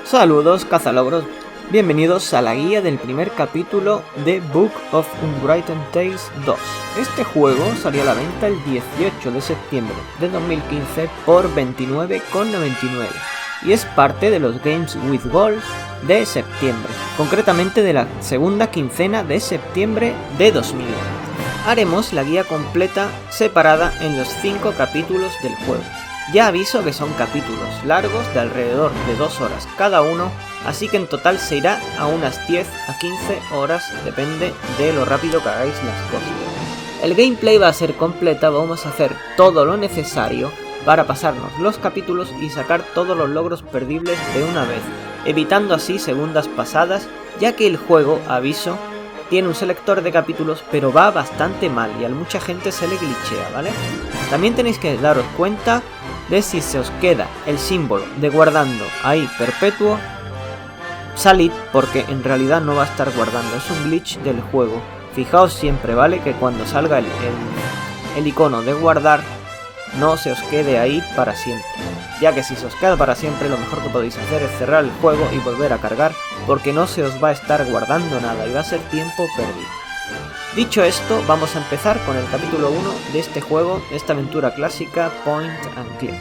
Saludos cazalogros, bienvenidos a la guía del primer capítulo de Book of Unwritten Tales 2. Este juego salió a la venta el 18 de septiembre de 2015 por 29,99 y es parte de los Games with Gold de septiembre, concretamente de la segunda quincena de septiembre de 2020. Haremos la guía completa separada en los 5 capítulos del juego. Ya aviso que son capítulos largos de alrededor de 2 horas cada uno, así que en total se irá a unas 10 a 15 horas, depende de lo rápido que hagáis las cosas. El gameplay va a ser completa, vamos a hacer todo lo necesario para pasarnos los capítulos y sacar todos los logros perdibles de una vez, evitando así segundas pasadas, ya que el juego, aviso, tiene un selector de capítulos pero va bastante mal y a mucha gente se le glitchea, ¿vale? También tenéis que daros cuenta de si se os queda el símbolo de guardando ahí perpetuo, salid porque en realidad no va a estar guardando, es un glitch del juego. Fijaos siempre, ¿vale? Que cuando salga el icono de guardar no se os quede ahí para siempre, ya que si se os queda para siempre lo mejor que podéis hacer es cerrar el juego y volver a cargar porque no se os va a estar guardando nada y va a ser tiempo perdido. Dicho esto, vamos a empezar con el capítulo 1 de este juego, esta aventura clásica Point and Click.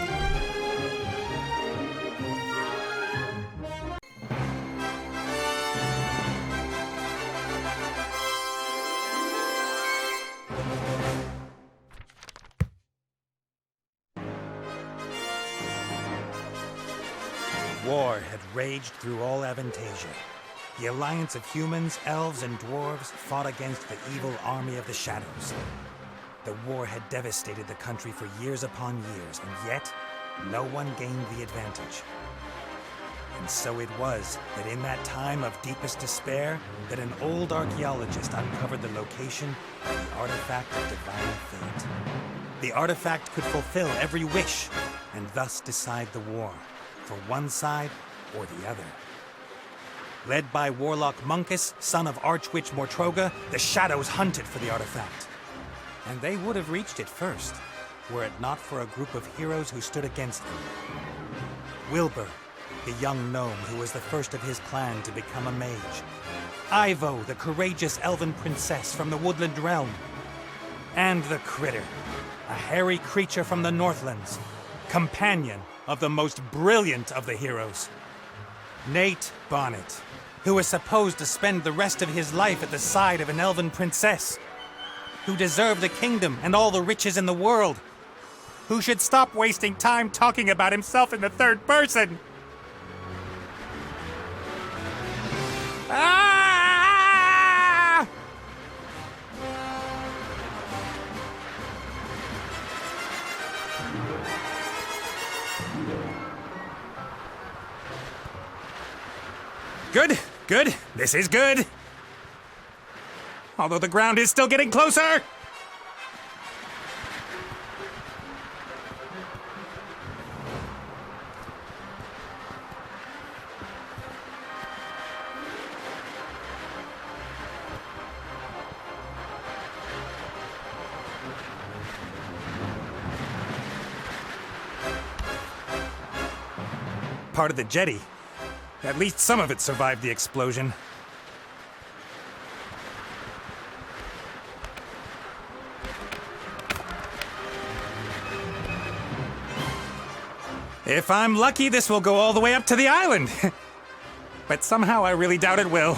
War had raged through all Avantasia. The alliance of humans, elves, and dwarves fought against the evil army of the shadows. The war had devastated the country for years upon years, and yet no one gained the advantage. And so it was that in that time of deepest despair, that an old archaeologist uncovered the location of the artifact of divine fate. The artifact could fulfill every wish, and thus decide the war, for one side or the other. Led by Warlock Munkus, son of Archwitch Mortroga, the Shadows hunted for the artifact. And they would have reached it first, were it not for a group of heroes who stood against them. Wilbur, the young gnome who was the first of his clan to become a mage. Ivo, the courageous elven princess from the woodland realm. And the Critter, a hairy creature from the Northlands, companion of the most brilliant of the heroes. Nate Bonnet, who was supposed to spend the rest of his life at the side of an elven princess, who deserved a kingdom and all the riches in the world, who should stop wasting time talking about himself in the third person. Ah! Good, good. This is good. Although the ground is still getting closer. Part of the jetty. At least some of it survived the explosion. If I'm lucky, this will go all the way up to the island. But somehow I really doubt it will.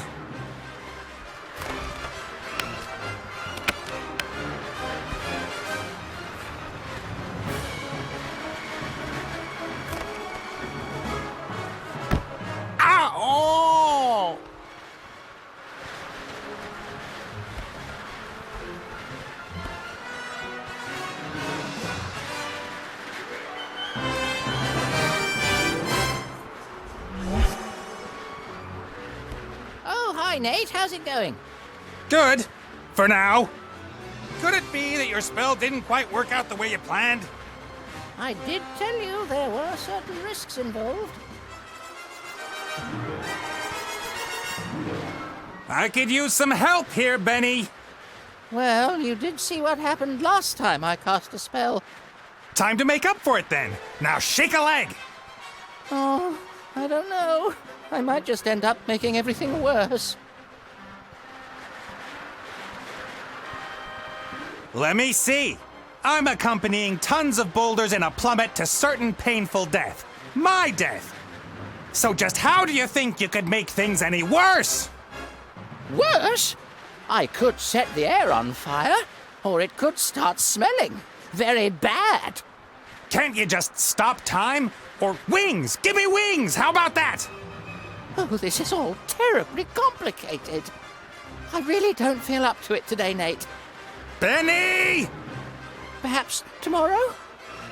Hi, Nate. How's it going? Good. For now. Could it be that your spell didn't quite work out the way you planned? I did tell you there were certain risks involved. I could use some help here, Benny. Well, you did see what happened last time I cast a spell. Time to make up for it then. Now shake a leg. Oh, I don't know. I might just end up making everything worse. Let me see. I'm accompanying tons of boulders in a plummet to certain painful death. My death. So just how do you think you could make things any worse? Worse? I could set the air on fire, or it could start smelling very bad. Can't you just stop time? Or wings! Give me wings! How about that? Oh, this is all terribly complicated. I really don't feel up to it today, Nate. Benny! Perhaps tomorrow?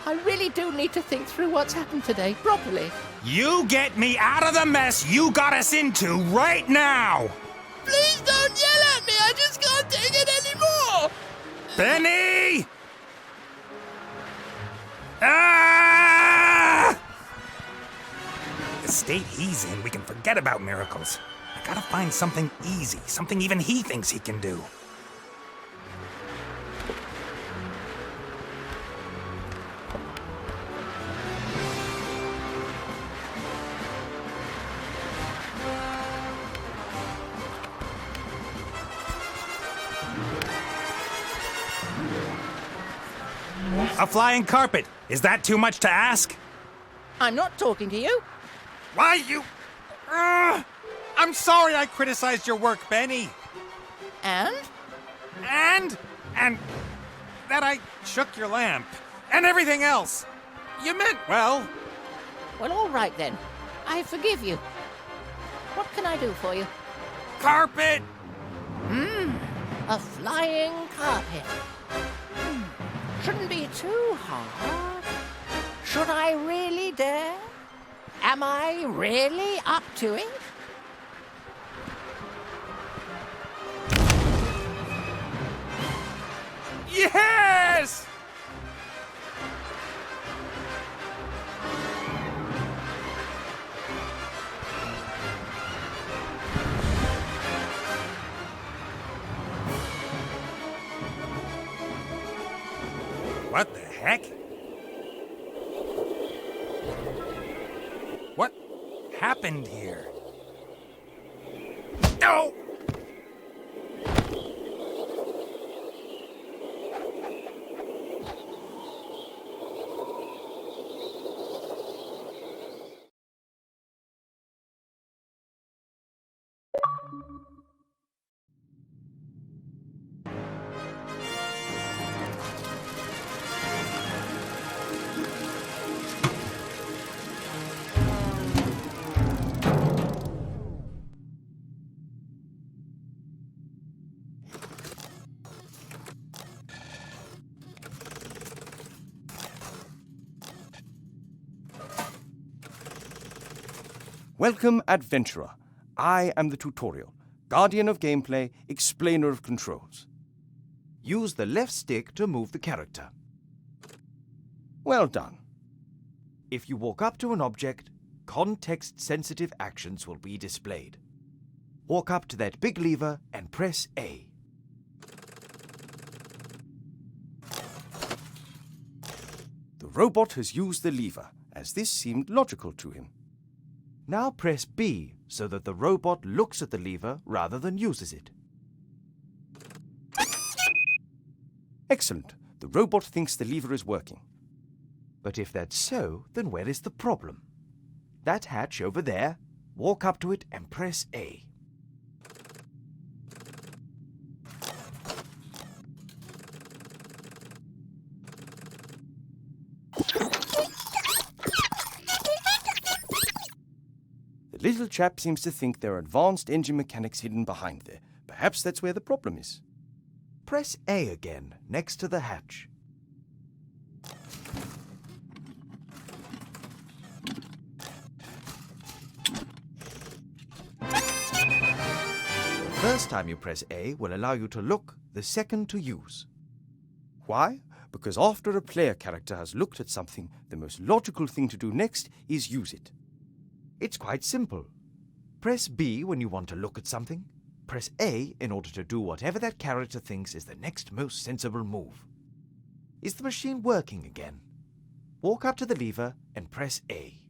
I really do need to think through what's happened today properly. You get me out of the mess you got us into right now! Please don't yell at me! I just can't take it anymore! Benny! Ah! The state he's in, we can forget about miracles. I gotta find something easy, something even he thinks he can do. A flying carpet. Is that too much to ask? I'm not talking to you. Why, you... I'm sorry I criticized your work, Benny. And? And that I shook your lamp. And everything else. You meant well. Well, all right then. I forgive you. What can I do for you? Carpet! A flying carpet. Shouldn't be too hard. Should I really dare? Am I really up to it? Yes! What the heck? What happened here? No! Welcome, adventurer. I am the tutorial, guardian of gameplay, explainer of controls. Use the left stick to move the character. Well done. If you walk up to an object, context-sensitive actions will be displayed. Walk up to that big lever and press A. The robot has used the lever, as this seemed logical to him. Now press B so that the robot looks at the lever rather than uses it. Excellent. The robot thinks the lever is working. But if that's so, then where is the problem? That hatch over there, walk up to it and press A. The little chap seems to think there are advanced engine mechanics hidden behind there. Perhaps that's where the problem is. Press A again, next to the hatch. The first time you press A will allow you to look, the second to use. Why? Because after a player character has looked at something, the most logical thing to do next is use it. It's quite simple. Press B when you want to look at something. Press A in order to do whatever that character thinks is the next most sensible move. Is the machine working again? Walk up to the lever and press A.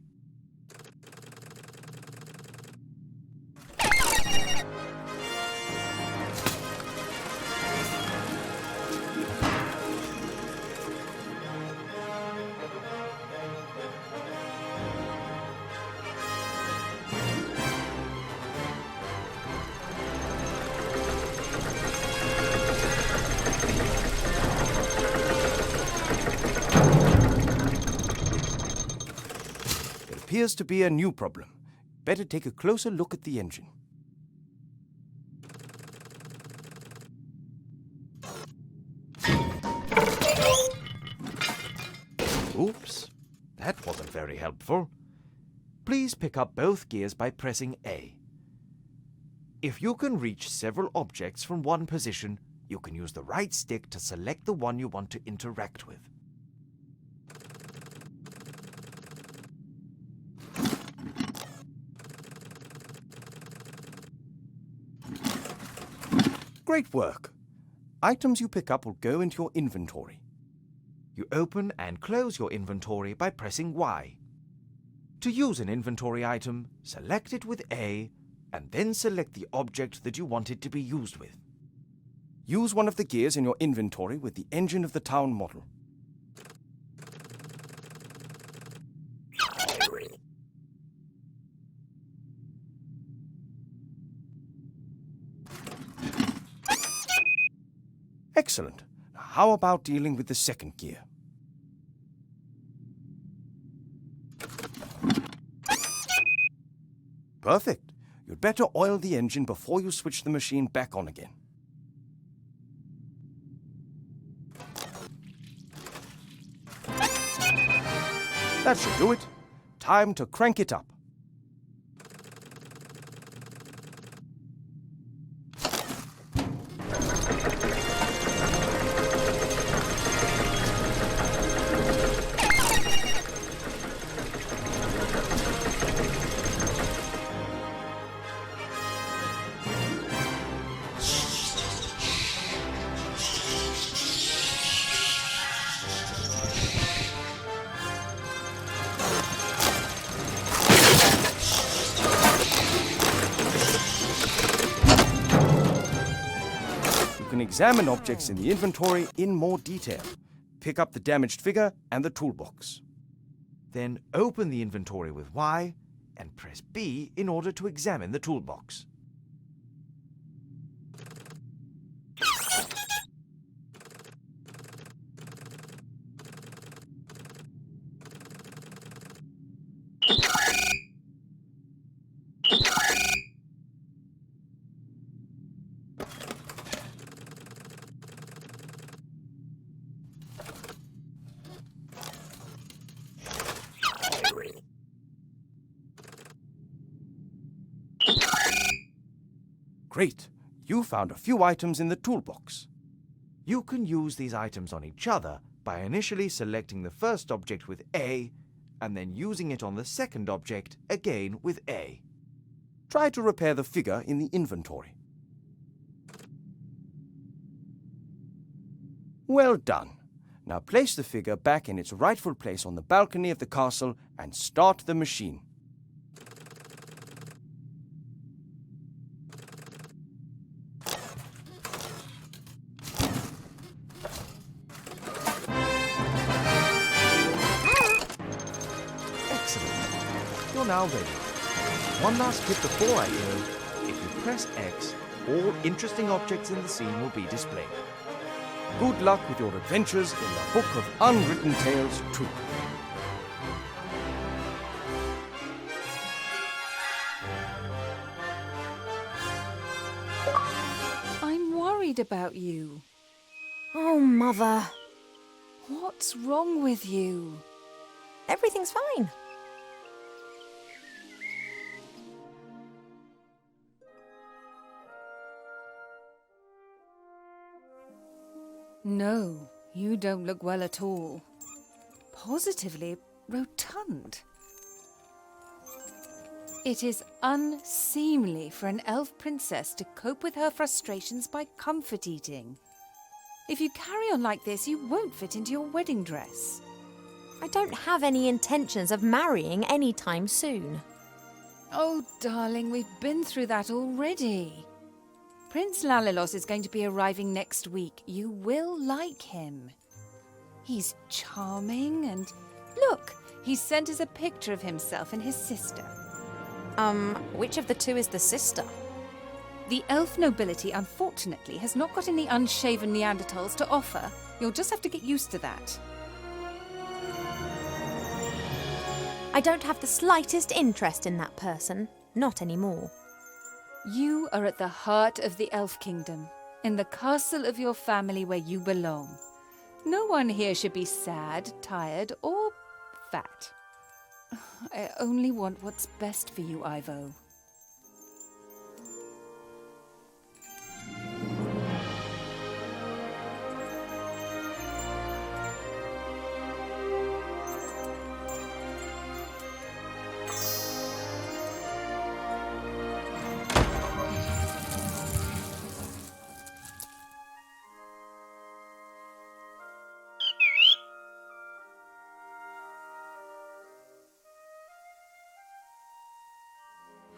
appears to be a new problem. Better take a closer look at the engine. Oops, that wasn't very helpful. Please pick up both gears by pressing A. If you can reach several objects from one position, you can use the right stick to select the one you want to interact with. Great work! Items you pick up will go into your inventory. You open and close your inventory by pressing Y. To use an inventory item, select it with A, and then select the object that you want it to be used with. Use one of the gears in your inventory with the engine of the town model. Excellent. Now how about dealing with the second gear? Perfect. You'd better oil the engine before you switch the machine back on again. That should do it. Time to crank it up. Examine objects in the inventory in more detail. Pick up the damaged figure and the toolbox. Then open the inventory with Y and press B in order to examine the toolbox. Great! You found a few items in the toolbox. You can use these items on each other by initially selecting the first object with A and then using it on the second object again with A. Try to repair the figure in the inventory. Well done. Now place the figure back in its rightful place on the balcony of the castle and start the machine. You're now ready. One last tip before I go. If you press X, all interesting objects in the scene will be displayed. Good luck with your adventures in the Book of Unwritten Tales 2. I'm worried about you. Oh, Mother. What's wrong with you? Everything's fine. No, you don't look well at all. Positively rotund. It is unseemly for an elf princess to cope with her frustrations by comfort eating. If you carry on like this, you won't fit into your wedding dress. I don't have any intentions of marrying anytime soon. Oh, darling, we've been through that already. Prince Lalilos is going to be arriving next week. You will like him. He's charming and... Look, he sent us a picture of himself and his sister. Which of the two is the sister? The elf nobility, unfortunately, has not got any unshaven Neanderthals to offer. You'll just have to get used to that. I don't have the slightest interest in that person. Not anymore. You are at the heart of the Elf Kingdom, in the castle of your family where you belong. No one here should be sad, tired, or fat. I only want what's best for you, Ivo.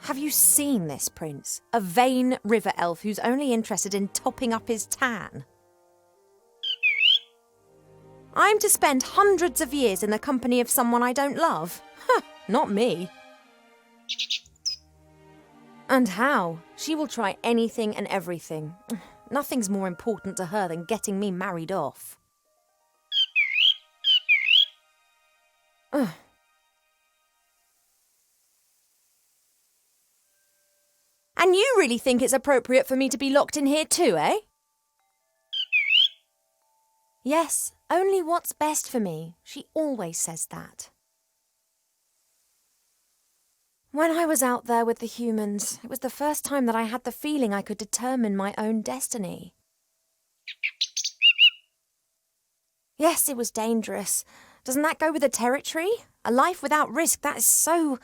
Have you seen this prince? A vain river elf who's only interested in topping up his tan. I'm to spend hundreds of years in the company of someone I don't love? Huh, not me. And how? She will try anything and everything. Nothing's more important to her than getting me married off. Ugh. And you really think it's appropriate for me to be locked in here too, eh? Yes, only what's best for me. She always says that. When I was out there with the humans, it was the first time that I had the feeling I could determine my own destiny. Yes, it was dangerous. Doesn't that go with the territory? A life without risk, that is so...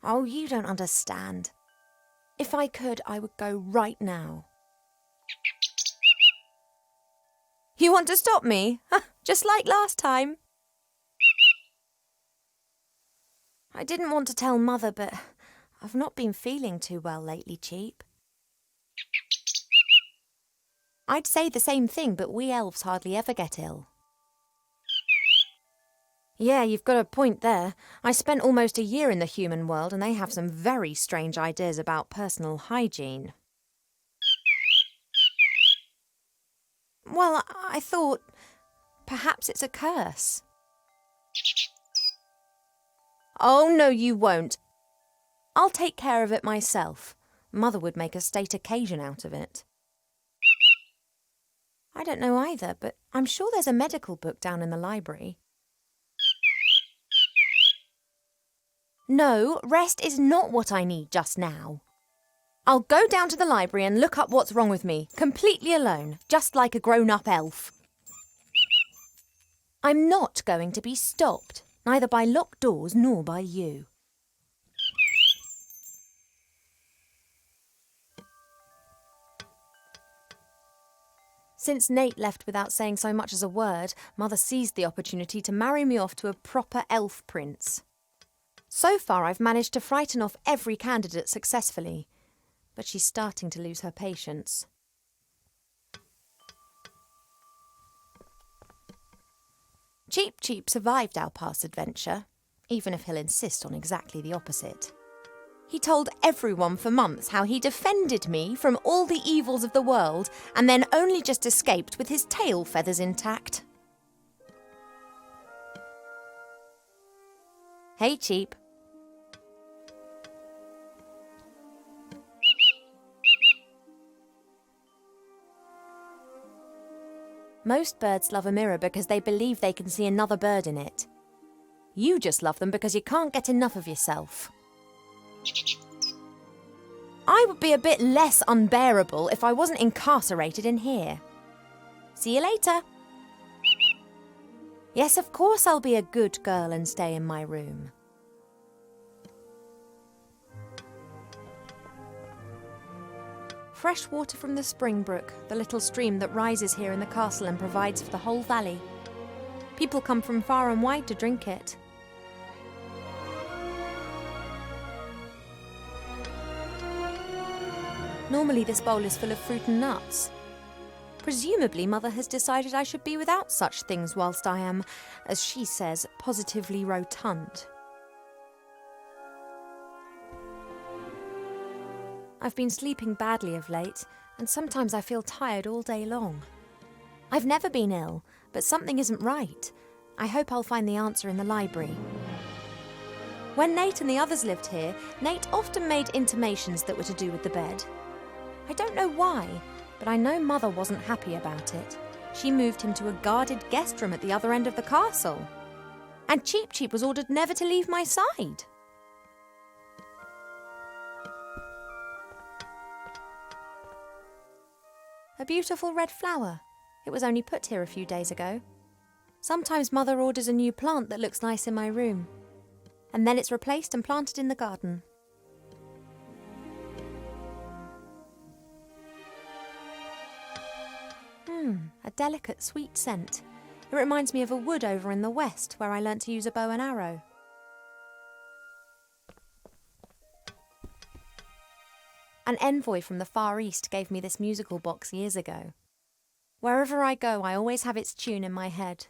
Oh, you don't understand. If I could, I would go right now. You want to stop me? Just like last time. I didn't want to tell Mother, but I've not been feeling too well lately, Cheap. I'd say the same thing, but we elves hardly ever get ill. Yeah, you've got a point there. I spent almost a year in the human world and they have some very strange ideas about personal hygiene. Well, I thought perhaps it's a curse. Oh, no, you won't. I'll take care of it myself. Mother would make a state occasion out of it. I don't know either, but I'm sure there's a medical book down in the library. No, rest is not what I need just now. I'll go down to the library and look up what's wrong with me, completely alone, just like a grown-up elf. I'm not going to be stopped, neither by locked doors nor by you. Since Nate left without saying so much as a word, Mother seized the opportunity to marry me off to a proper elf prince. So far, I've managed to frighten off every candidate successfully, but she's starting to lose her patience. Cheap survived our past adventure, even if he'll insist on exactly the opposite. He told everyone for months how he defended me from all the evils of the world and then only just escaped with his tail feathers intact. Hey, Cheap. Most birds love a mirror because they believe they can see another bird in it. You just love them because you can't get enough of yourself. I would be a bit less unbearable if I wasn't incarcerated in here. See you later. Yes, of course I'll be a good girl and stay in my room. Fresh water from the spring brook, the little stream that rises here in the castle and provides for the whole valley. People come from far and wide to drink it. Normally this bowl is full of fruit and nuts. Presumably Mother has decided I should be without such things whilst I am, as she says, positively rotund. I've been sleeping badly of late, and sometimes I feel tired all day long. I've never been ill, but something isn't right. I hope I'll find the answer in the library. When Nate and the others lived here, Nate often made intimations that were to do with the bed. I don't know why, but I know Mother wasn't happy about it. She moved him to a guarded guest room at the other end of the castle. And Cheep Cheep was ordered never to leave my side. A beautiful red flower. It was only put here a few days ago. Sometimes Mother orders a new plant that looks nice in my room. And then it's replaced and planted in the garden. A delicate, sweet scent. It reminds me of a wood over in the west where I learnt to use a bow and arrow. An envoy from the Far East gave me this musical box years ago. Wherever I go, I always have its tune in my head.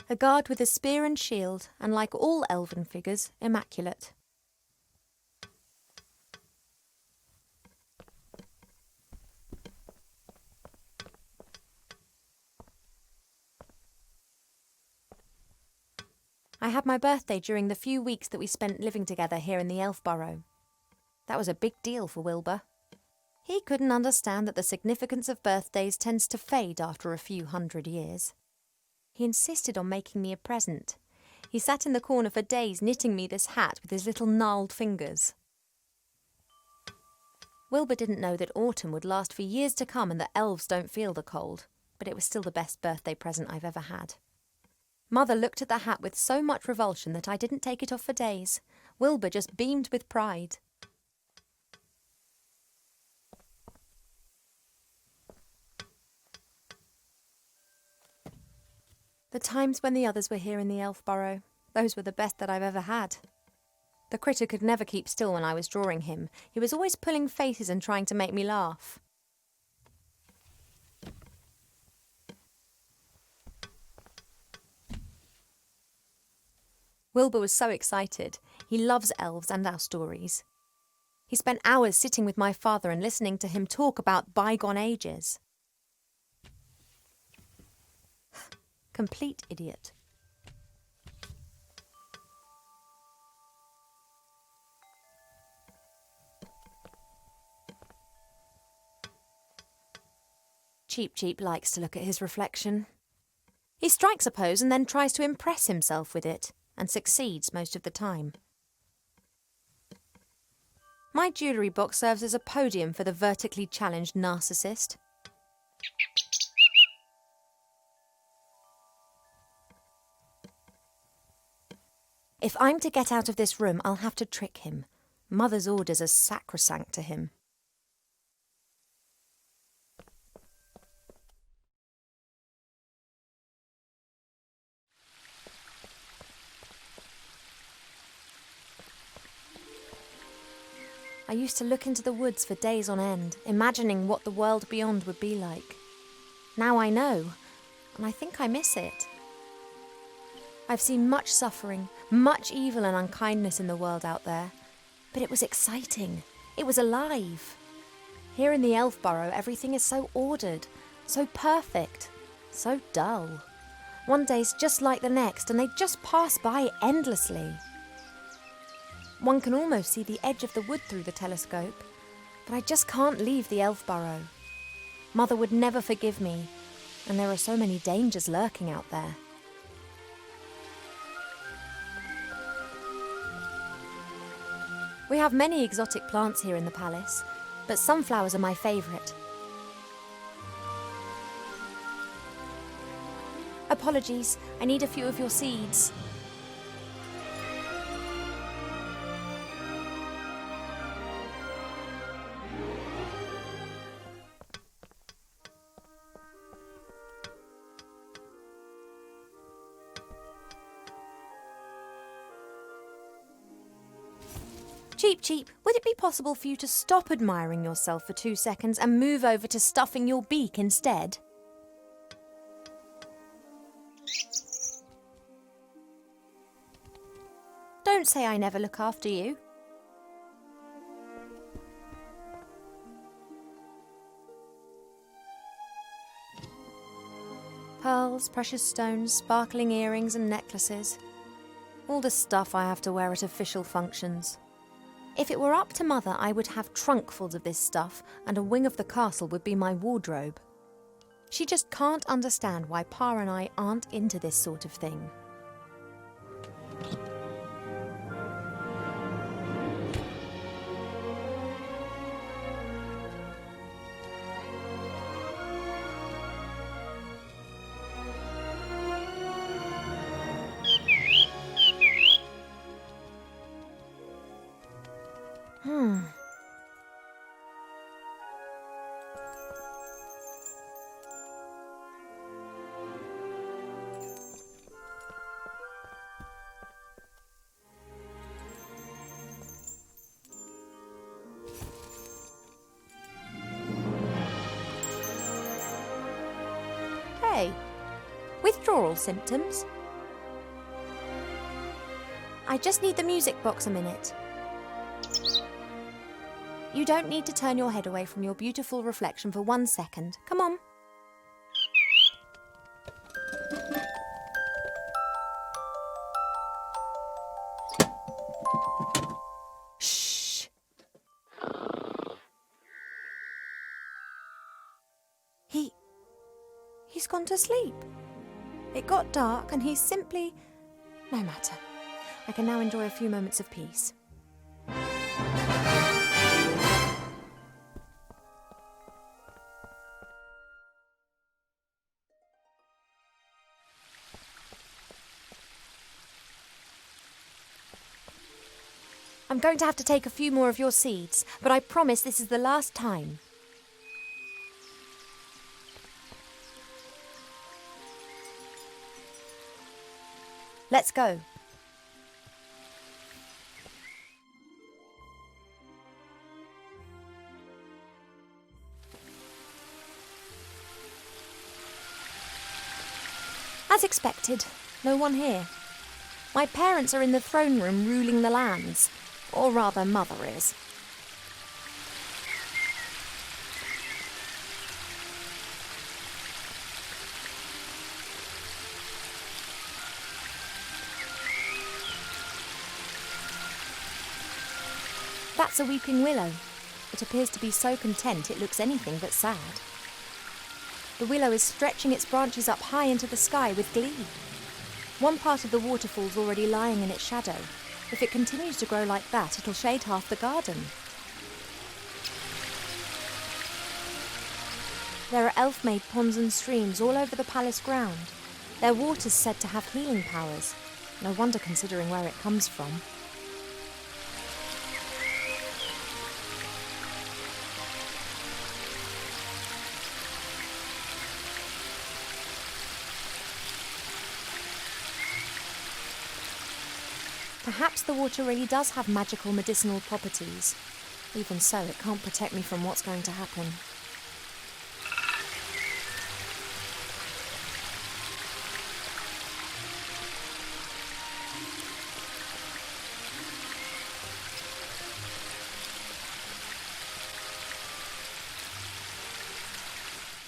A guard with a spear and shield, and like all elven figures, immaculate. I had my birthday during the few weeks that we spent living together here in the Elf Burrow. That was a big deal for Wilbur. He couldn't understand that the significance of birthdays tends to fade after a few hundred years. He insisted on making me a present. He sat in the corner for days knitting me this hat with his little gnarled fingers. Wilbur didn't know that autumn would last for years to come and that elves don't feel the cold, but it was still the best birthday present I've ever had. Mother looked at the hat with so much revulsion that I didn't take it off for days. Wilbur just beamed with pride. The times when the others were here in the Elf Burrow, those were the best that I've ever had. The critter could never keep still when I was drawing him. He was always pulling faces and trying to make me laugh. Wilbur was so excited. He loves elves and our stories. He spent hours sitting with my father and listening to him talk about bygone ages. Complete idiot. Cheep Cheep likes to look at his reflection. He strikes a pose and then tries to impress himself with it, and succeeds most of the time. My jewellery box serves as a podium for the vertically challenged narcissist. If I'm to get out of this room, I'll have to trick him. Mother's orders are sacrosanct to him. I used to look into the woods for days on end, imagining what the world beyond would be like. Now I know, and I think I miss it. I've seen much suffering, much evil and unkindness in the world out there, but it was exciting. It was alive. Here in the Elf Burrow, everything is so ordered, so perfect, so dull. One day's just like the next, and they just pass by endlessly. One can almost see the edge of the wood through the telescope, but I just can't leave the Elf Burrow. Mother would never forgive me, and there are so many dangers lurking out there. We have many exotic plants here in the palace, but sunflowers are my favourite. Apologies, I need a few of your seeds. Cheep Cheep, would it be possible for you to stop admiring yourself for 2 seconds and move over to stuffing your beak instead? Don't say I never look after you. Pearls, precious stones, sparkling earrings and necklaces. All the stuff I have to wear at official functions. If it were up to Mother, I would have trunkfuls of this stuff, and a wing of the castle would be my wardrobe. She just can't understand why Pa and I aren't into this sort of thing. Hey, withdrawal symptoms? I just need the music box a minute. You don't need to turn your head away from your beautiful reflection for 1 second. Come on. Shh. He's gone to sleep. It got dark and he's simply... No matter. I can now enjoy a few moments of peace. I'm going to have to take a few more of your seeds, but I promise this is the last time. Let's go. As expected, no one here. My parents are in the throne room ruling the lands. Or rather, Mother is. That's a weeping willow. It appears to be so content it looks anything but sad. The willow is stretching its branches up high into the sky with glee. One part of the waterfall's already lying in its shadow. If it continues to grow like that, it'll shade half the garden. There are elf-made ponds and streams all over the palace ground. Their water's said to have healing powers. No wonder considering where it comes from. Perhaps the water really does have magical medicinal properties. Even so, it can't protect me from what's going to happen.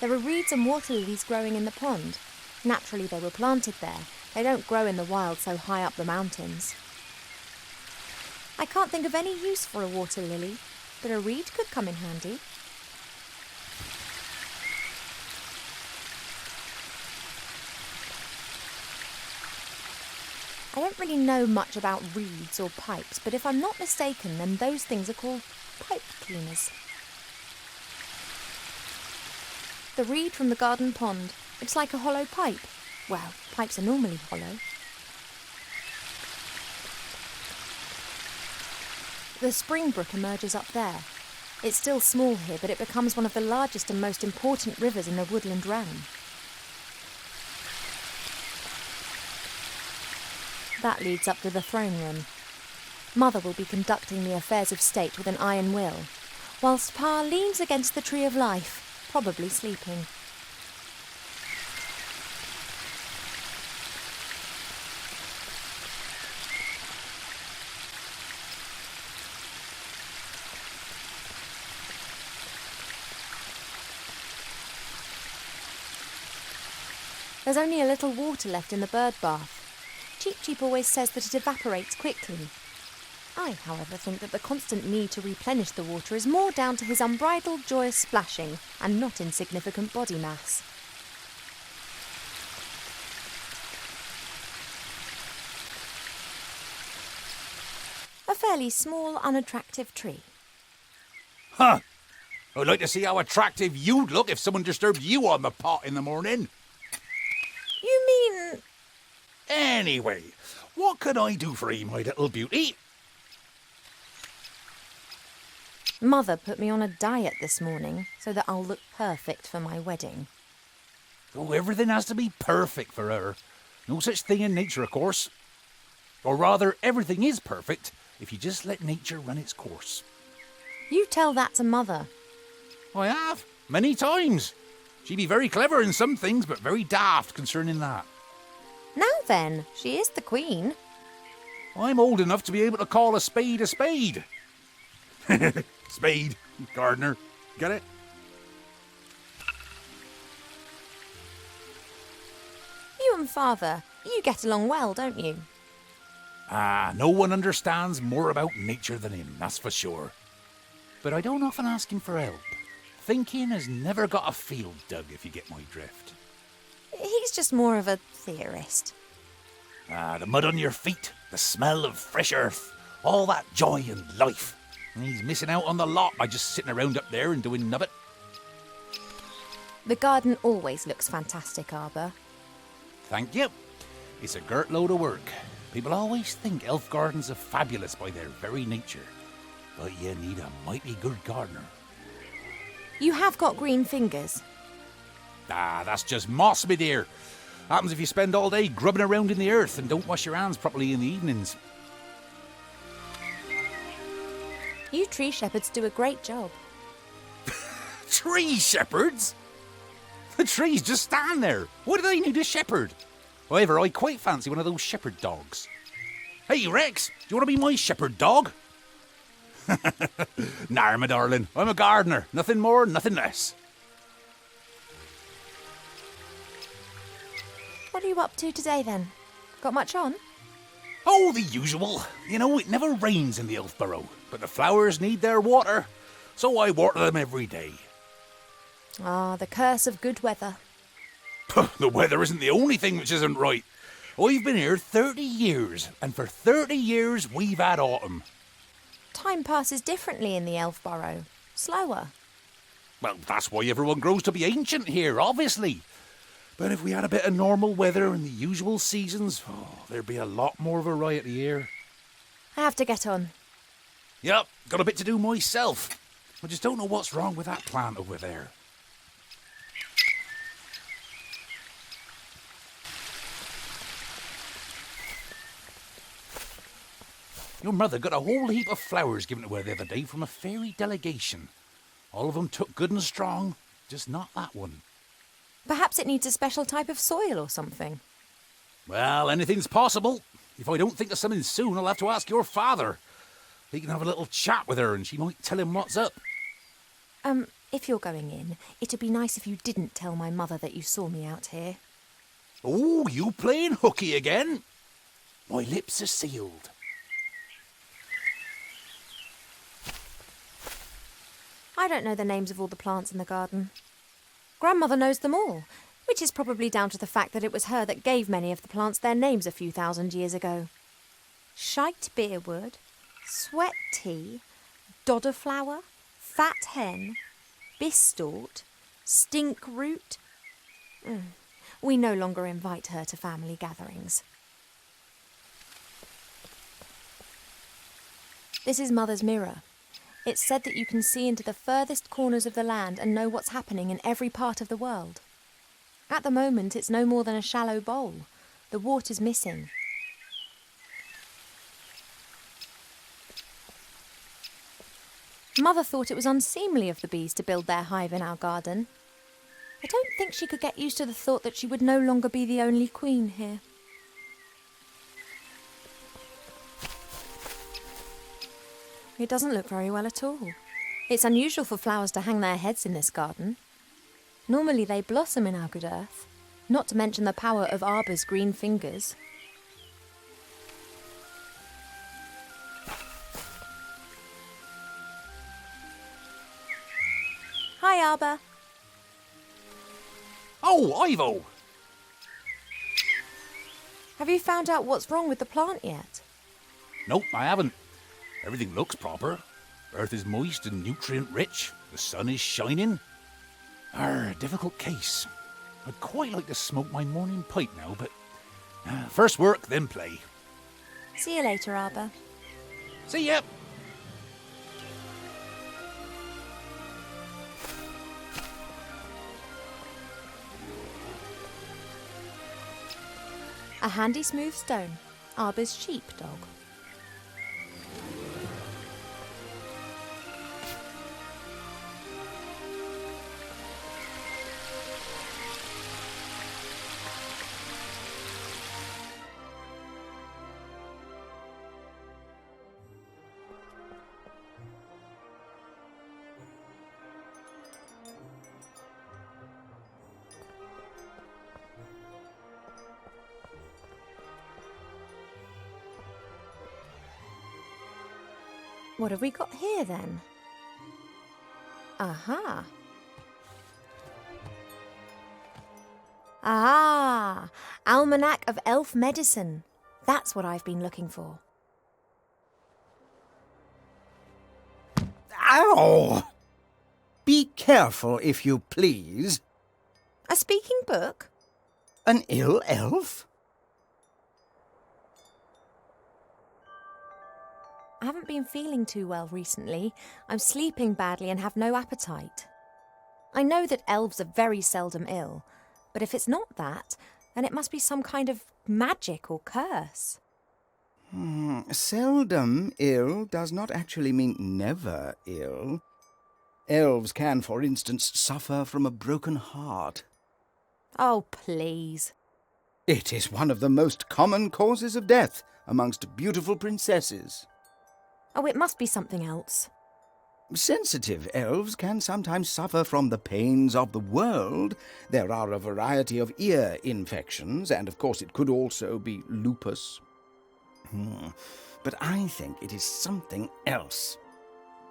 There are reeds and water lilies growing in the pond. Naturally, they were planted there. They don't grow in the wild so high up the mountains. I can't think of any use for a water lily, but a reed could come in handy. I don't really know much about reeds or pipes, but if I'm not mistaken, then those things are called pipe cleaners. The reed from the garden pond looks like a hollow pipe. Well, pipes are normally hollow. The spring brook emerges up there. It's still small here, but it becomes one of the largest and most important rivers in the woodland realm. That leads up to the throne room. Mother will be conducting the affairs of state with an iron will, whilst Pa leans against the tree of life, probably sleeping. There's only a little water left in the bird bath. Cheep Cheep always says that it evaporates quickly. I, however, think that the constant need to replenish the water is more down to his unbridled joyous splashing and not insignificant body mass. A fairly small, unattractive tree. Huh. I'd like to see how attractive you'd look if someone disturbed you on the pot in the morning. You mean... Anyway, what can I do for you, my little beauty? Mother put me on a diet this morning so that I'll look perfect for my wedding. Oh, everything has to be perfect for her. No such thing in nature, of course. Or rather, everything is perfect if you just let nature run its course. You tell that to Mother. I have, many times. She'd be very clever in some things, but very daft concerning that. Now then, she is the Queen. I'm old enough to be able to call a spade a spade. Spade, gardener. Get it? You and Father, you get along well, don't you? No one understands more about nature than him, that's for sure. But I don't often ask him for help. Thinking has never got a field dug, if you get my drift. He's just more of a theorist. The mud on your feet, the smell of fresh earth, all that joy and life. And he's missing out on the lot by just sitting around up there and doing nubbit. The garden always looks fantastic, Arbor. Thank you. It's a girt load of work. People always think elf gardens are fabulous by their very nature. But you need a mighty good gardener. You have got green fingers. That's just moss, my dear. Happens if you spend all day grubbing around in the earth and don't wash your hands properly in the evenings. You tree shepherds do a great job. Tree shepherds? The trees just stand there. What do they need a shepherd? However, I quite fancy one of those shepherd dogs. Hey, Rex, do you want to be my shepherd dog? Nah, my darling, I'm a gardener. Nothing more, nothing less. What are you up to today, then? Got much on? Oh, the usual. You know, it never rains in the elf burrow, but the flowers need their water, so I water them every day. Ah, the curse of good weather. The weather isn't the only thing which isn't right. I've been here 30 years, and for 30 years we've had autumn. Time passes differently in the elf burrow. Slower. Well, that's why everyone grows to be ancient here, obviously. But if we had a bit of normal weather and the usual seasons, there'd be a lot more variety here. I have to get on. Yep, got a bit to do myself. I just don't know what's wrong with that plant over there. Your mother got a whole heap of flowers given to her the other day from a fairy delegation. All of them took good and strong, just not that one. Perhaps it needs a special type of soil or something. Well, anything's possible. If I don't think of something soon, I'll have to ask your father. He can have a little chat with her and she might tell him what's up. If you're going in, it'd be nice if you didn't tell my mother that you saw me out here. Oh, you playing hooky again? My lips are sealed. I don't know the names of all the plants in the garden. Grandmother knows them all, which is probably down to the fact that it was her that gave many of the plants their names a few thousand years ago. Shite beerwood, sweat tea, dodder flower, fat hen, bistort, stink root. We no longer invite her to family gatherings. This is Mother's mirror. It's said that you can see into the furthest corners of the land and know what's happening in every part of the world. At the moment, it's no more than a shallow bowl. The water's missing. Mother thought it was unseemly of the bees to build their hive in our garden. I don't think she could get used to the thought that she would no longer be the only queen here. It doesn't look very well at all. It's unusual for flowers to hang their heads in this garden. Normally they blossom in our good earth. Not to mention the power of Arba's green fingers. Hi, Arba. Oh, Ivo! Have you found out what's wrong with the plant yet? Nope, I haven't. Everything looks proper. Earth is moist and nutrient-rich. The sun is shining. Difficult case. I'd quite like to smoke my morning pipe now, but first work, then play. See you later, Arba. See ya! A handy smooth stone, Arba's sheepdog. What have we got here, then? Aha! Ah! Almanac of Elf Medicine. That's what I've been looking for. Ow! Be careful, if you please. A speaking book? An ill elf? I haven't been feeling too well recently. I'm sleeping badly and have no appetite. I know that elves are very seldom ill, but if it's not that, then it must be some kind of magic or curse. Seldom ill does not actually mean never ill. Elves can, for instance, suffer from a broken heart. Oh, please. It is one of the most common causes of death amongst beautiful princesses. Oh, it must be something else. Sensitive elves can sometimes suffer from the pains of the world. There are a variety of ear infections, and of course it could also be lupus. But I think it is something else.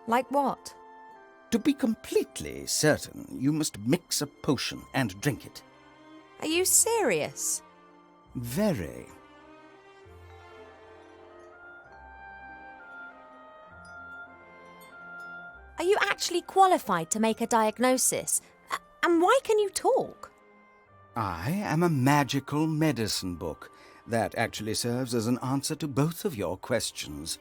Like what? To be completely certain, you must mix a potion and drink it. Are you serious? Very. Are you actually qualified to make a diagnosis? And why can you talk? I am a magical medicine book that actually serves as an answer to both of your questions.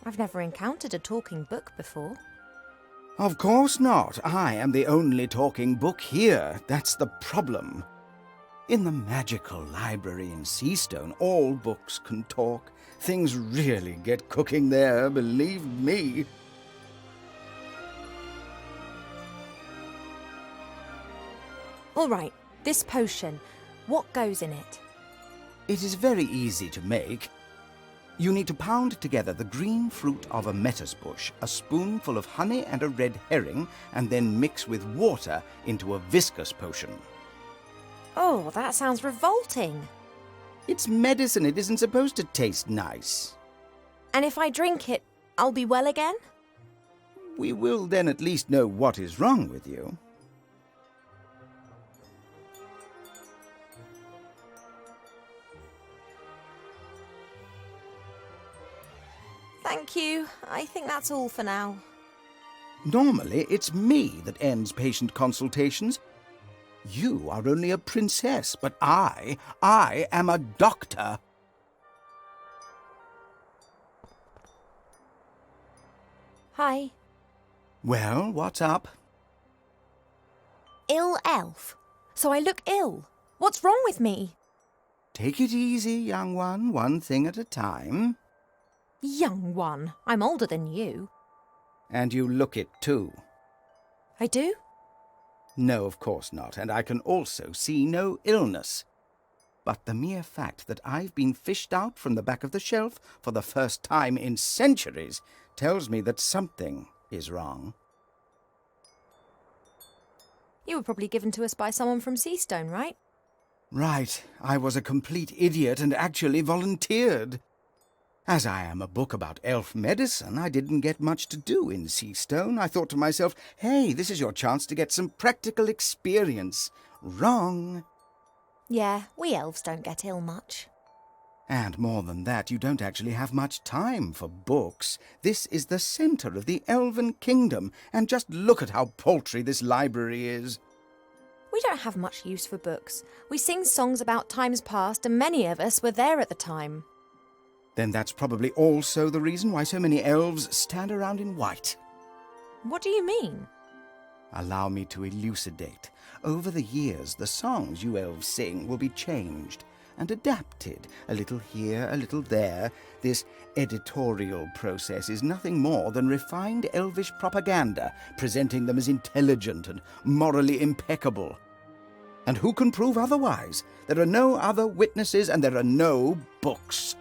I've never encountered a talking book before. Of course not. I am the only talking book here. That's the problem. In the magical library in Seastone, all books can talk. Things really get cooking there, believe me. All right, this potion, what goes in it? It is very easy to make. You need to pound together the green fruit of a metis bush, a spoonful of honey and a red herring, and then mix with water into a viscous potion. Oh, that sounds revolting. It's medicine. It isn't supposed to taste nice. And if I drink it, I'll be well again? We will then at least know what is wrong with you. Thank you. I think that's all for now. Normally, it's me that ends patient consultations. You are only a princess, but I am a doctor. Hi. Well, what's up? Ill elf. So I look ill. What's wrong with me? Take it easy, young one thing at a time. Young one. I'm older than you. And you look it, too. I do? No, of course not, and I can also see no illness. But the mere fact that I've been fished out from the back of the shelf for the first time in centuries tells me that something is wrong. You were probably given to us by someone from Seastone, right? Right, I was a complete idiot and actually volunteered. As I am a book about elf medicine, I didn't get much to do in Seastone. I thought to myself, hey, this is your chance to get some practical experience. Wrong. Yeah, we elves don't get ill much. And more than that, you don't actually have much time for books. This is the centre of the elven kingdom, and just look at how paltry this library is. We don't have much use for books. We sing songs about times past, and many of us were there at the time. Then that's probably also the reason why so many elves stand around in white. What do you mean? Allow me to elucidate. Over the years, the songs you elves sing will be changed and adapted, a little here, a little there. This editorial process is nothing more than refined elvish propaganda, presenting them as intelligent and morally impeccable. And who can prove otherwise? There are no other witnesses and there are no books.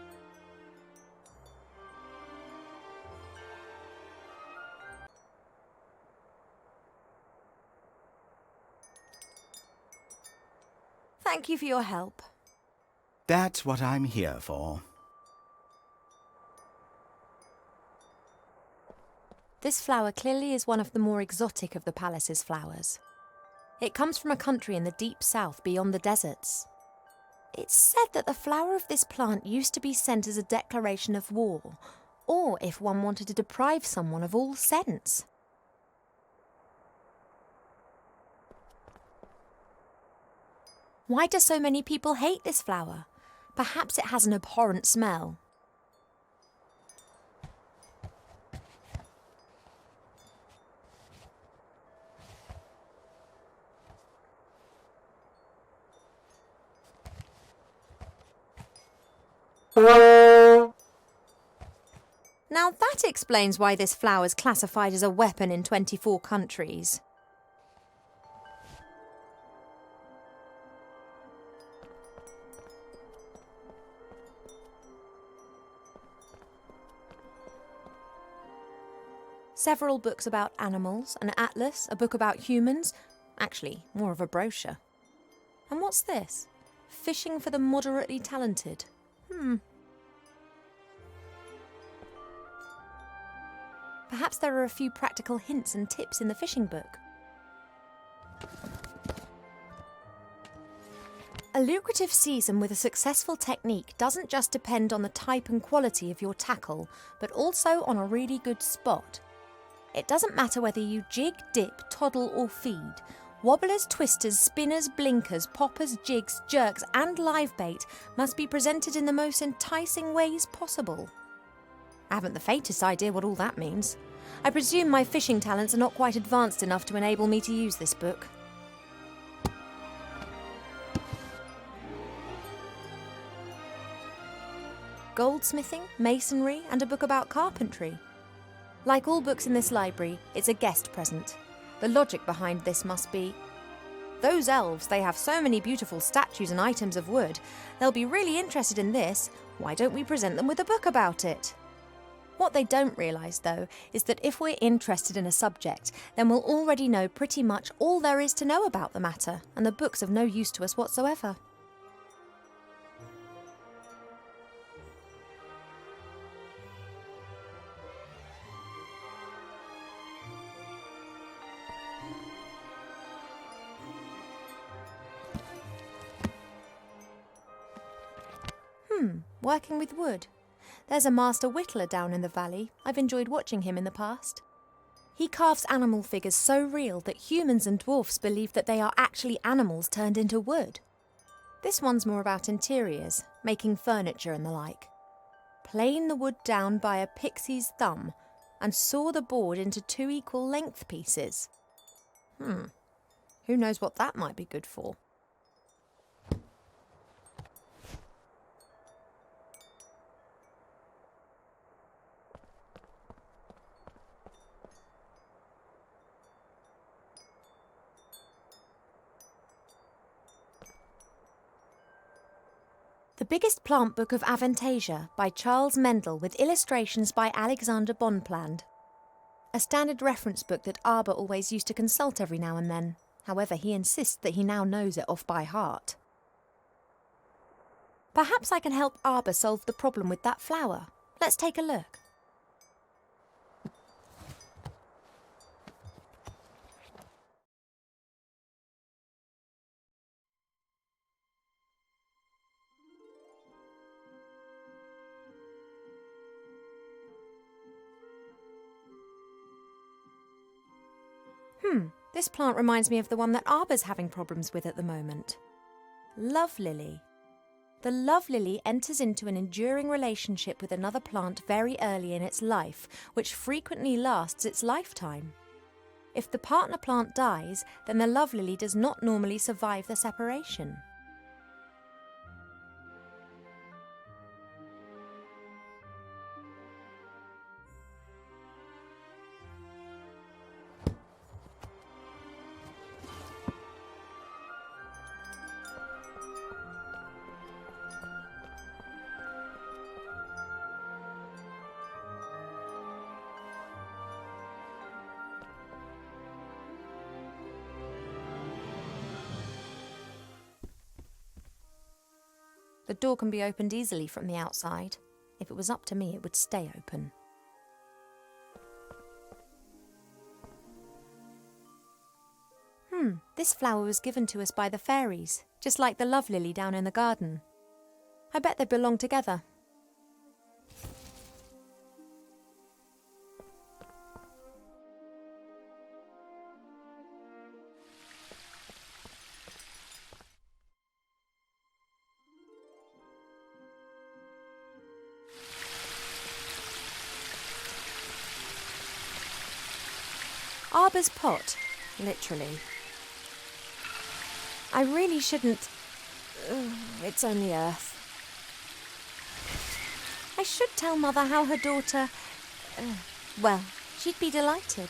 Thank you for your help. That's what I'm here for. This flower clearly is one of the more exotic of the palace's flowers. It comes from a country in the deep south beyond the deserts. It's said that the flower of this plant used to be sent as a declaration of war, or if one wanted to deprive someone of all sense. Why do so many people hate this flower? Perhaps it has an abhorrent smell. Now that explains why this flower is classified as a weapon in 24 countries. Several books about animals, an atlas, a book about humans. Actually, more of a brochure. And what's this? Fishing for the moderately talented. Perhaps there are a few practical hints and tips in the fishing book. A lucrative season with a successful technique doesn't just depend on the type and quality of your tackle, but also on a really good spot. It doesn't matter whether you jig, dip, toddle or feed. Wobblers, twisters, spinners, blinkers, poppers, jigs, jerks and live bait must be presented in the most enticing ways possible. I haven't the faintest idea what all that means. I presume my fishing talents are not quite advanced enough to enable me to use this book. Goldsmithing, masonry and a book about carpentry. Like all books in this library, it's a guest present. The logic behind this must be, those elves, they have so many beautiful statues and items of wood. They'll be really interested in this. Why don't we present them with a book about it? What they don't realise, though, is that if we're interested in a subject, then we'll already know pretty much all there is to know about the matter, and the book's of no use to us whatsoever. Working with wood. There's a master whittler down in the valley. I've enjoyed watching him in the past. He carves animal figures so real that humans and dwarfs believe that they are actually animals turned into wood. This one's more about interiors, making furniture and the like. Plane the wood down by a pixie's thumb and saw the board into 2 equal length pieces. Who knows what that might be good for? The Biggest Plant Book of Avantasia by Charles Mendel with illustrations by Alexander Bonpland. A standard reference book that Arber always used to consult every now and then. However, he insists that he now knows it off by heart. Perhaps I can help Arbor solve the problem with that flower. Let's take a look. This plant reminds me of the one that Arbor's having problems with at the moment. Love lily. The love lily enters into an enduring relationship with another plant very early in its life, which frequently lasts its lifetime. If the partner plant dies, then the love lily does not normally survive the separation. The door can be opened easily from the outside. If it was up to me, it would stay open. This flower was given to us by the fairies, just like the love lily down in the garden. I bet they belong together. Arbor's pot, literally. I really shouldn't... it's only earth. I should tell Mother how her daughter... well, she'd be delighted.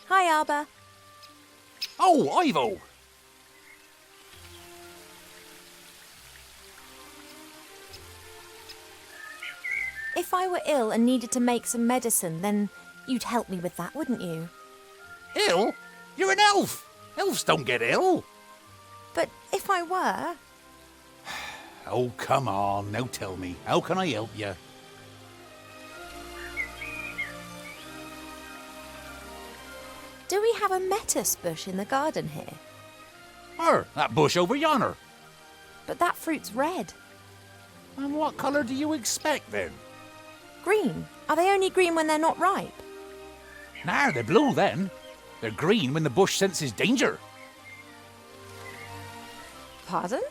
Hi, Arbor. Oh, Ivo! If I were ill and needed to make some medicine, then you'd help me with that, wouldn't you? Ill? You're an elf! Elves don't get ill! But if I were... Oh, come on, now tell me, how can I help you? Do we have a lettuce bush in the garden here? That bush over yonder. But that fruit's red. And what colour do you expect, then? Green. Are they only green when they're not ripe? Nah, they're blue then. They're green when the bush senses danger. Pardon?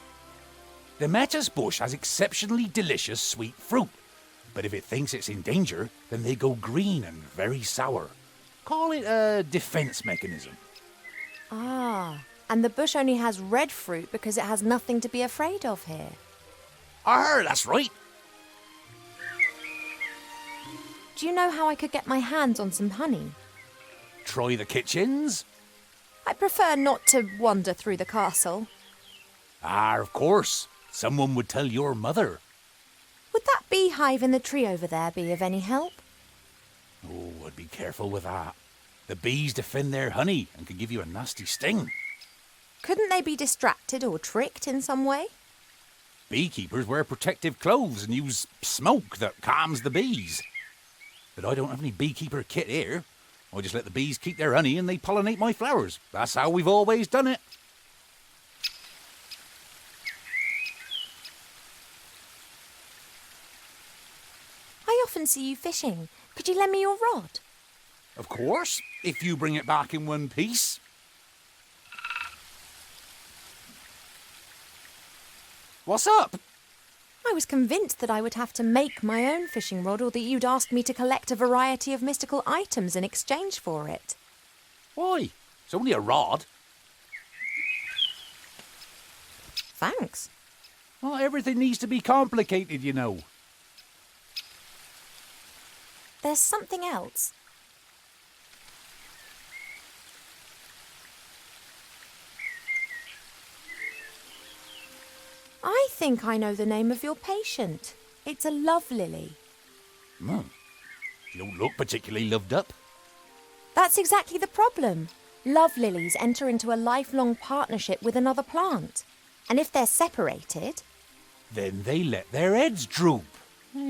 The lettuce bush has exceptionally delicious sweet fruit. But if it thinks it's in danger, then they go green and very sour. Call it a defense mechanism. Ah, and the bush only has red fruit because it has nothing to be afraid of here. That's right. Do you know how I could get my hands on some honey? Try the kitchens. I prefer not to wander through the castle. Of course. Someone would tell your mother. Would that beehive in the tree over there be of any help? Oh, I'd be careful with that. The bees defend their honey and can give you a nasty sting. Couldn't they be distracted or tricked in some way? Beekeepers wear protective clothes and use smoke that calms the bees. But I don't have any beekeeper kit here. I just let the bees keep their honey and they pollinate my flowers. That's how we've always done it. I often see you fishing. Could you lend me your rod? Of course, if you bring it back in one piece. What's up? I was convinced that I would have to make my own fishing rod or that you'd ask me to collect a variety of mystical items in exchange for it. Why? It's only a rod. Thanks. Not everything needs to be complicated, you know. There's something else. I think I know the name of your patient. It's a love lily. You don't look particularly loved up. That's exactly the problem. Love lilies enter into a lifelong partnership with another plant. And if they're separated... Then they let their heads droop.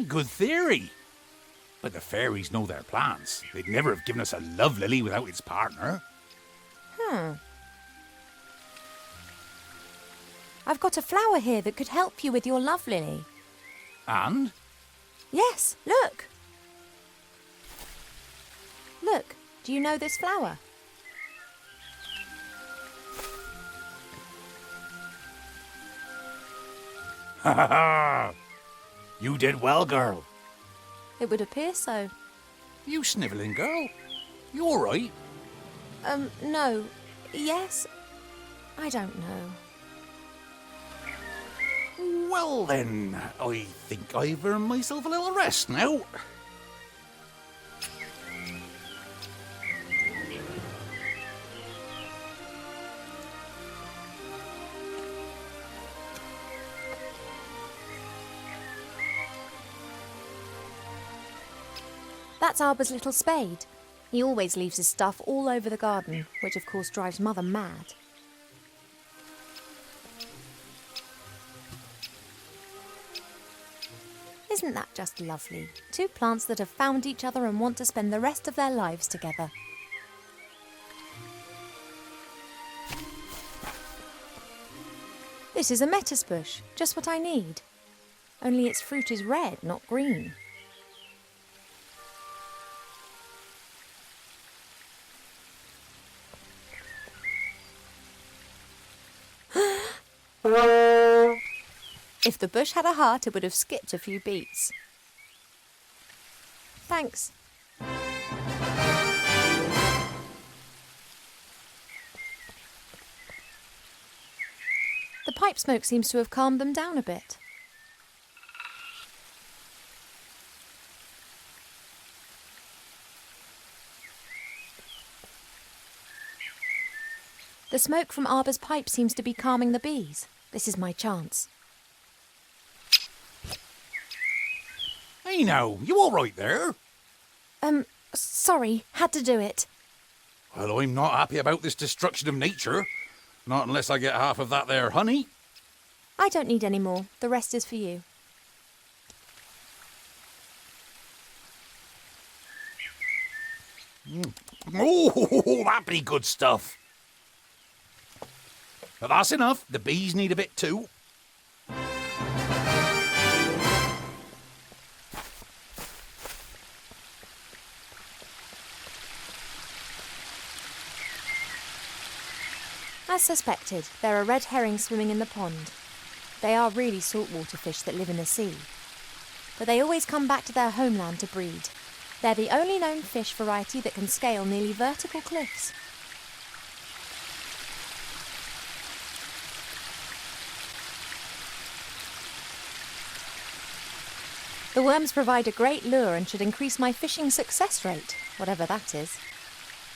Good theory. But the fairies know their plants. They'd never have given us a love lily without its partner. I've got a flower here that could help you with your love lily. And? Yes, look. Look, do you know this flower? Ha ha ha! You did well, girl. It would appear so. You snivelling girl. You all right? No. Yes? I don't know. Well then, I think I've earned myself a little rest now. That's Arbor's little spade. He always leaves his stuff all over the garden, which of course drives Mother mad. Isn't that just lovely? Two plants that have found each other and want to spend the rest of their lives together. This is a lettuce bush, just what I need. Only its fruit is red, not green. If the bush had a heart, it would have skipped a few beats. Thanks. The pipe smoke seems to have calmed them down a bit. The smoke from Arbor's pipe seems to be calming the bees. This is my chance. Hey now, you all right there? Sorry, had to do it. Well, I'm not happy about this destruction of nature. Not unless I get half of that there honey. I don't need any more. The rest is for you. Oh, that'd be good stuff. But that's enough. The bees need a bit too. As suspected, there are red herrings swimming in the pond. They are really saltwater fish that live in the sea. But they always come back to their homeland to breed. They're the only known fish variety that can scale nearly vertical cliffs. The worms provide a great lure and should increase my fishing success rate, whatever that is.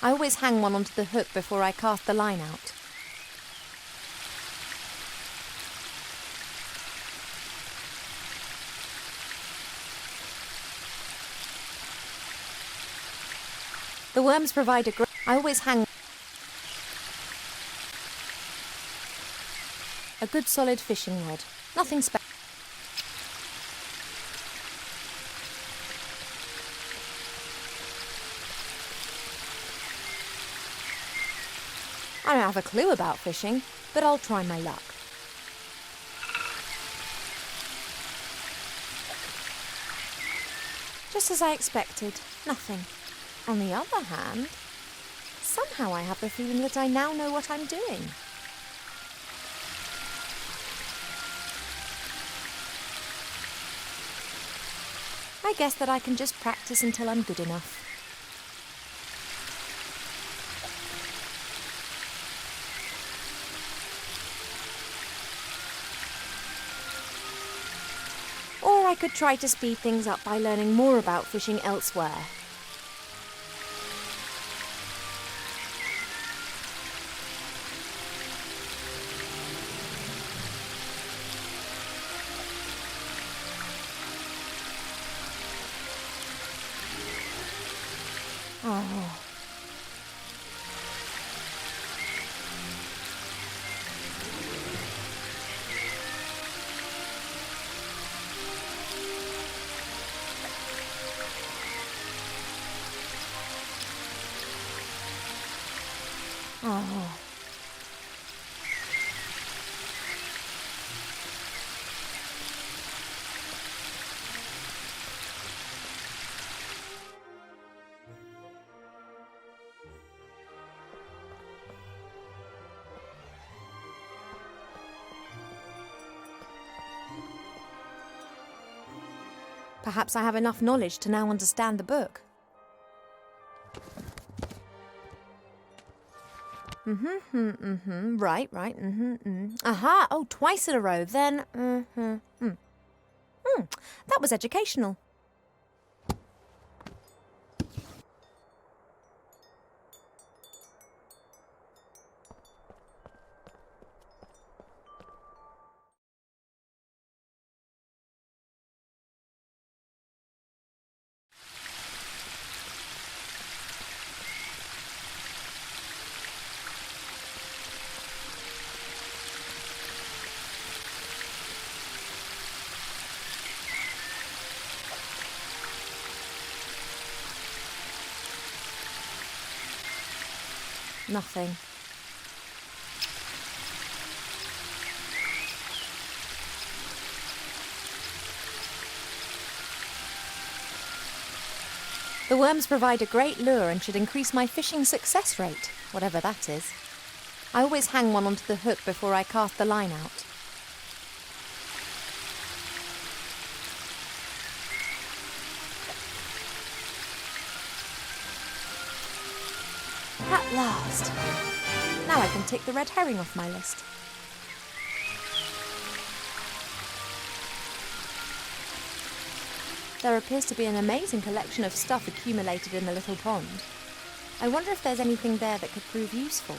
I always hang one onto the hook before I cast the line out. The worms provide a great... I always hang a good solid fishing rod. Nothing special. I don't have a clue about fishing, but I'll try my luck. Just as I expected, nothing. On the other hand, somehow I have the feeling that I now know what I'm doing. I guess that I can just practice until I'm good enough. Or I could try to speed things up by learning more about fishing elsewhere. Oh, Oh. Perhaps I have enough knowledge to now understand the book. Right. Aha, oh, twice in a row, then, that was educational. Nothing. The worms provide a great lure and should increase my fishing success rate, whatever that is. I always hang one onto the hook before I cast the line out. At last. Now I can tick the red herring off my list. There appears to be an amazing collection of stuff accumulated in the little pond. I wonder if there's anything there that could prove useful.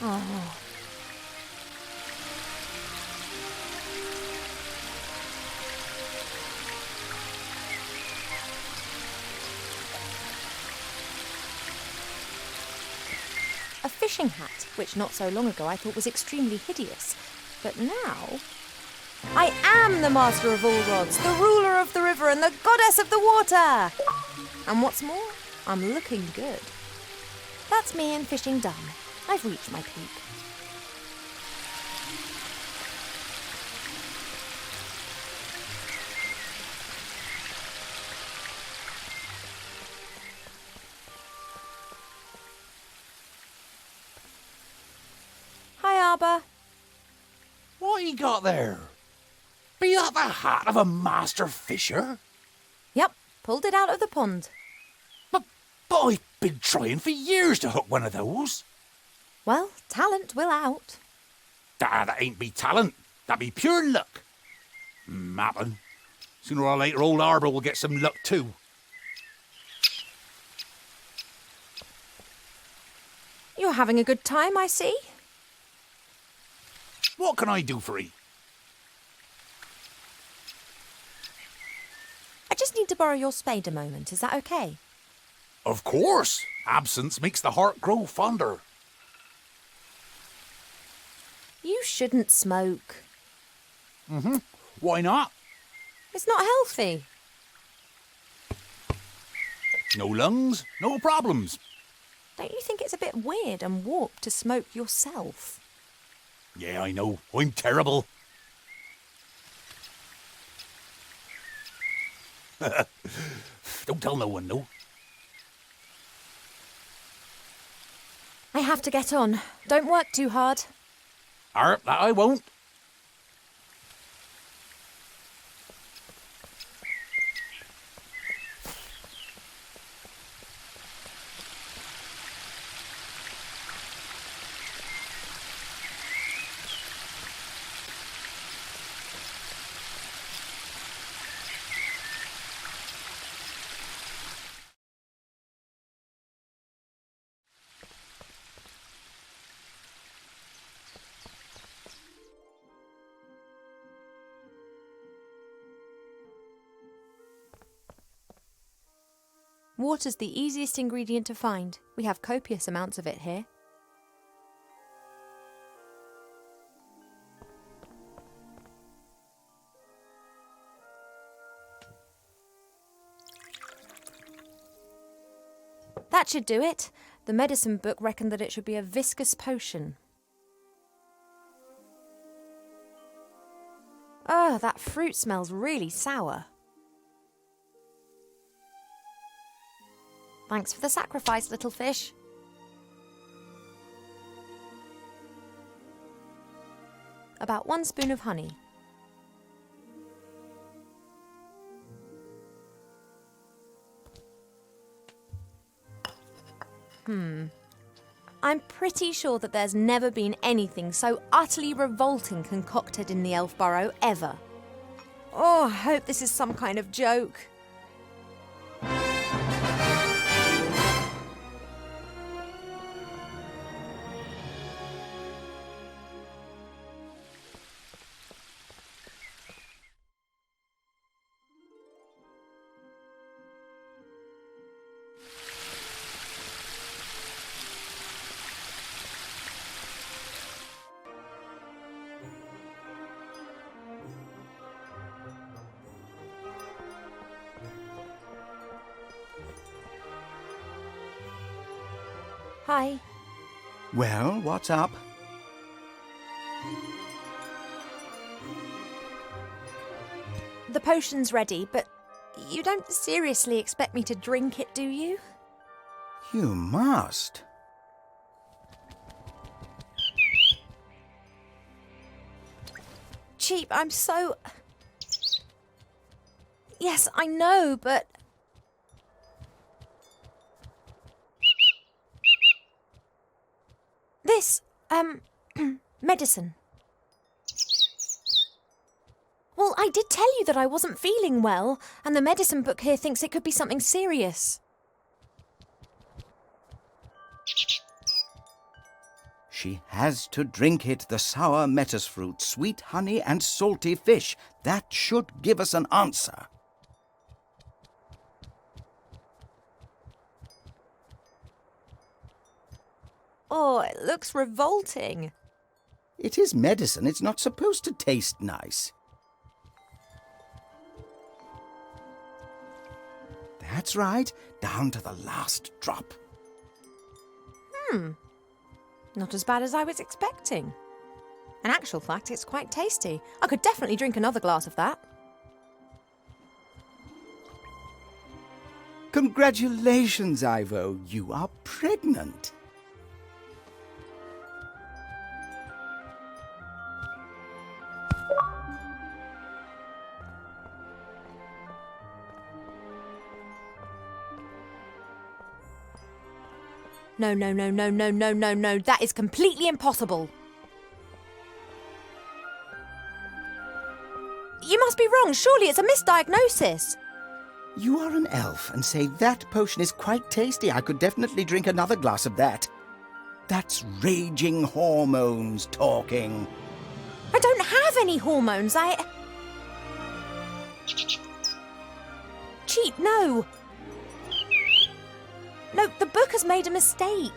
Oh. A fishing hat, which not so long ago I thought was extremely hideous, but now I am the master of all rods, the ruler of the river and the goddess of the water! And what's more, I'm looking good. That's me and fishing done. I've reached my peak. Hi, Arbor. What you got there? Be that the hat of a master fisher? Yep, pulled it out of the pond. But I've been trying for years to hook one of those. Well, talent will out. That ain't be talent. That be pure luck. Mappin'. Sooner or later, old Arbor will get some luck too. You're having a good time, I see. What can I do for 'ee? I just need to borrow your spade a moment, is that okay? Of course. Absence makes the heart grow fonder. You shouldn't smoke. Why not? It's not healthy. No lungs, no problems. Don't you think it's a bit weird and warped to smoke yourself? Yeah, I know. I'm terrible. Don't tell no one, no. I have to get on. Don't work too hard. That I won't. Water's the easiest ingredient to find. We have copious amounts of it here. That should do it. The medicine book reckoned that it should be a viscous potion. Oh, that fruit smells really sour. Thanks for the sacrifice, little fish. About 1 spoon of honey. I'm pretty sure that there's never been anything so utterly revolting concocted in the elf burrow ever. Oh, I hope this is some kind of joke. Hi. Well, what's up? The potion's ready, but you don't seriously expect me to drink it, do you? You must. Cheap, I'm so... Yes, I know, but... This, medicine. Well, I did tell you that I wasn't feeling well, and the medicine book here thinks it could be something serious. She has to drink it, the sour metis fruit, sweet honey and salty fish. That should give us an answer. Oh, it looks revolting. It is medicine. It's not supposed to taste nice. That's right, down to the last drop. Not as bad as I was expecting. In actual fact, it's quite tasty. I could definitely drink another glass of that. Congratulations, Ivo. You are pregnant. No. That is completely impossible. You must be wrong. Surely it's a misdiagnosis. You are an elf and say that potion is quite tasty. I could definitely drink another glass of that. That's raging hormones talking. I don't have any hormones. Cheat, no. No, the book has made a mistake.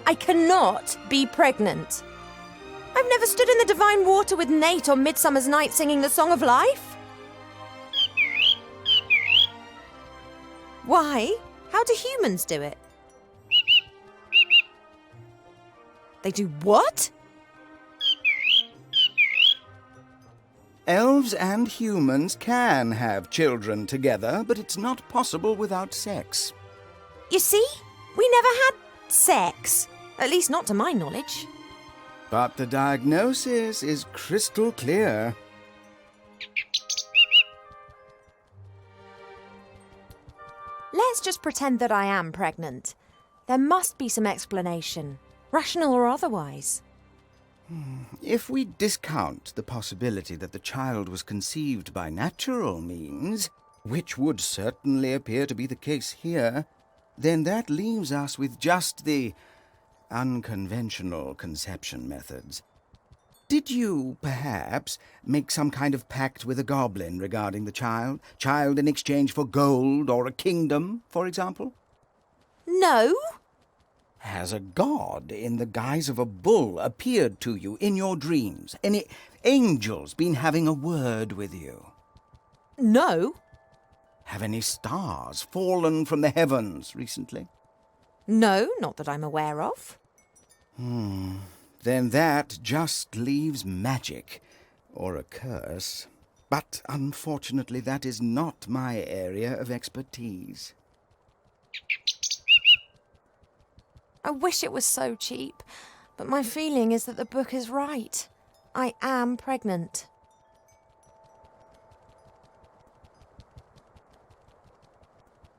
I cannot be pregnant. I've never stood in the divine water with Nate on Midsummer's Night singing the Song of Life. Why? How do humans do it? They do what? Elves and humans can have children together, but it's not possible without sex. You see? We never had sex. At least not to my knowledge. But the diagnosis is crystal clear. Let's just pretend that I am pregnant. There must be some explanation, rational or otherwise. If we discount the possibility that the child was conceived by natural means, which would certainly appear to be the case here, then that leaves us with just the unconventional conception methods. Did you, perhaps, make some kind of pact with a goblin regarding the child? Child in exchange for gold or a kingdom, for example? No. Has a god in the guise of a bull appeared to you in your dreams? Any angels been having a word with you? No. Have any stars fallen from the heavens recently? No, not that I'm aware of. Then that just leaves magic, or a curse. But unfortunately, that is not my area of expertise. I wish it was so cheap, but my feeling is that the book is right. I am pregnant.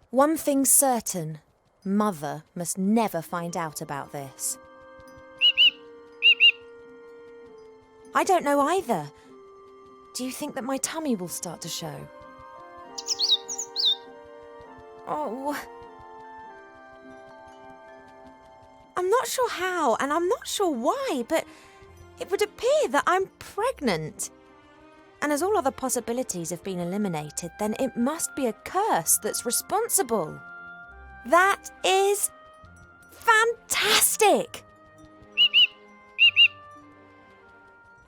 One thing's certain. Mother must never find out about this. I don't know either. Do you think that my tummy will start to show? Oh. I'm not sure how, and I'm not sure why, but it would appear that I'm pregnant. And as all other possibilities have been eliminated, then it must be a curse that's responsible. That is fantastic!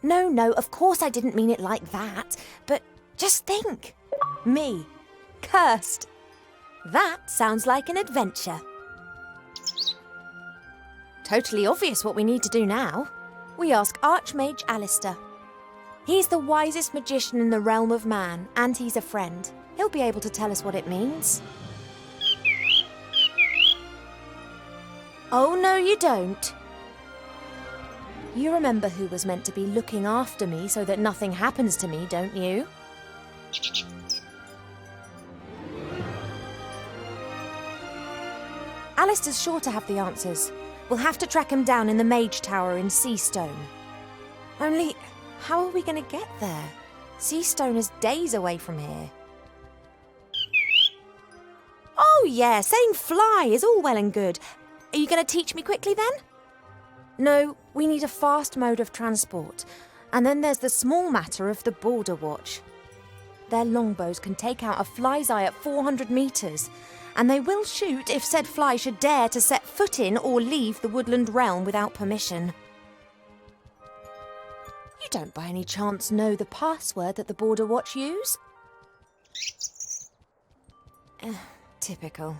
No, of course I didn't mean it like that, but just think. Me, cursed. That sounds like an adventure. Totally obvious what we need to do now. We ask Archmage Alistair. He's the wisest magician in the realm of man, and he's a friend. He'll be able to tell us what it means. Oh, no, you don't. You remember who was meant to be looking after me so that nothing happens to me, don't you? Alistair's sure to have the answers. We'll have to track him down in the Mage Tower in Seastone. Only, how are we going to get there? Seastone is days away from here. Oh yeah, saying fly is all well and good. Are you going to teach me quickly then? No, we need a fast mode of transport. And then there's the small matter of the Border Watch. Their longbows can take out a fly's eye at 400 metres, and they will shoot if said fly should dare to set foot in or leave the woodland realm without permission. You don't by any chance know the password that the Border Watch use? Typical.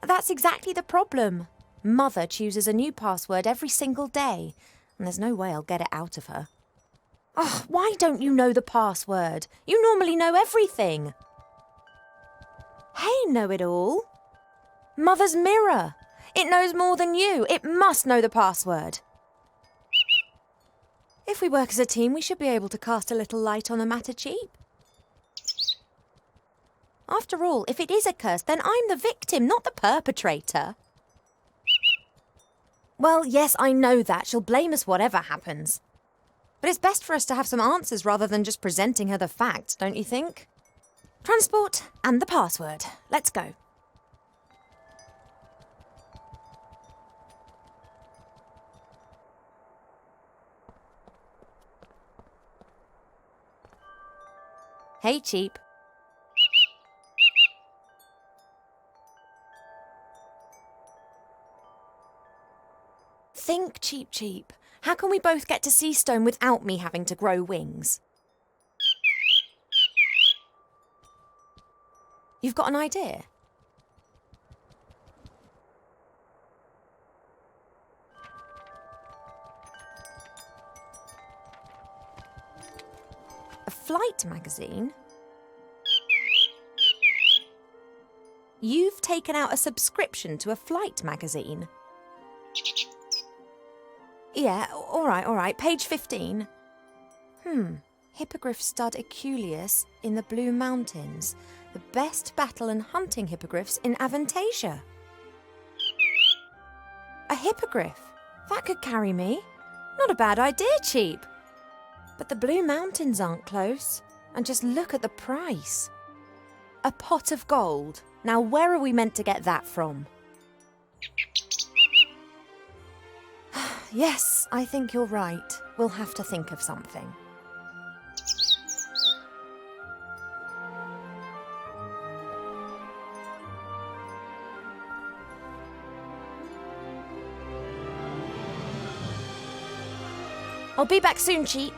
That's exactly the problem. Mother chooses a new password every single day, and there's no way I'll get it out of her. Oh, why don't you know the password? You normally know everything. Hey, know-it-all. Mother's mirror. It knows more than you. It must know the password. If we work as a team, we should be able to cast a little light on the matter cheap. After all, if it is a curse, then I'm the victim, not the perpetrator. Well, yes, I know that. She'll blame us whatever happens. But it's best for us to have some answers rather than just presenting her the facts, don't you think? Transport and the password. Let's go. Hey, Cheap. Think, Cheap. How can we both get to Seastone without me having to grow wings? You've got an idea? A flight magazine? You've taken out a subscription to a flight magazine? Yeah, all right. Page 15. Hippogriff stud Eculeus in the Blue Mountains. The best battle and hunting hippogriffs in Avantasia. A hippogriff? That could carry me. Not a bad idea, Cheap. But the Blue Mountains aren't close. And just look at the price. A pot of gold. Now, where are we meant to get that from? Yes, I think you're right. We'll have to think of something. I'll be back soon, Cheap.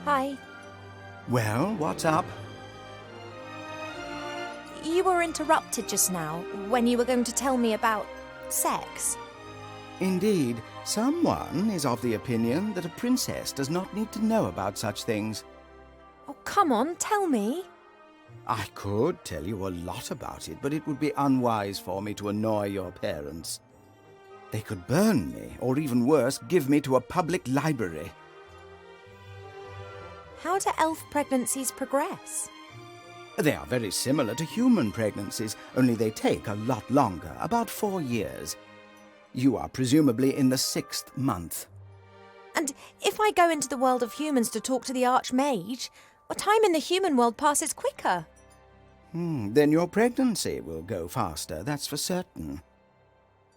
Hi. Well, what's up? You were interrupted just now when you were going to tell me about sex. Indeed, someone is of the opinion that a princess does not need to know about such things. Oh, come on, tell me. I could tell you a lot about it, but it would be unwise for me to annoy your parents. They could burn me, or even worse, give me to a public library. How do elf pregnancies progress? They are very similar to human pregnancies, only they take a lot longer, about 4 years. You are presumably in the 6th month. And if I go into the world of humans to talk to the Archmage, well, time in the human world passes quicker. Then your pregnancy will go faster, that's for certain.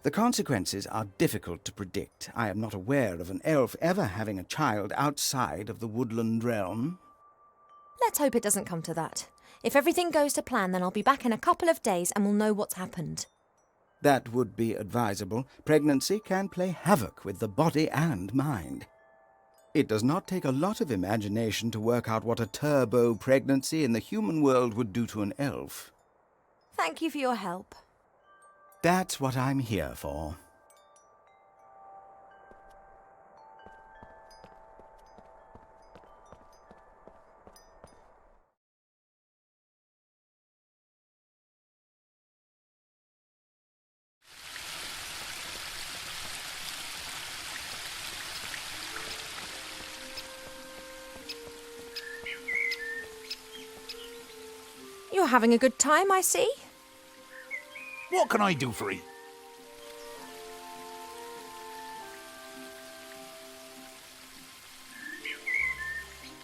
The consequences are difficult to predict. I am not aware of an elf ever having a child outside of the woodland realm. Let's hope it doesn't come to that. If everything goes to plan, then I'll be back in a couple of days and we'll know what's happened. That would be advisable. Pregnancy can play havoc with the body and mind. It does not take a lot of imagination to work out what a turbo pregnancy in the human world would do to an elf. Thank you for your help. That's what I'm here for. You're having a good time, I see. What can I do for you?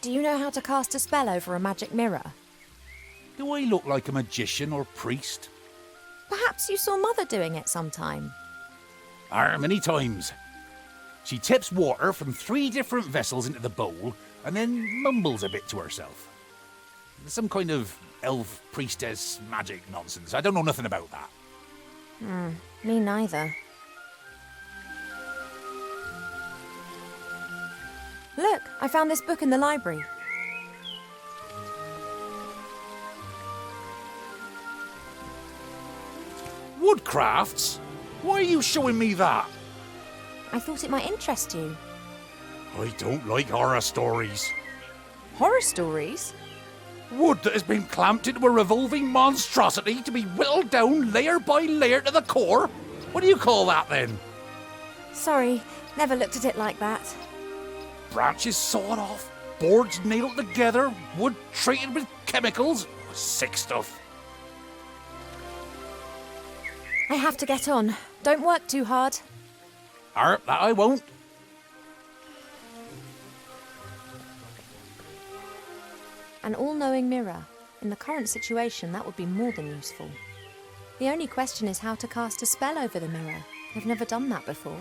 Do you know how to cast a spell over a magic mirror? Do I look like a magician or priest? Perhaps you saw Mother doing it sometime. Many times. She tips water from 3 different vessels into the bowl and then mumbles a bit to herself. Some kind of elf priestess magic nonsense. I don't know nothing about that. Me neither. Look, I found this book in the library. Woodcrafts? Why are you showing me that? I thought it might interest you. I don't like horror stories. Horror stories? Wood that has been clamped into a revolving monstrosity to be whittled down layer by layer to the core? What do you call that then? Sorry, never looked at it like that. Branches sawed off, boards nailed together, wood treated with chemicals. Sick stuff. I have to get on. Don't work too hard. That I won't. An all-knowing mirror. In the current situation, that would be more than useful. The only question is how to cast a spell over the mirror. I've never done that before.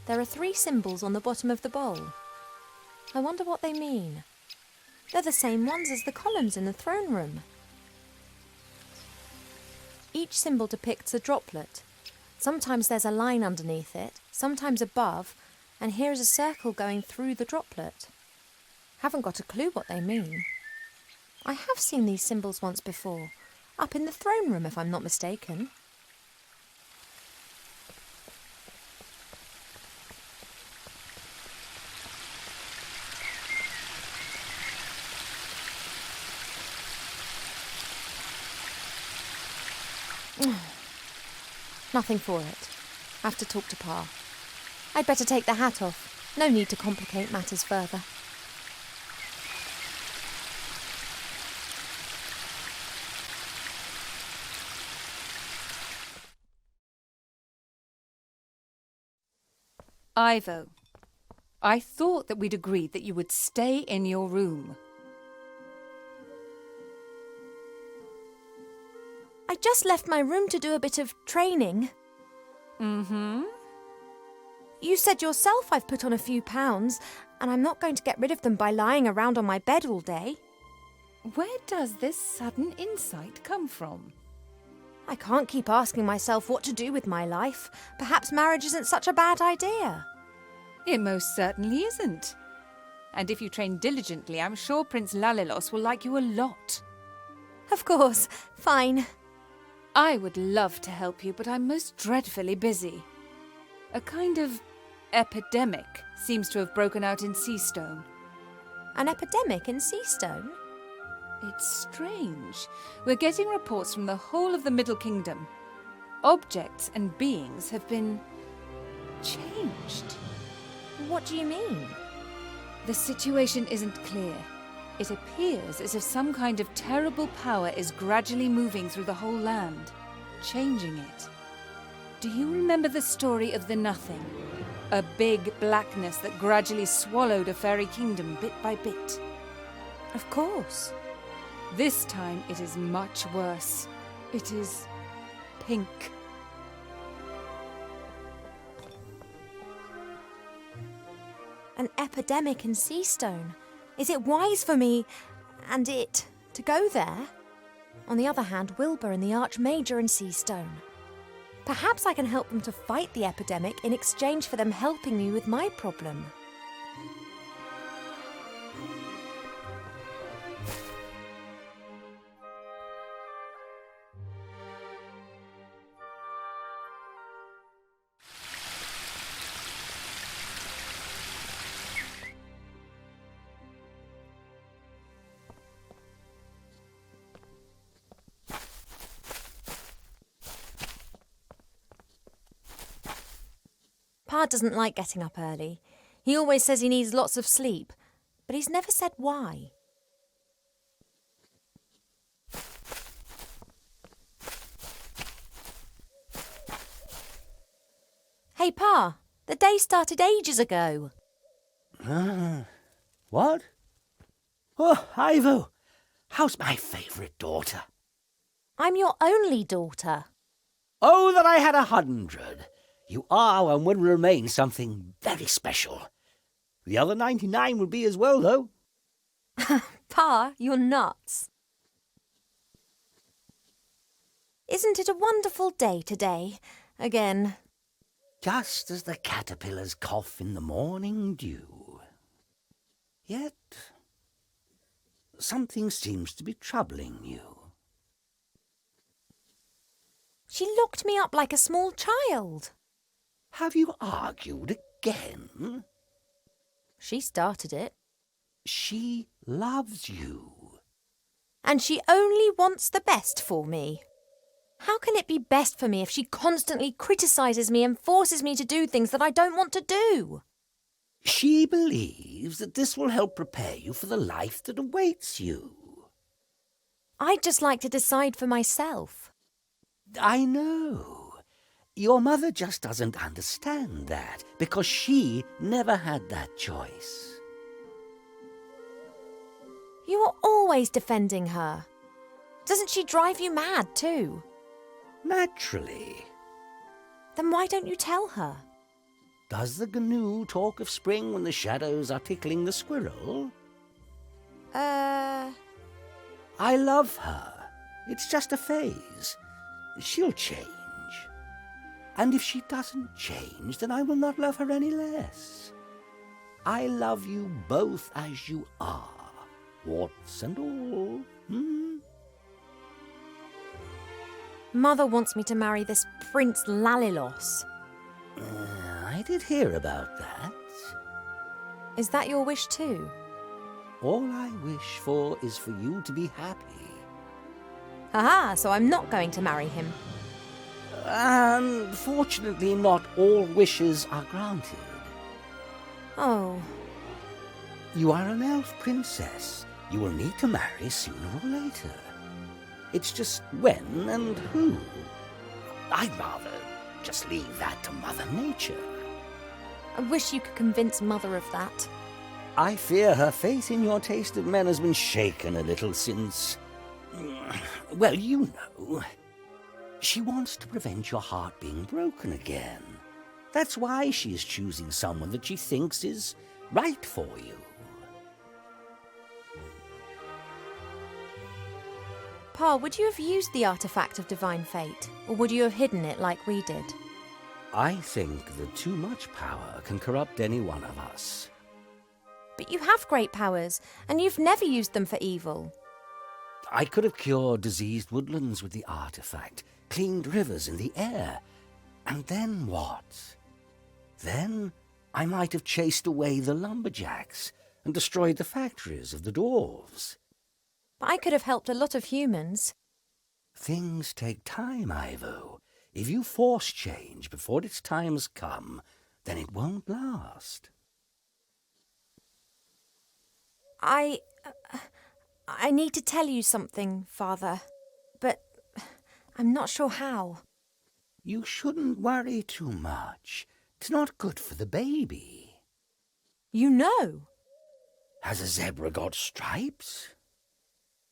There are 3 symbols on the bottom of the bowl. I wonder what they mean. They're the same ones as the columns in the throne room. Each symbol depicts a droplet. Sometimes there's a line underneath it, sometimes above, and here is a circle going through the droplet. Haven't got a clue what they mean. I have seen these symbols once before, up in the throne room if I'm not mistaken. Nothing for it. Have to talk to Pa. I'd better take the hat off. No need to complicate matters further. Ivo, I thought that we'd agreed that you would stay in your room. I just left my room to do a bit of training. Mm-hmm. You said yourself I've put on a few pounds, and I'm not going to get rid of them by lying around on my bed all day. Where does this sudden insight come from? I can't keep asking myself what to do with my life. Perhaps marriage isn't such a bad idea. It most certainly isn't. And if you train diligently, I'm sure Prince Lalilos will like you a lot. Of course, fine. I would love to help you, but I'm most dreadfully busy. A kind of epidemic seems to have broken out in Seastone. An epidemic in Seastone? It's strange. We're getting reports from the whole of the Middle Kingdom. Objects and beings have been changed. What do you mean? The situation isn't clear. It appears as if some kind of terrible power is gradually moving through the whole land, changing it. Do you remember the story of the Nothing? A big blackness that gradually swallowed a fairy kingdom bit by bit. Of course. This time it is much worse. It is pink. An epidemic in Seastone. Is it wise for me and it to go there? On the other hand, Wilbur and the Archmajor in Seastone. Perhaps I can help them to fight the epidemic in exchange for them helping me with my problem. Pa doesn't like getting up early. He always says he needs lots of sleep, but he's never said why. Hey, Pa, the day started ages ago. What? Oh, Ivo, how's my favourite daughter? I'm your only daughter. Oh, that I had 100. You are and will remain something very special. The other 99 will be as well, though. Pa, you're nuts. Isn't it a wonderful day today? Again. Just as the caterpillars cough in the morning dew. Yet, something seems to be troubling you. She locked me up like a small child. Have you argued again? She started it. She loves you. And she only wants the best for me. How can it be best for me if she constantly criticises me and forces me to do things that I don't want to do? She believes that this will help prepare you for the life that awaits you. I'd just like to decide for myself. I know. Your mother just doesn't understand that, because she never had that choice. You are always defending her. Doesn't she drive you mad too? Naturally. Then why don't you tell her? Does the GNU talk of spring when the shadows are tickling the squirrel? I love her. It's just a phase. She'll change. And if she doesn't change, then I will not love her any less. I love you both as you are, warts and all. Mother wants me to marry this Prince Lalilos. I did hear about that. Is that your wish too? All I wish for is for you to be happy. Aha, so I'm not going to marry him. Unfortunately, not all wishes are granted. Oh. You are an elf princess. You will need to marry sooner or later. It's just when and who. I'd rather just leave that to Mother Nature. I wish you could convince Mother of that. I fear her faith in your taste of men has been shaken a little since... Well, you know. She wants to prevent your heart being broken again. That's why she is choosing someone that she thinks is right for you. Pa, would you have used the artifact of divine fate? Or would you have hidden it like we did? I think that too much power can corrupt any one of us. But you have great powers, and you've never used them for evil. I could have cured diseased woodlands with the artifact, cleaned rivers in the air. And then what? Then I might have chased away the lumberjacks and destroyed the factories of the dwarves. But I could have helped a lot of humans. Things take time, Ivo. If you force change before its time has come, then it won't last. I need to tell you something, Father, but I'm not sure how. You shouldn't worry too much. It's not good for the baby. You know. Has a zebra got stripes?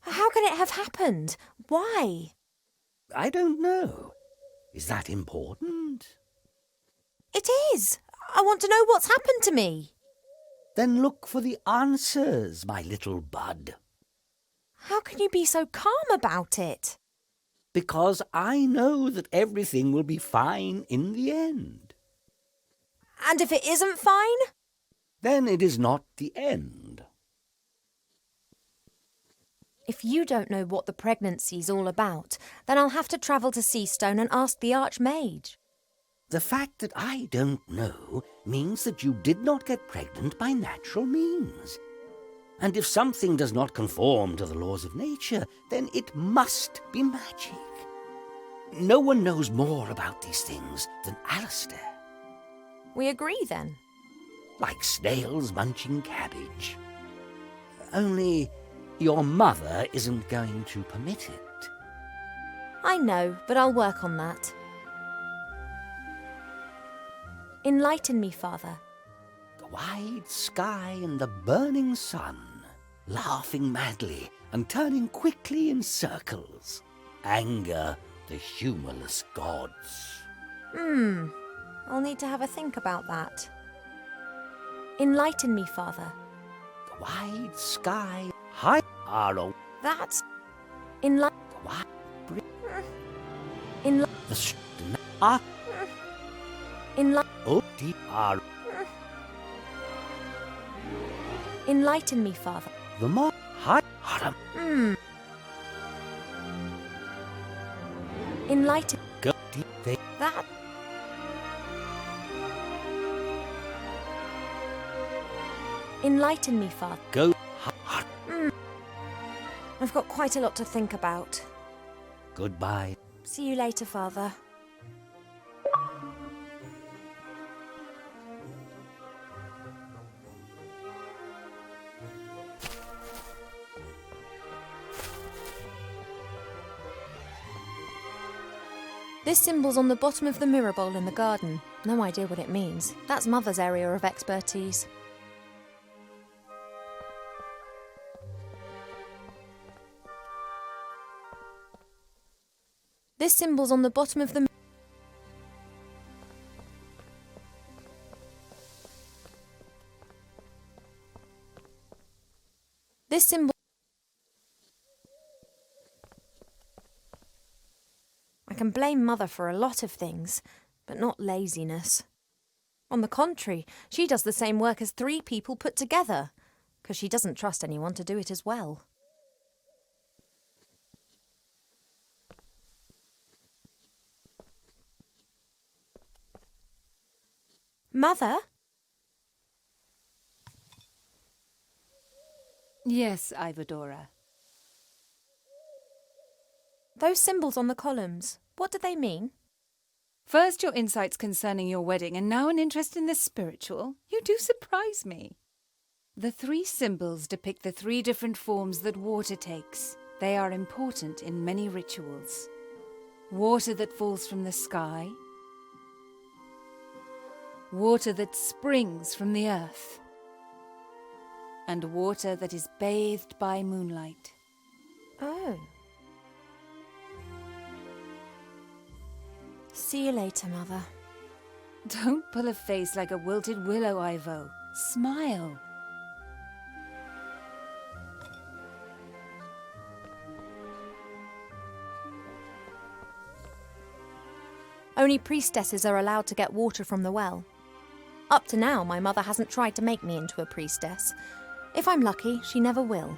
How can it have happened? Why? I don't know. Is that important? It is. I want to know what's happened to me. Then look for the answers, my little bud. How can you be so calm about it? Because I know that everything will be fine in the end. And if it isn't fine? Then it is not the end. If you don't know what the pregnancy's all about, then I'll have to travel to Seastone and ask the Archmage. The fact that I don't know means that you did not get pregnant by natural means. And if something does not conform to the laws of nature, then it must be magic. No one knows more about these things than Alistair. We agree, then? Like snails munching cabbage. Only your mother isn't going to permit it. I know, but I'll work on that. Enlighten me, Father. The wide sky and the burning sun, laughing madly and turning quickly in circles. Anger the humorless gods. I'll need to have a think about that. Enlighten me, Father. The wide sky, high arrow. That's... The wide the oh, deep arrow. Enlighten me, Father. The more high arrow. Enlighten... Go deep they. That... Enlighten me, Father. Go hard. I've got quite a lot to think about. Goodbye. See you later, Father. This symbol's on the bottom of the mirror bowl in the garden. No idea what it means. That's Mother's area of expertise. This symbol's on the bottom of the... This symbol... I can blame Mother for a lot of things, but not laziness. On the contrary, she does the same work as 3 people put together, because she doesn't trust anyone to do it as well. Mother? Yes, Ivadora. Those symbols on the columns, what do they mean? First your insights concerning your wedding, and now an interest in the spiritual. You do surprise me. The 3 symbols depict the 3 different forms that water takes. They are important in many rituals. Water that falls from the sky. Water that springs from the earth. And water that is bathed by moonlight. Oh. See you later, Mother. Don't pull a face like a wilted willow, Ivo. Smile. Only priestesses are allowed to get water from the well. Up to now, my mother hasn't tried to make me into a priestess. If I'm lucky, she never will.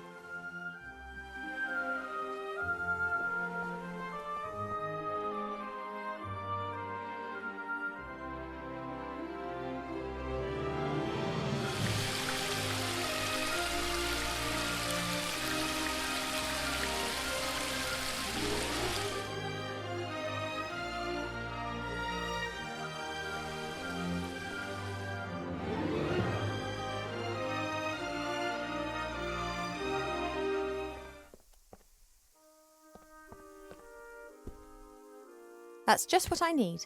That's just what I need.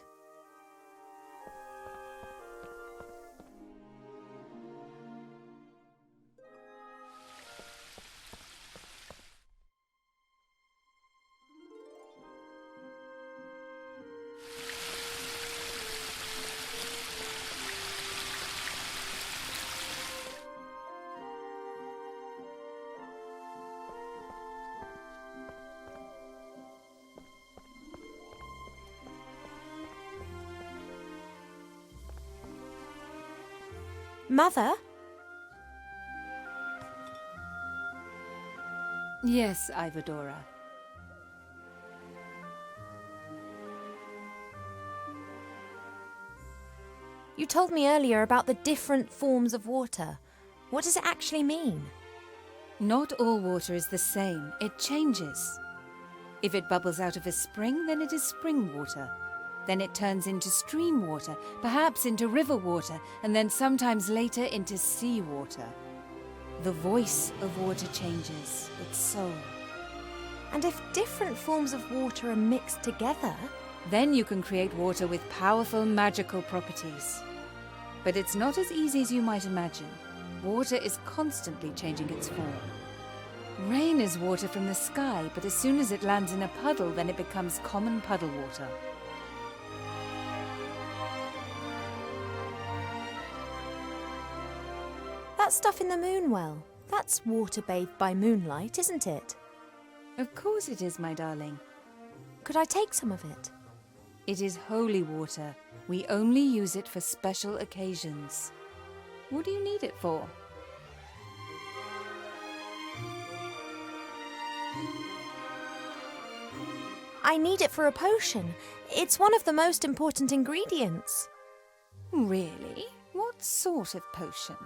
Mother? Yes, Ivadora. You told me earlier about the different forms of water. What does it actually mean? Not all water is the same. It changes. If it bubbles out of a spring, then it is spring water. Then it turns into stream water, perhaps into river water, and then sometimes later into sea water. The voice of water changes, its soul. And if different forms of water are mixed together? Then you can create water with powerful magical properties. But it's not as easy as you might imagine. Water is constantly changing its form. Rain is water from the sky, but as soon as it lands in a puddle, then it becomes common puddle water. That stuff in the moon well, that's water bathed by moonlight, isn't it? Of course it is, my darling. Could I take some of it? It is holy water. We only use it for special occasions. What do you need it for? I need it for a potion. It's one of the most important ingredients. Really? What sort of potion?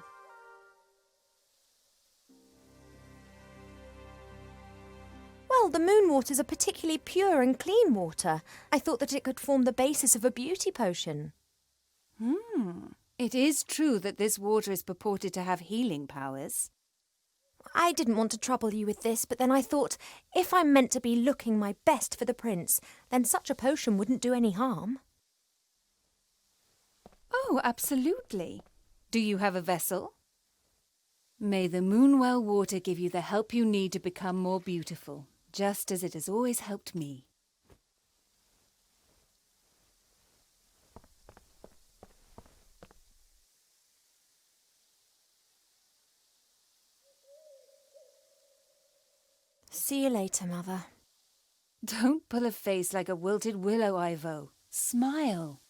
Well, the moon waters are particularly pure and clean water. I thought that it could form the basis of a beauty potion. It is true that this water is purported to have healing powers. I didn't want to trouble you with this, but then I thought, if I'm meant to be looking my best for the prince, then such a potion wouldn't do any harm. Oh, absolutely. Do you have a vessel? May the Moonwell water give you the help you need to become more beautiful, just as it has always helped me. See you later, Mother. Don't pull a face like a wilted willow, Ivo. Smile.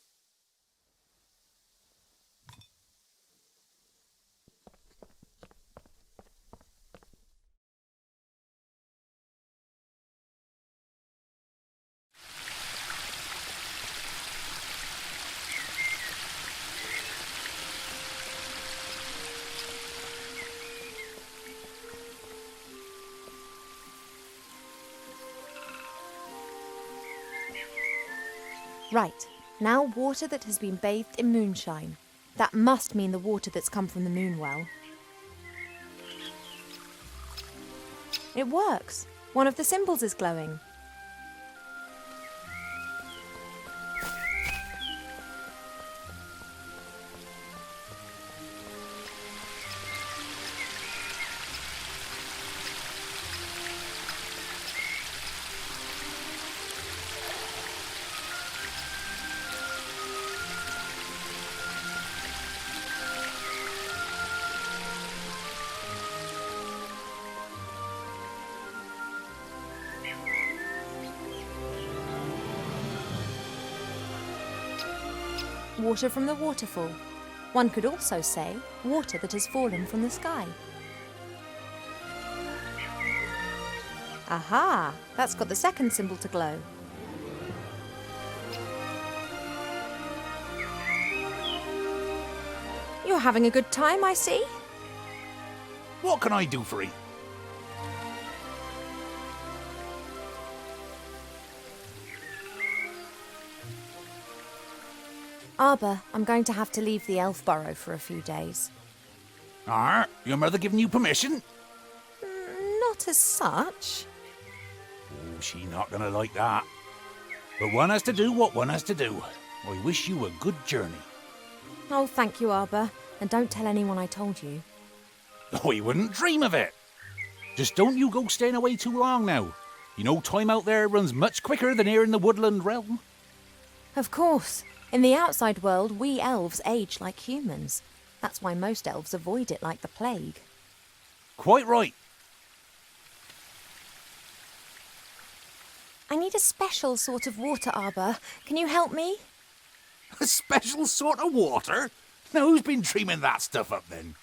Right, now water that has been bathed in moonshine. That must mean the water that's come from the moon well. It works. One of the symbols is glowing. water from the waterfall. One could also say water that has fallen from the sky. Aha! That's got the second symbol to glow. You're having a good time, I see. What can I do for you? Arbor, I'm going to have to leave the elf burrow for a few days. Your mother giving you permission? Not as such. Oh, she not gonna like that. But one has to do what one has to do. I wish you a good journey. Oh, thank you, Arbor. And don't tell anyone I told you. Oh, he wouldn't dream of it. Just don't you go staying away too long now. You know time out there runs much quicker than here in the woodland realm. Of course. In the outside world, we elves age like humans. That's why most elves avoid it like the plague. Quite right. I need a special sort of water, Arbor. Can you help me? A special sort of water? Now who's been dreaming that stuff up then?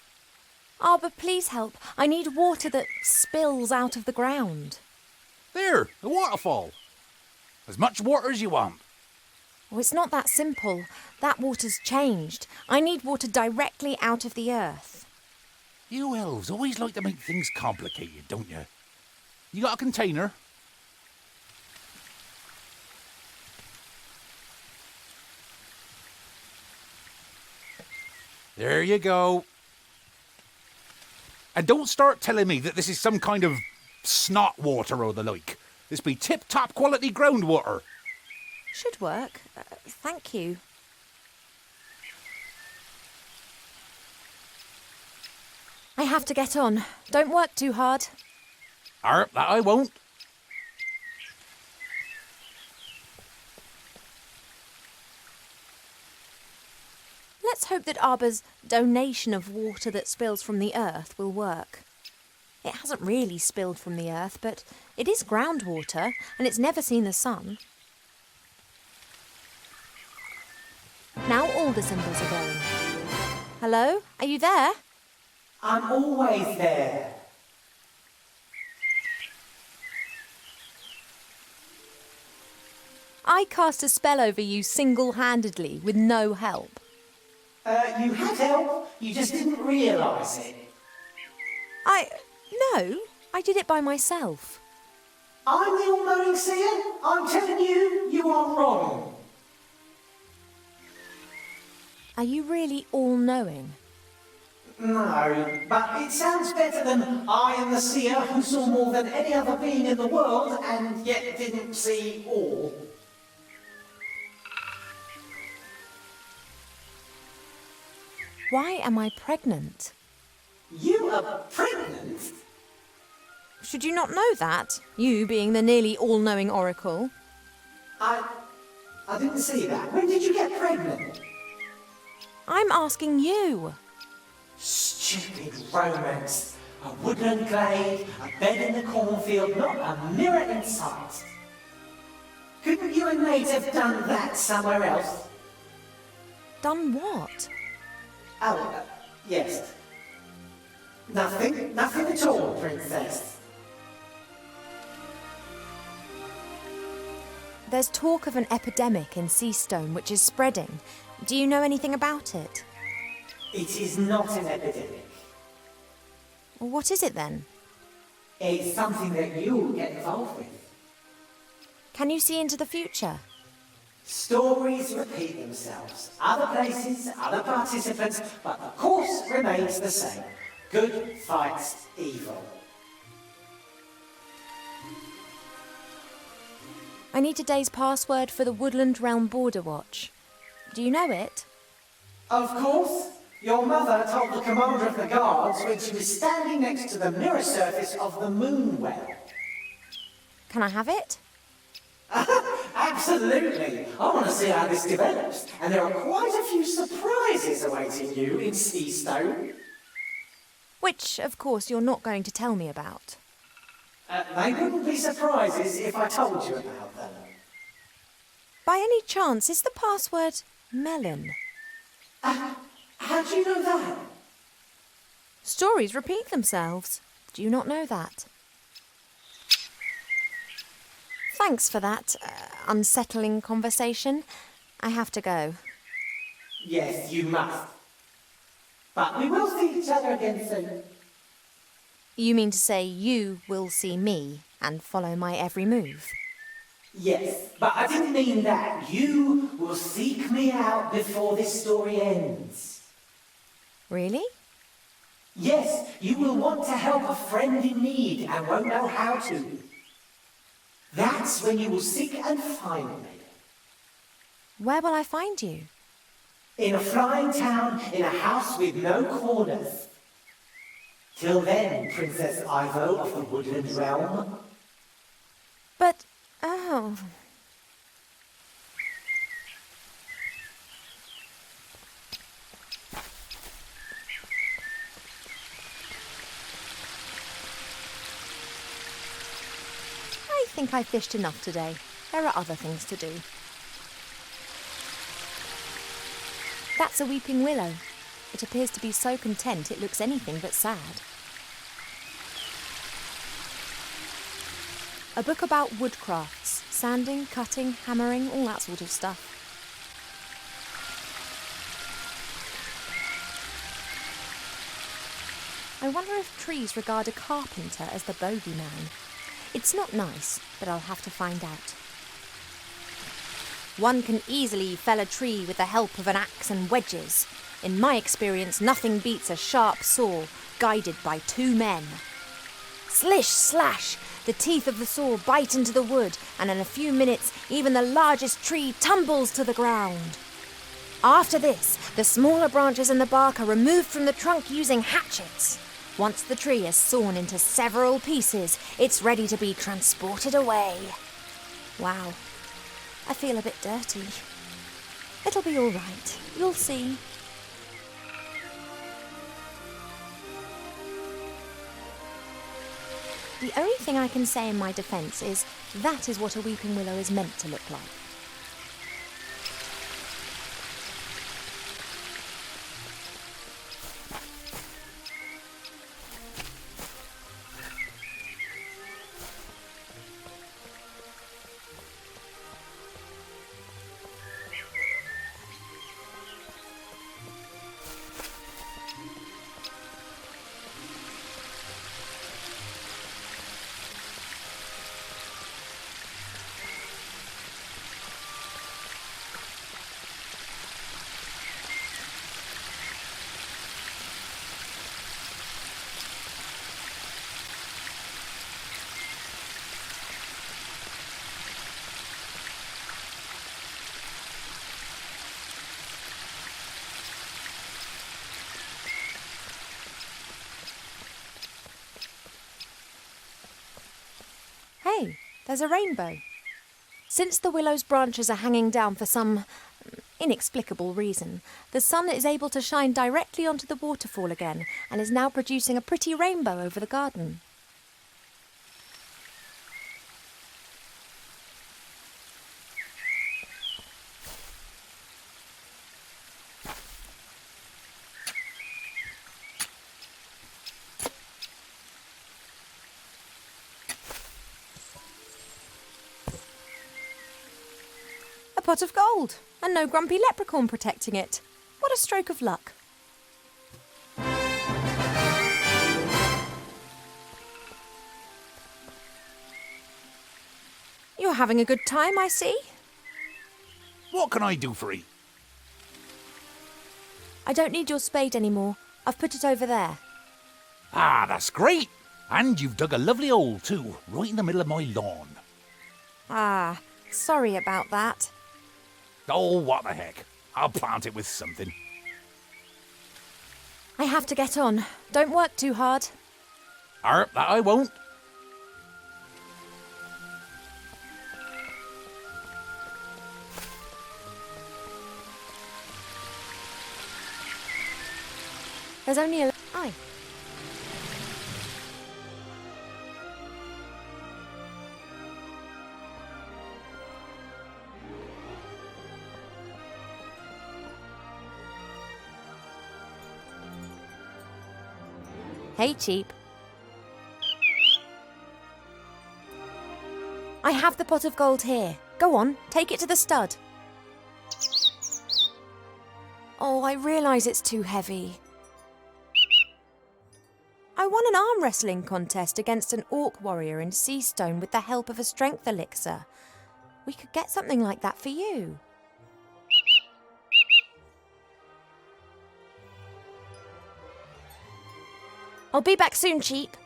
Arbor, please help. I need water that spills out of the ground. There, a waterfall. As much water as you want. Oh, it's not that simple. That water's changed. I need water directly out of the earth. You elves always like to make things complicated, don't you? You got a container? There you go. And don't start telling me that this is some kind of snot water or the like. This be tip-top quality groundwater. Should work. Thank you. I have to get on. Don't work too hard. That I won't. Let's hope that Arbor's donation of water that spills from the earth will work. It hasn't really spilled from the earth, but it is groundwater, and it's never seen the sun. Now all the symbols are going. Hello? Are you there? I'm always there. I cast a spell over you single-handedly with no help. You had help, you just didn't realise it. No, I did it by myself. I'm the all-knowing seer. I'm telling you, you are wrong. Are you really all-knowing? No, but it sounds better than I am the seer who saw more than any other being in the world and yet didn't see all. Why am I pregnant? You are pregnant? Should you not know that? You being the nearly all-knowing oracle. I didn't see that. When did you get pregnant? I'm asking you. Stupid romance. A woodland glade, a bed in the cornfield, not a mirror in sight. Couldn't you and Nate have done that somewhere else? Done what? Oh, yes. Nothing at all, Princess. There's talk of an epidemic in Seastone which is spreading. Do you know anything about it? It is not an epidemic. Well, what is it then? It's something that you get involved with. Can you see into the future? Stories repeat themselves. Other places, other participants, but the course remains the same. Good fights evil. I need today's password for the Woodland Realm Border Watch. Do you know it? Of course. Your mother told the commander of the guards when she was standing next to the mirror surface of the moon well. Can I have it? Absolutely. I want to see how this develops. And there are quite a few surprises awaiting you in Seastone. Which, of course, you're not going to tell me about. They wouldn't be surprises if I told you about them. By any chance, is the password melon? How do you know that? Stories repeat themselves. Do you not know that? Thanks for that unsettling conversation. I have to go. Yes, you must. But we will see each other again soon. You mean to say you will see me and follow my every move? Yes, but I didn't mean that. You will seek me out before this story ends. Really? Yes, you will want to help a friend in need and won't know how to. That's when you will seek and find me. Where will I find you? In a flying town, in a house with no corners. Till then, Princess Ivo of the Woodland Realm. But, oh... I think I fished enough today. There are other things to do. That's a weeping willow. It appears to be so content it looks anything but sad. A book about woodcrafts, sanding, cutting, hammering, all that sort of stuff. I wonder if trees regard a carpenter as the bogeyman. It's not nice, but I'll have to find out. One can easily fell a tree with the help of an axe and wedges. In my experience, nothing beats a sharp saw guided by two men. Slish, slash! The teeth of the saw bite into the wood, and in a few minutes, even the largest tree tumbles to the ground. After this, the smaller branches and the bark are removed from the trunk using hatchets. Once the tree is sawn into several pieces, it's ready to be transported away. Wow, I feel a bit dirty. It'll be all right. You'll see. The only thing I can say in my defence is that is what a weeping willow is meant to look like. Hey, there's a rainbow. Since the willow's branches are hanging down for some inexplicable reason, the sun is able to shine directly onto the waterfall again and is now producing a pretty rainbow over the garden. A pot of gold, and no grumpy leprechaun protecting it. What a stroke of luck. You're having a good time, I see. What can I do for you? I don't need your spade anymore. I've put it over there. Ah, that's great. And you've dug a lovely hole too, right in the middle of my lawn. Ah, sorry about that. Oh, what the heck. I'll plant it with something. I have to get on. Don't work too hard. That I won't. There's only a... Aye. Hey, Cheap. I have the pot of gold here. Go on, take it to the stud. Oh, I realise it's too heavy. I won an arm wrestling contest against an orc warrior in Seastone with the help of a strength elixir. We could get something like that for you. I'll be back soon, Cheap.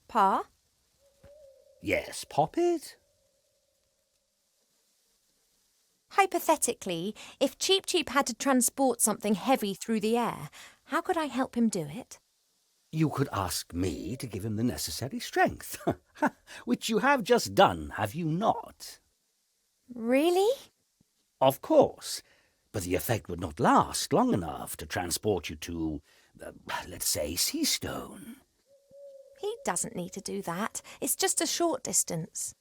Pa? Yes, Poppet? Hypothetically, if Cheap Cheap had to transport something heavy through the air, how could I help him do it? You could ask me to give him the necessary strength, which you have just done, have you not? Really? Of course, but the effect would not last long enough to transport you to, let's say, Seastone. He doesn't need to do that. It's just a short distance.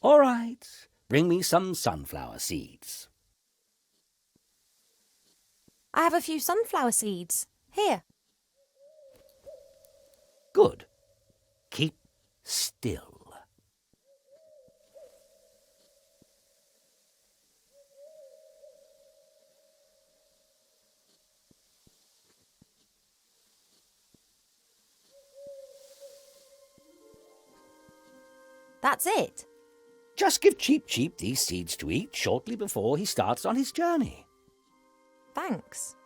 All right, bring me some sunflower seeds. I have a few sunflower seeds. Here. Good. Keep still. That's it. Just give Cheap Cheap these seeds to eat shortly before he starts on his journey. Thanks.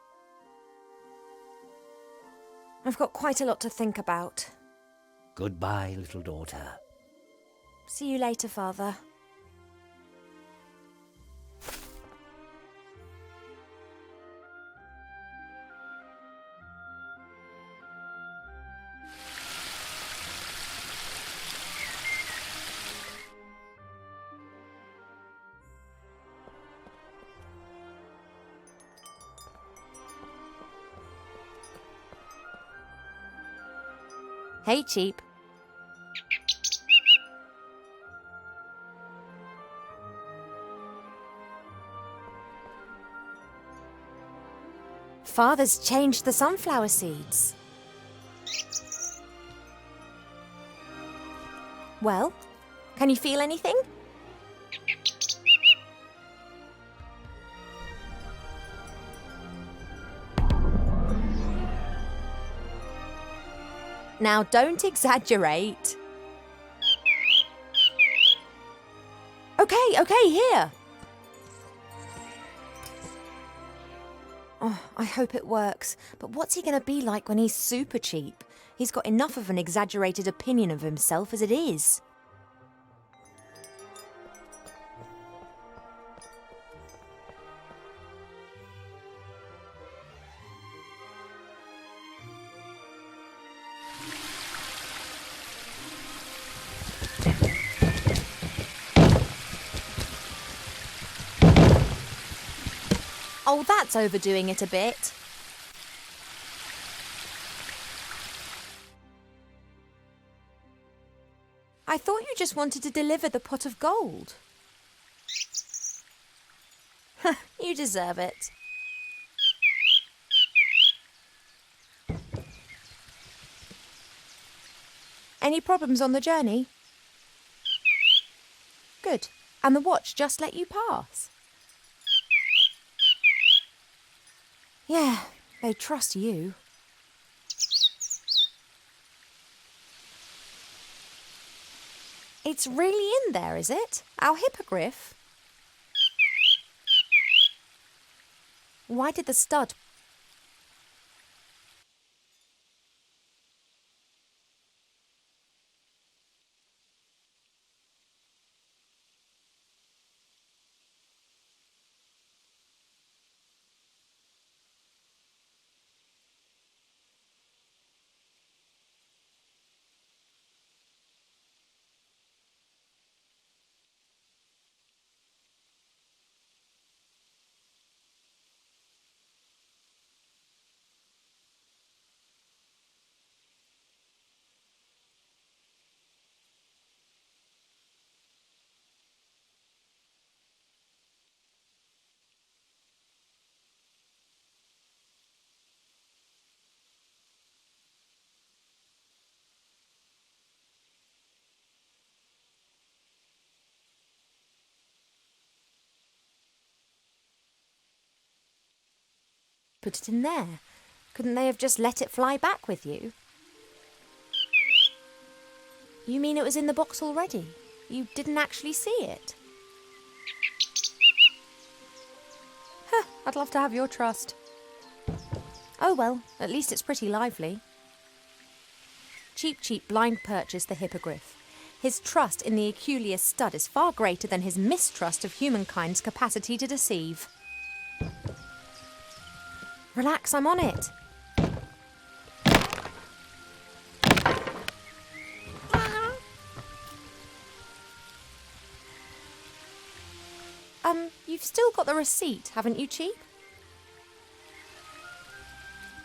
I've got quite a lot to think about. Goodbye, little daughter. See you later, Father. Hey, Cheap. Father's changed the sunflower seeds. Well, can you feel anything? Now, don't exaggerate. Okay, here. Oh, I hope it works. But what's he going to be like when he's super cheap? He's got enough of an exaggerated opinion of himself as it is. Oh, that's overdoing it a bit. I thought you just wanted to deliver the pot of gold. You deserve it. Any problems on the journey? Good. And the watch just let you pass? Yeah, they trust you. It's really in there, is it? Our hippogriff? Why did the stud... put it in there. Couldn't they have just let it fly back with you? You mean it was in the box already? You didn't actually see it? Huh, I'd love to have your trust. Oh well, at least it's pretty lively. Cheap, cheap, blind purchase the hippogriff. His trust in the Aculeus stud is far greater than his mistrust of humankind's capacity to deceive. Relax, I'm on it. You've still got the receipt, haven't you, Cheap?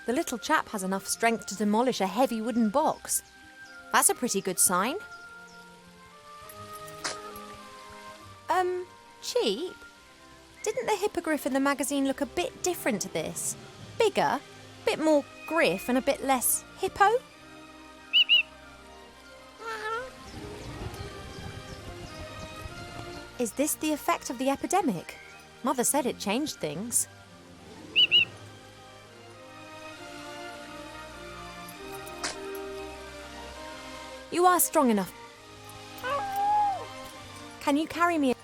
The little chap has enough strength to demolish a heavy wooden box. That's a pretty good sign. Cheap? Didn't the hippogriff in the magazine look a bit different to this? Bigger, a bit more griff and a bit less hippo? Is this the effect of the epidemic? Mother said it changed things. You are strong enough. Can you carry me?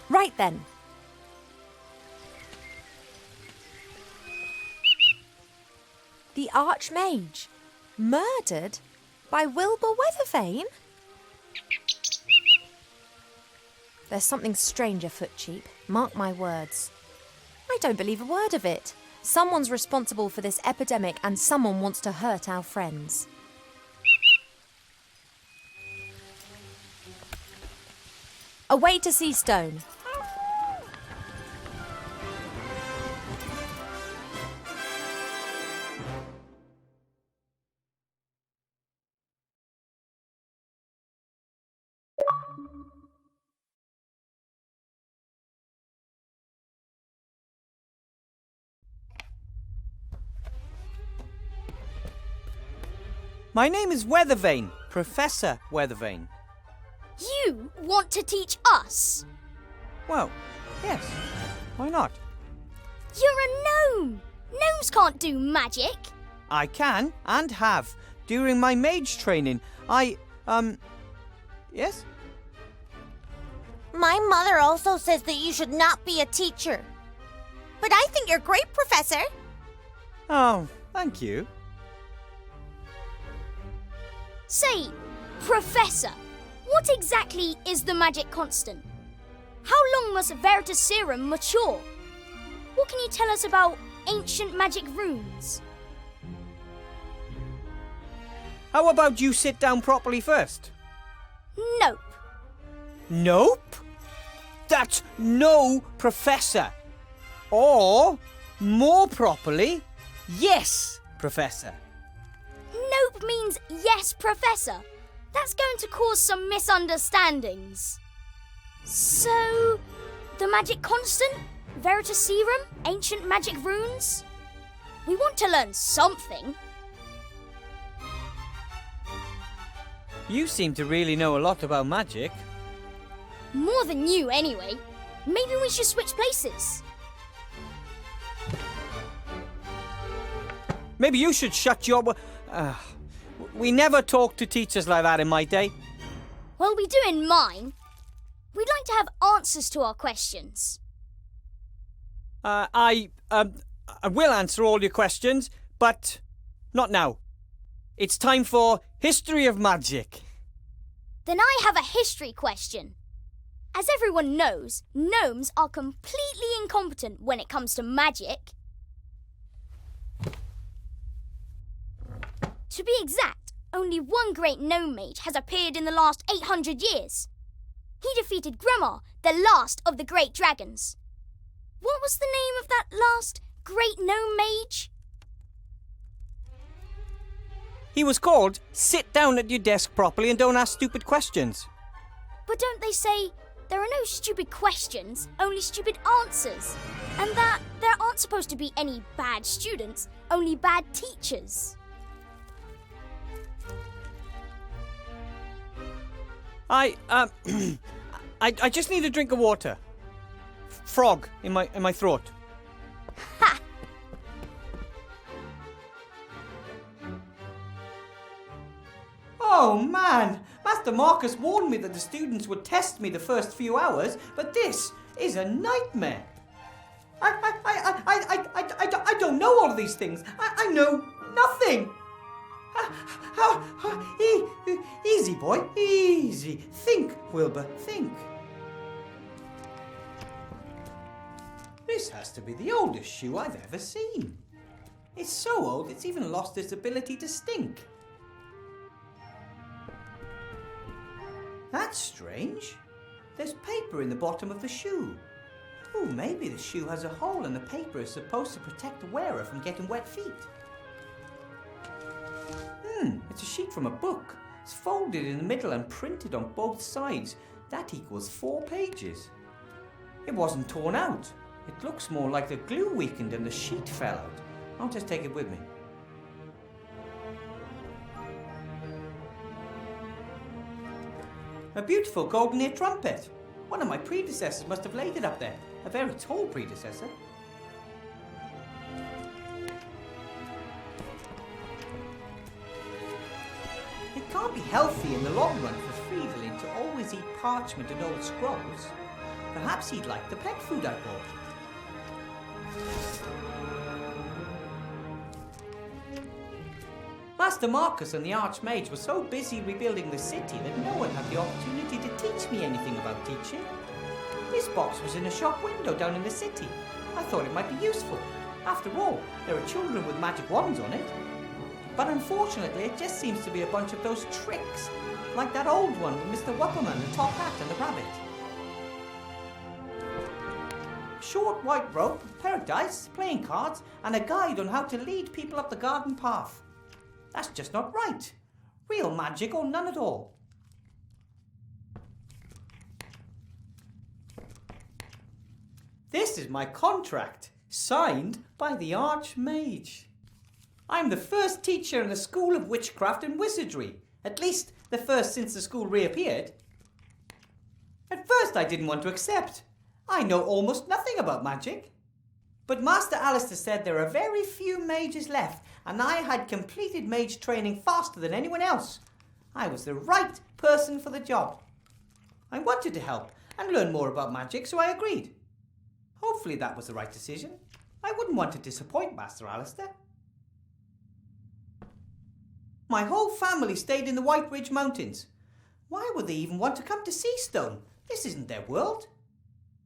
Right then. The Archmage. Murdered? By Wilbur Weathervane? There's something strange afoot, Cheap. Mark my words. I don't believe a word of it. Someone's responsible for this epidemic and someone wants to hurt our friends. Away to Seastone. My name is Weathervane, Professor Weathervane. You want to teach us? Well, yes. Why not? You're a gnome! Gnomes can't do magic! I can, and have. During my mage training, yes? My mother also says that you should not be a teacher. But I think you're great, Professor. Oh, thank you. Say, Professor, what exactly is the magic constant? How long must Veritaserum mature? What can you tell us about ancient magic runes? How about you sit down properly first? Nope. Nope? That's no professor. Or, more properly, yes, Professor. Nope means yes, Professor. That's going to cause some misunderstandings. So, the magic constant? Veritaserum? Ancient magic runes? We want to learn something. You seem to really know a lot about magic. More than you, anyway. Maybe we should switch places. Maybe you should shut your... we never talked to teachers like that in my day. Well, we do in mine. We'd like to have answers to our questions. I will answer all your questions, but not now. It's time for History of Magic. Then I have a history question. As everyone knows, gnomes are completely incompetent when it comes to magic. To be exact, only one great gnome mage has appeared in the last 800 years. He defeated Gremar, the last of the great dragons. What was the name of that last great gnome mage? He was called Sit Down at Your Desk Properly and Don't Ask Stupid Questions. But don't they say there are no stupid questions, only stupid answers? And that there aren't supposed to be any bad students, only bad teachers? I just need a drink of water. Frog in my throat. Ha! Oh man, Master Marcus warned me that the students would test me the first few hours, but this is a nightmare. I don't know all of these things. I know nothing. Easy, boy, easy. Think, Wilbur, think. This has to be the oldest shoe I've ever seen. It's so old it's even lost its ability to stink. That's strange. There's paper in the bottom of the shoe. Oh, maybe the shoe has a hole and the paper is supposed to protect the wearer from getting wet feet. It's a sheet from a book. It's folded in the middle and printed on both sides. That equals 4 pages. It wasn't torn out. It looks more like the glue weakened and the sheet fell out. I'll just take it with me. A beautiful golden ear trumpet. One of my predecessors must have laid it up there. A very tall predecessor. It can't be healthy in the long run for Fridolin to always eat parchment and old scrolls. Perhaps he'd like the pet food I bought. Master Marcus and the Archmage were so busy rebuilding the city that no one had the opportunity to teach me anything about teaching. This box was in a shop window down in the city. I thought it might be useful. After all, there are children with magic wands on it. But unfortunately, it just seems to be a bunch of those tricks, like that old one with Mr. Wupperman, the top hat and the rabbit. Short white rope, a pair of dice, playing cards, and a guide on how to lead people up the garden path. That's just not right. Real magic or none at all. This is my contract, signed by the Archmage. I'm the first teacher in the School of Witchcraft and Wizardry, at least the first since the school reappeared. At first I didn't want to accept. I know almost nothing about magic. But Master Alistair said there are very few mages left, and I had completed mage training faster than anyone else. I was the right person for the job. I wanted to help and learn more about magic, so I agreed. Hopefully that was the right decision. I wouldn't want to disappoint Master Alistair. My whole family stayed in the White Ridge Mountains. Why would they even want to come to Seastone? This isn't their world.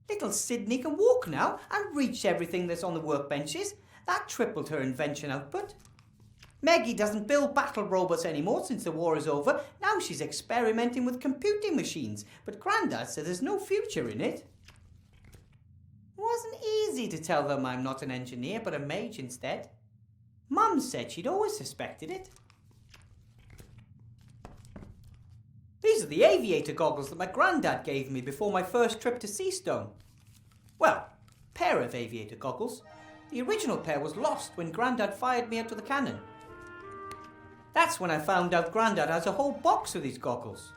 Little Sydney can walk now and reach everything that's on the workbenches. That tripled her invention output. Meggie doesn't build battle robots anymore since the war is over. Now she's experimenting with computing machines, but Grandad said there's no future in it. It wasn't easy to tell them I'm not an engineer, but a mage instead. Mum said she'd always suspected it. These are the aviator goggles that my granddad gave me before my first trip to Seastone. Well, pair of aviator goggles. The original pair was lost when Grandad fired me out of the cannon. That's when I found out Grandad has a whole box of these goggles.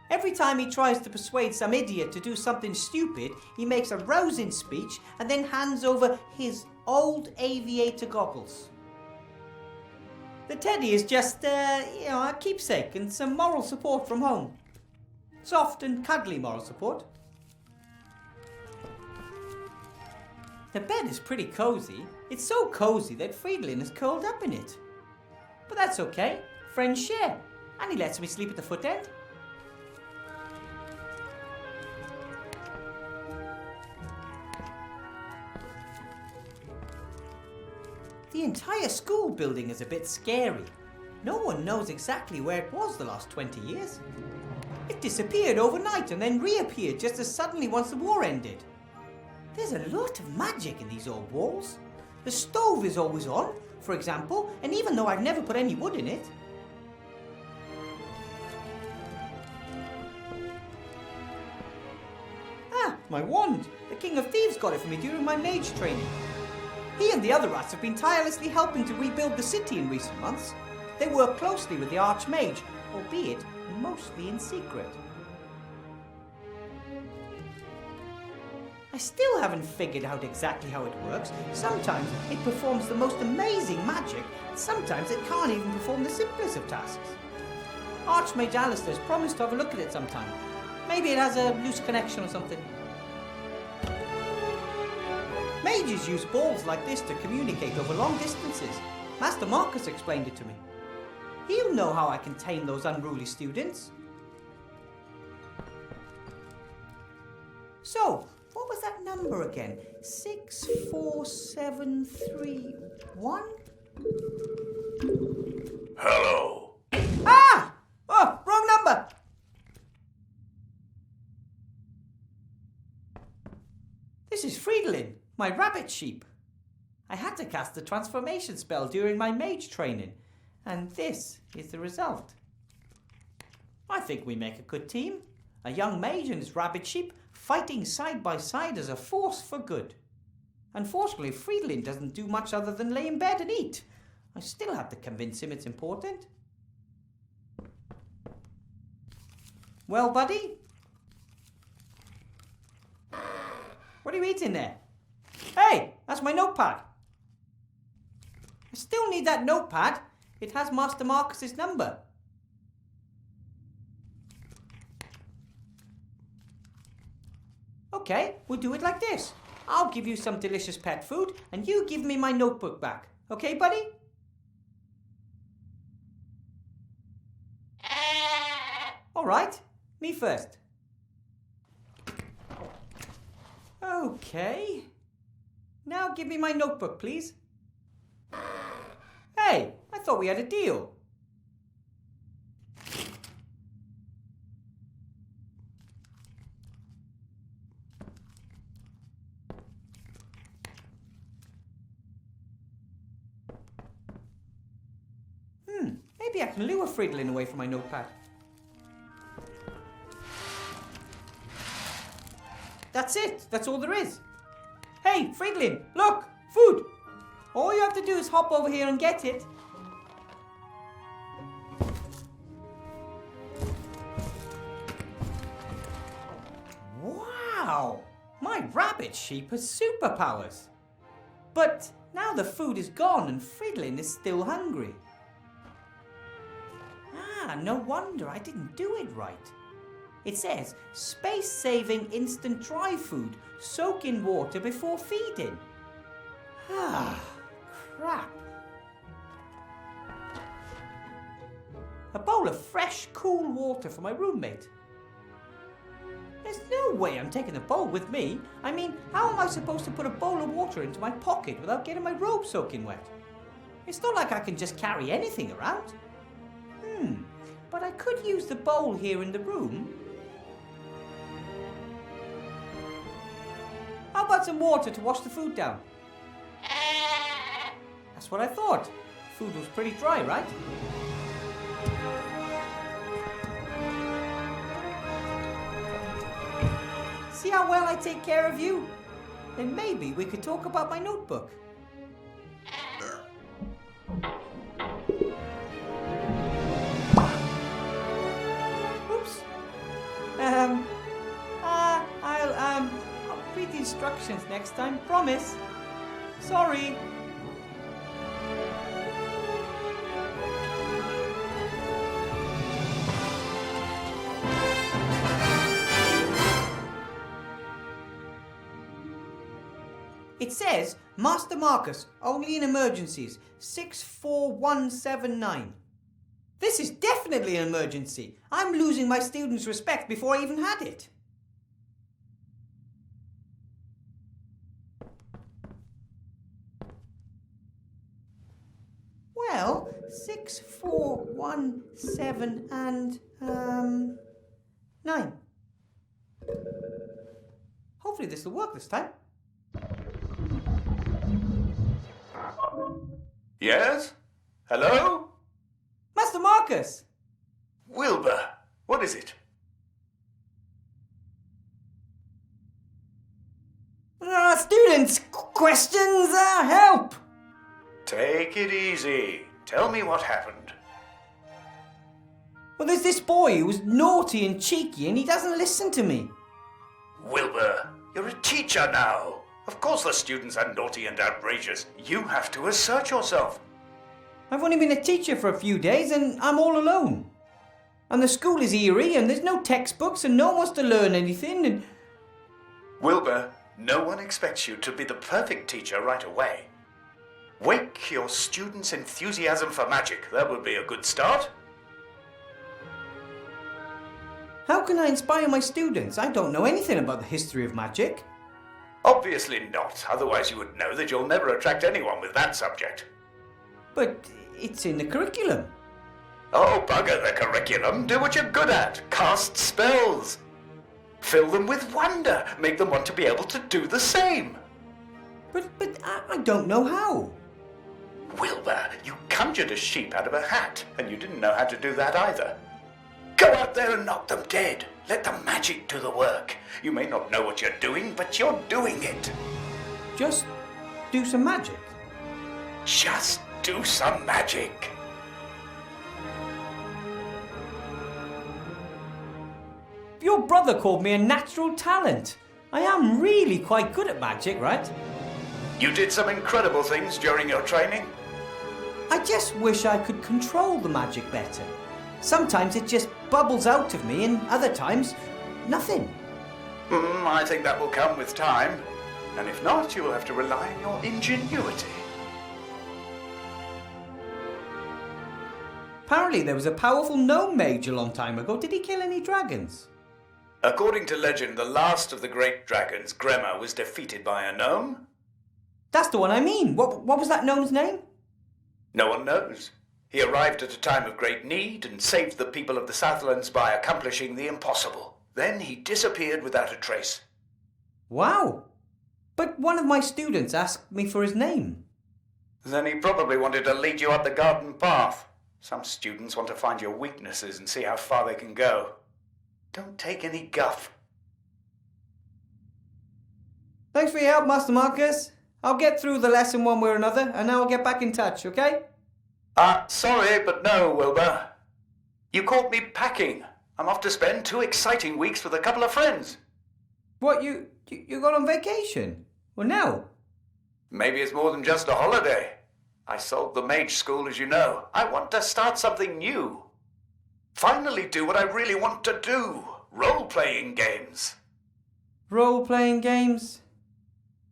Every time he tries to persuade some idiot to do something stupid, he makes a rousing speech and then hands over his old aviator goggles. The teddy is just, a keepsake and some moral support from home. Soft and cuddly moral support. The bed is pretty cozy. It's so cozy that Fridolin is curled up in it. But that's okay. Friends share. And he lets me sleep at the foot end. The entire school building is a bit scary. No one knows exactly where it was the last 20 years. It disappeared overnight and then reappeared just as suddenly once the war ended. There's a lot of magic in these old walls. The stove is always on, for example, and even though I've never put any wood in it. Ah, my wand. The King of Thieves got it for me during my mage training. He and the other rats have been tirelessly helping to rebuild the city in recent months. They work closely with the Archmage, albeit mostly in secret. I still haven't figured out exactly how it works. Sometimes it performs the most amazing magic, and sometimes it can't even perform the simplest of tasks. Archmage Alistair's promised to have a look at it sometime. Maybe it has a loose connection or something. Mages use balls like this to communicate over long distances. Master Marcus explained it to me. He'll know how I can tame those unruly students. So, what was that number again? 64731? Hello. Ah! Oh, wrong number! This is Fridolin, my rabbit sheep. I had to cast the transformation spell during my mage training, and this is the result. I think we make a good team. A young mage and his rabbit sheep fighting side by side as a force for good. Unfortunately, Fridolin doesn't do much other than lay in bed and eat. I still have to convince him it's important. Well, buddy? What are you eating there? Hey, that's my notepad. I still need that notepad. It has Master Marcus's number. Okay, we'll do it like this. I'll give you some delicious pet food, and you give me my notebook back. Okay, buddy? All right, me first. Okay. Now give me my notebook, please. Hey, I thought we had a deal. Maybe I can lure Fridolin away from my notepad. That's it. That's all there is. Hey, Fridolin, look! Food! All you have to do is hop over here and get it. Wow! My rabbit sheep has superpowers. But now the food is gone and Fridolin is still hungry. Ah, no wonder I didn't do it right. It says, space-saving instant dry food. Soak in water before feeding. Ah, crap. A bowl of fresh, cool water for my roommate. There's no way I'm taking the bowl with me. I mean, how am I supposed to put a bowl of water into my pocket without getting my robe soaking wet? It's not like I can just carry anything around. But I could use the bowl here in the room. How about some water to wash the food down? That's what I thought. Food was pretty dry, right? See how well I take care of you? Then maybe we could talk about my notebook. Oops. I'll read the instructions next time, promise. Sorry. It says, Master Marcus, only in emergencies, 64179. This is definitely an emergency. I'm losing my students' respect before I even had it. Well, 64179 and, 9. Hopefully this will work this time. Yes? Hello? Master Marcus! Wilbur, what is it? Students, questions, help! Take it easy. Tell me what happened. Well, there's this boy who's naughty and cheeky and he doesn't listen to me. Wilbur, you're a teacher now. Of course the students are naughty and outrageous. You have to assert yourself. I've only been a teacher for a few days and I'm all alone. And the school is eerie, and there's no textbooks, and no one wants to learn anything, and... Wilbur, no one expects you to be the perfect teacher right away. Wake your students' enthusiasm for magic. That would be a good start. How can I inspire my students? I don't know anything about the history of magic. Obviously not, otherwise you would know that you'll never attract anyone with that subject. But it's in the curriculum. Oh, bugger the curriculum. Do what you're good at. Cast spells. Fill them with wonder. Make them want to be able to do the same. But I don't know how. Wilbur, you conjured a sheep out of a hat, and you didn't know how to do that either. Go out there and knock them dead. Let the magic do the work. You may not know what you're doing, but you're doing it. Just do some magic. Just do some magic. Your brother called me a natural talent. I am really quite good at magic, right? You did some incredible things during your training. I just wish I could control the magic better. Sometimes it just bubbles out of me, and other times, nothing. I think that will come with time. And if not, you will have to rely on your ingenuity. Apparently there was a powerful gnome mage a long time ago. Did he kill any dragons? According to legend, the last of the great dragons, Grema, was defeated by a gnome. That's the one I mean. What was that gnome's name? No one knows. He arrived at a time of great need and saved the people of the Southlands by accomplishing the impossible. Then he disappeared without a trace. Wow. But one of my students asked me for his name. Then he probably wanted to lead you up the garden path. Some students want to find your weaknesses and see how far they can go. Don't take any guff. Thanks for your help, Master Marcus. I'll get through the lesson one way or another, and now I'll get back in touch, okay? Sorry, but no, Wilbur. You caught me packing. I'm off to spend 2 exciting weeks with a couple of friends. What, you got on vacation? Well, no. Maybe it's more than just a holiday. I sold the mage school, as you know. I want to start something new. Finally do what I really want to do. Role-playing games. Role-playing games?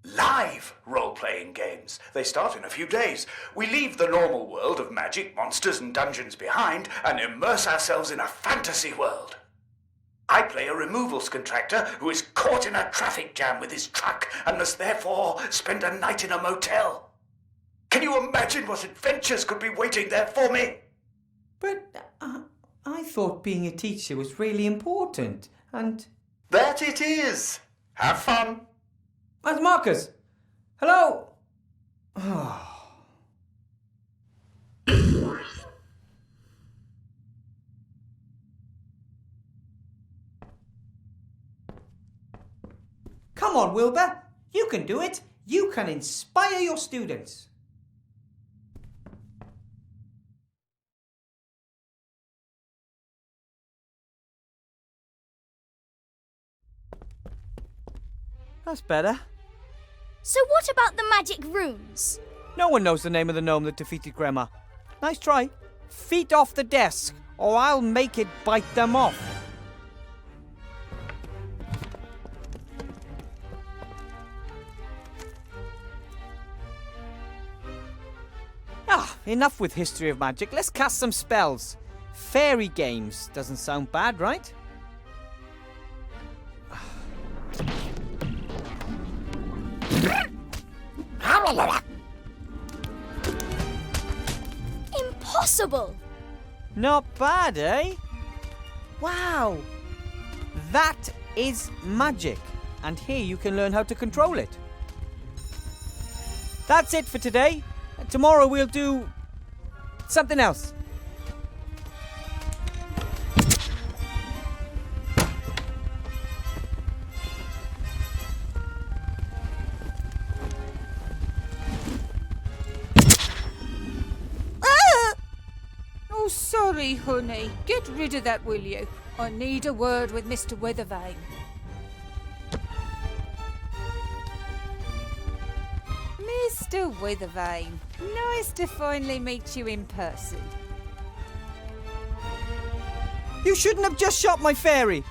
Live role-playing games. They start in a few days. We leave the normal world of magic, monsters and dungeons behind and immerse ourselves in a fantasy world. I play a removals contractor who is caught in a traffic jam with his truck and must therefore spend a night in a motel. Can you imagine what adventures could be waiting there for me? But I thought being a teacher was really important, and... That it is! Have fun! Master Marcus! Hello! Come on, Wilbur! You can do it! You can inspire your students! That's better. So what about the magic runes? No one knows the name of the gnome that defeated Grema. Nice try. Feet off the desk, or I'll make it bite them off. Enough with history of magic. Let's cast some spells. Fairy games. Doesn't sound bad, right? Impossible! Not bad, eh? Wow! That is magic. And here you can learn how to control it. That's it for today. Tomorrow we'll do something else. Oh, sorry, honey. Get rid of that, will you? I need a word with Mr. Weathervane. Mr. Weathervane, nice to finally meet you in person. You shouldn't have just shot my fairy!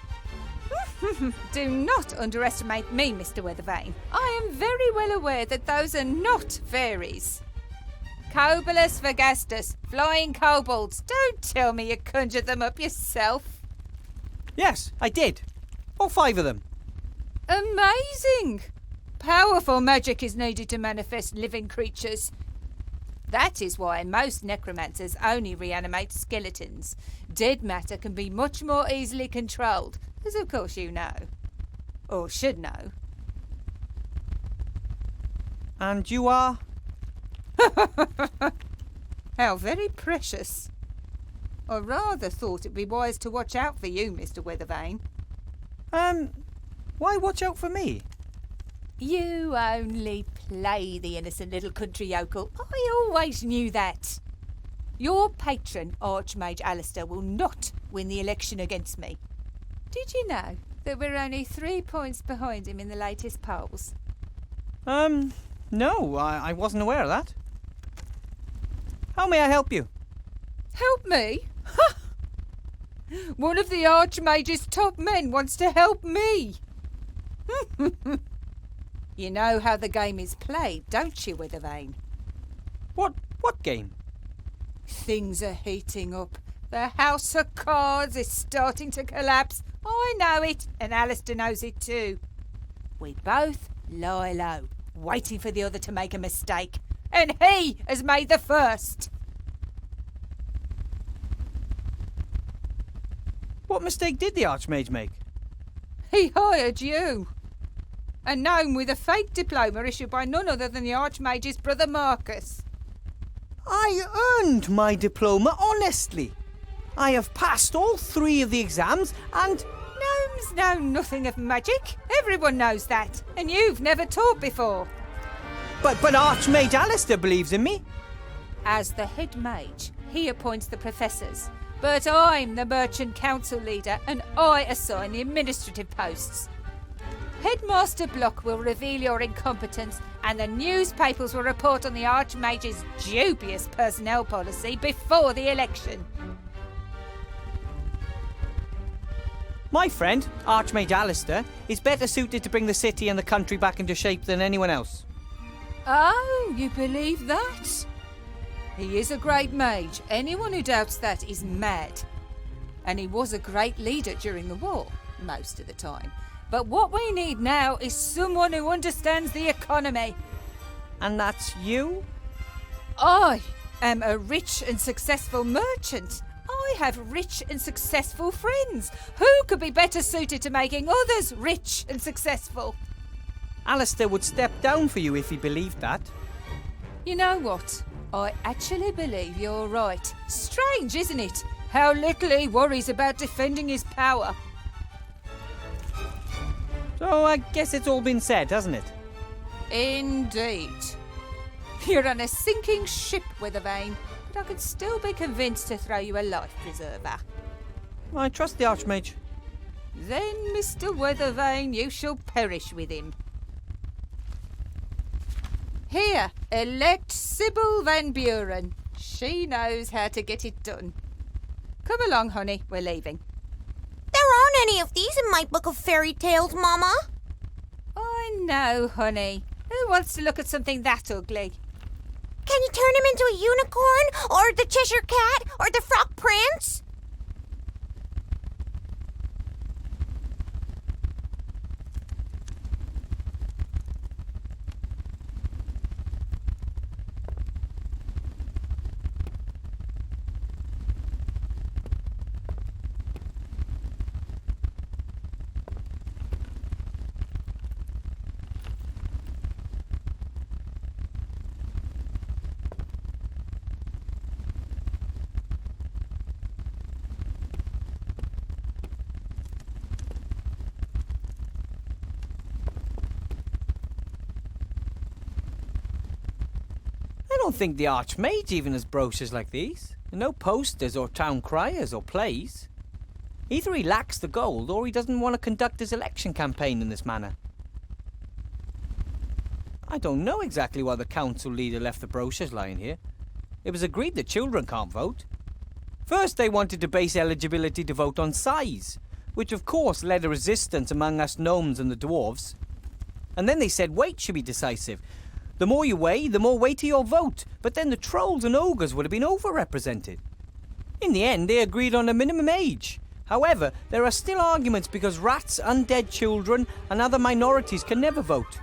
Do not underestimate me, Mr. Weathervane. I am very well aware that those are not fairies. Cobolus Vergastus, flying kobolds. Don't tell me you conjured them up yourself. Yes, I did. All 5 of them. Amazing! Powerful magic is needed to manifest living creatures. That is why most necromancers only reanimate skeletons. Dead matter can be much more easily controlled, as of course you know. Or should know. And you are? How very precious. I rather thought it'd be wise to watch out for you, Mr. Weathervane. Why watch out for me? You only play the innocent little country yokel. I always knew that. Your patron, Archmage Alistair, will not win the election against me. Did you know that we're only 3 points behind him in the latest polls? No, I wasn't aware of that. How may I help you? Help me? Ha! One of the Archmage's top men wants to help me. You know how the game is played, don't you, Weathervane? What game? Things are heating up. The House of Cards is starting to collapse. I know it, and Alistair knows it too. We both lie low, waiting for the other to make a mistake. And he has made the first. What mistake did the Archmage make? He hired you. A gnome with a fake diploma issued by none other than the Archmage's brother Marcus. I earned my diploma honestly. I have passed all 3 of the exams and... Gnomes know nothing of magic. Everyone knows that. And you've never taught before. But Archmage Alistair believes in me. As the head mage, he appoints the professors. But I'm the merchant council leader and I assign the administrative posts. Headmaster Block will reveal your incompetence and the newspapers will report on the Archmage's dubious personnel policy before the election. My friend, Archmage Alistair, is better suited to bring the city and the country back into shape than anyone else. Oh, you believe that? He is a great mage. Anyone who doubts that is mad. And he was a great leader during the war, most of the time. But what we need now is someone who understands the economy. And that's you? I am a rich and successful merchant. I have rich and successful friends. Who could be better suited to making others rich and successful? Alistair would step down for you if he believed that. You know what? I actually believe you're right. Strange, isn't it? How little he worries about defending his power. So I guess it's all been said, hasn't it? Indeed. You're on a sinking ship, Weathervane, but I could still be convinced to throw you a life preserver. I trust the Archmage. Then, Mr. Weathervane, you shall perish with him. Here, elect Sybil Van Buren. She knows how to get it done. Come along, honey, we're leaving. There aren't any of these in my book of fairy tales, Mama. I know, honey. Who wants to look at something that ugly? Can you turn him into a unicorn? Or the Cheshire Cat? Or the Frog Prince? I don't think the Archmage even has brochures like these. No posters or town criers or plays. Either he lacks the gold or he doesn't want to conduct his election campaign in this manner. I don't know exactly why the council leader left the brochures lying here. It was agreed that children can't vote. First, they wanted to base eligibility to vote on size, which of course led to resistance among us gnomes and the dwarves. And then they said weight should be decisive. The more you weigh, the more weighty your vote, but then the trolls and ogres would have been overrepresented. In the end, they agreed on a minimum age. However, there are still arguments because rats, undead children, and other minorities can never vote.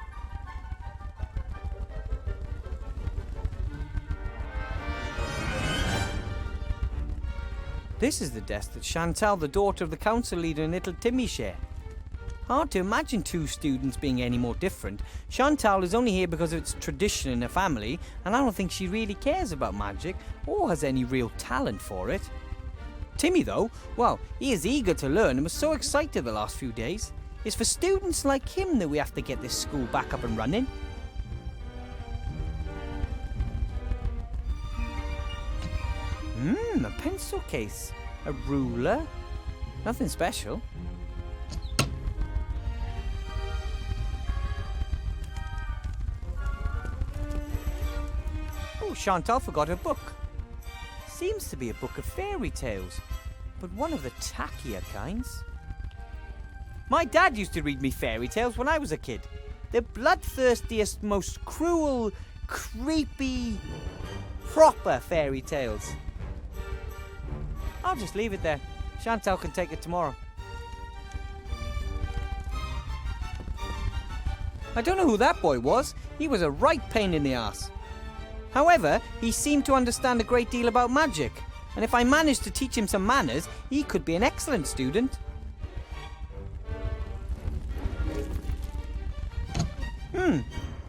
This is the desk that Chantal, the daughter of the council leader, and little Timmy share. Hard to imagine two students being any more different. Chantal is only here because of its tradition in her family, and I don't think she really cares about magic or has any real talent for it. Timmy, though, well, he is eager to learn and was so excited the last few days. It's for students like him that we have to get this school back up and running. A pencil case. A ruler. Nothing special. Oh, Chantal forgot her book. Seems to be a book of fairy tales, but one of the tackier kinds. My dad used to read me fairy tales when I was a kid. The bloodthirstiest, most cruel, creepy, proper fairy tales. I'll just leave it there. Chantal can take it tomorrow. I don't know who that boy was. He was a right pain in the ass. However, he seemed to understand a great deal about magic, and if I managed to teach him some manners, he could be an excellent student.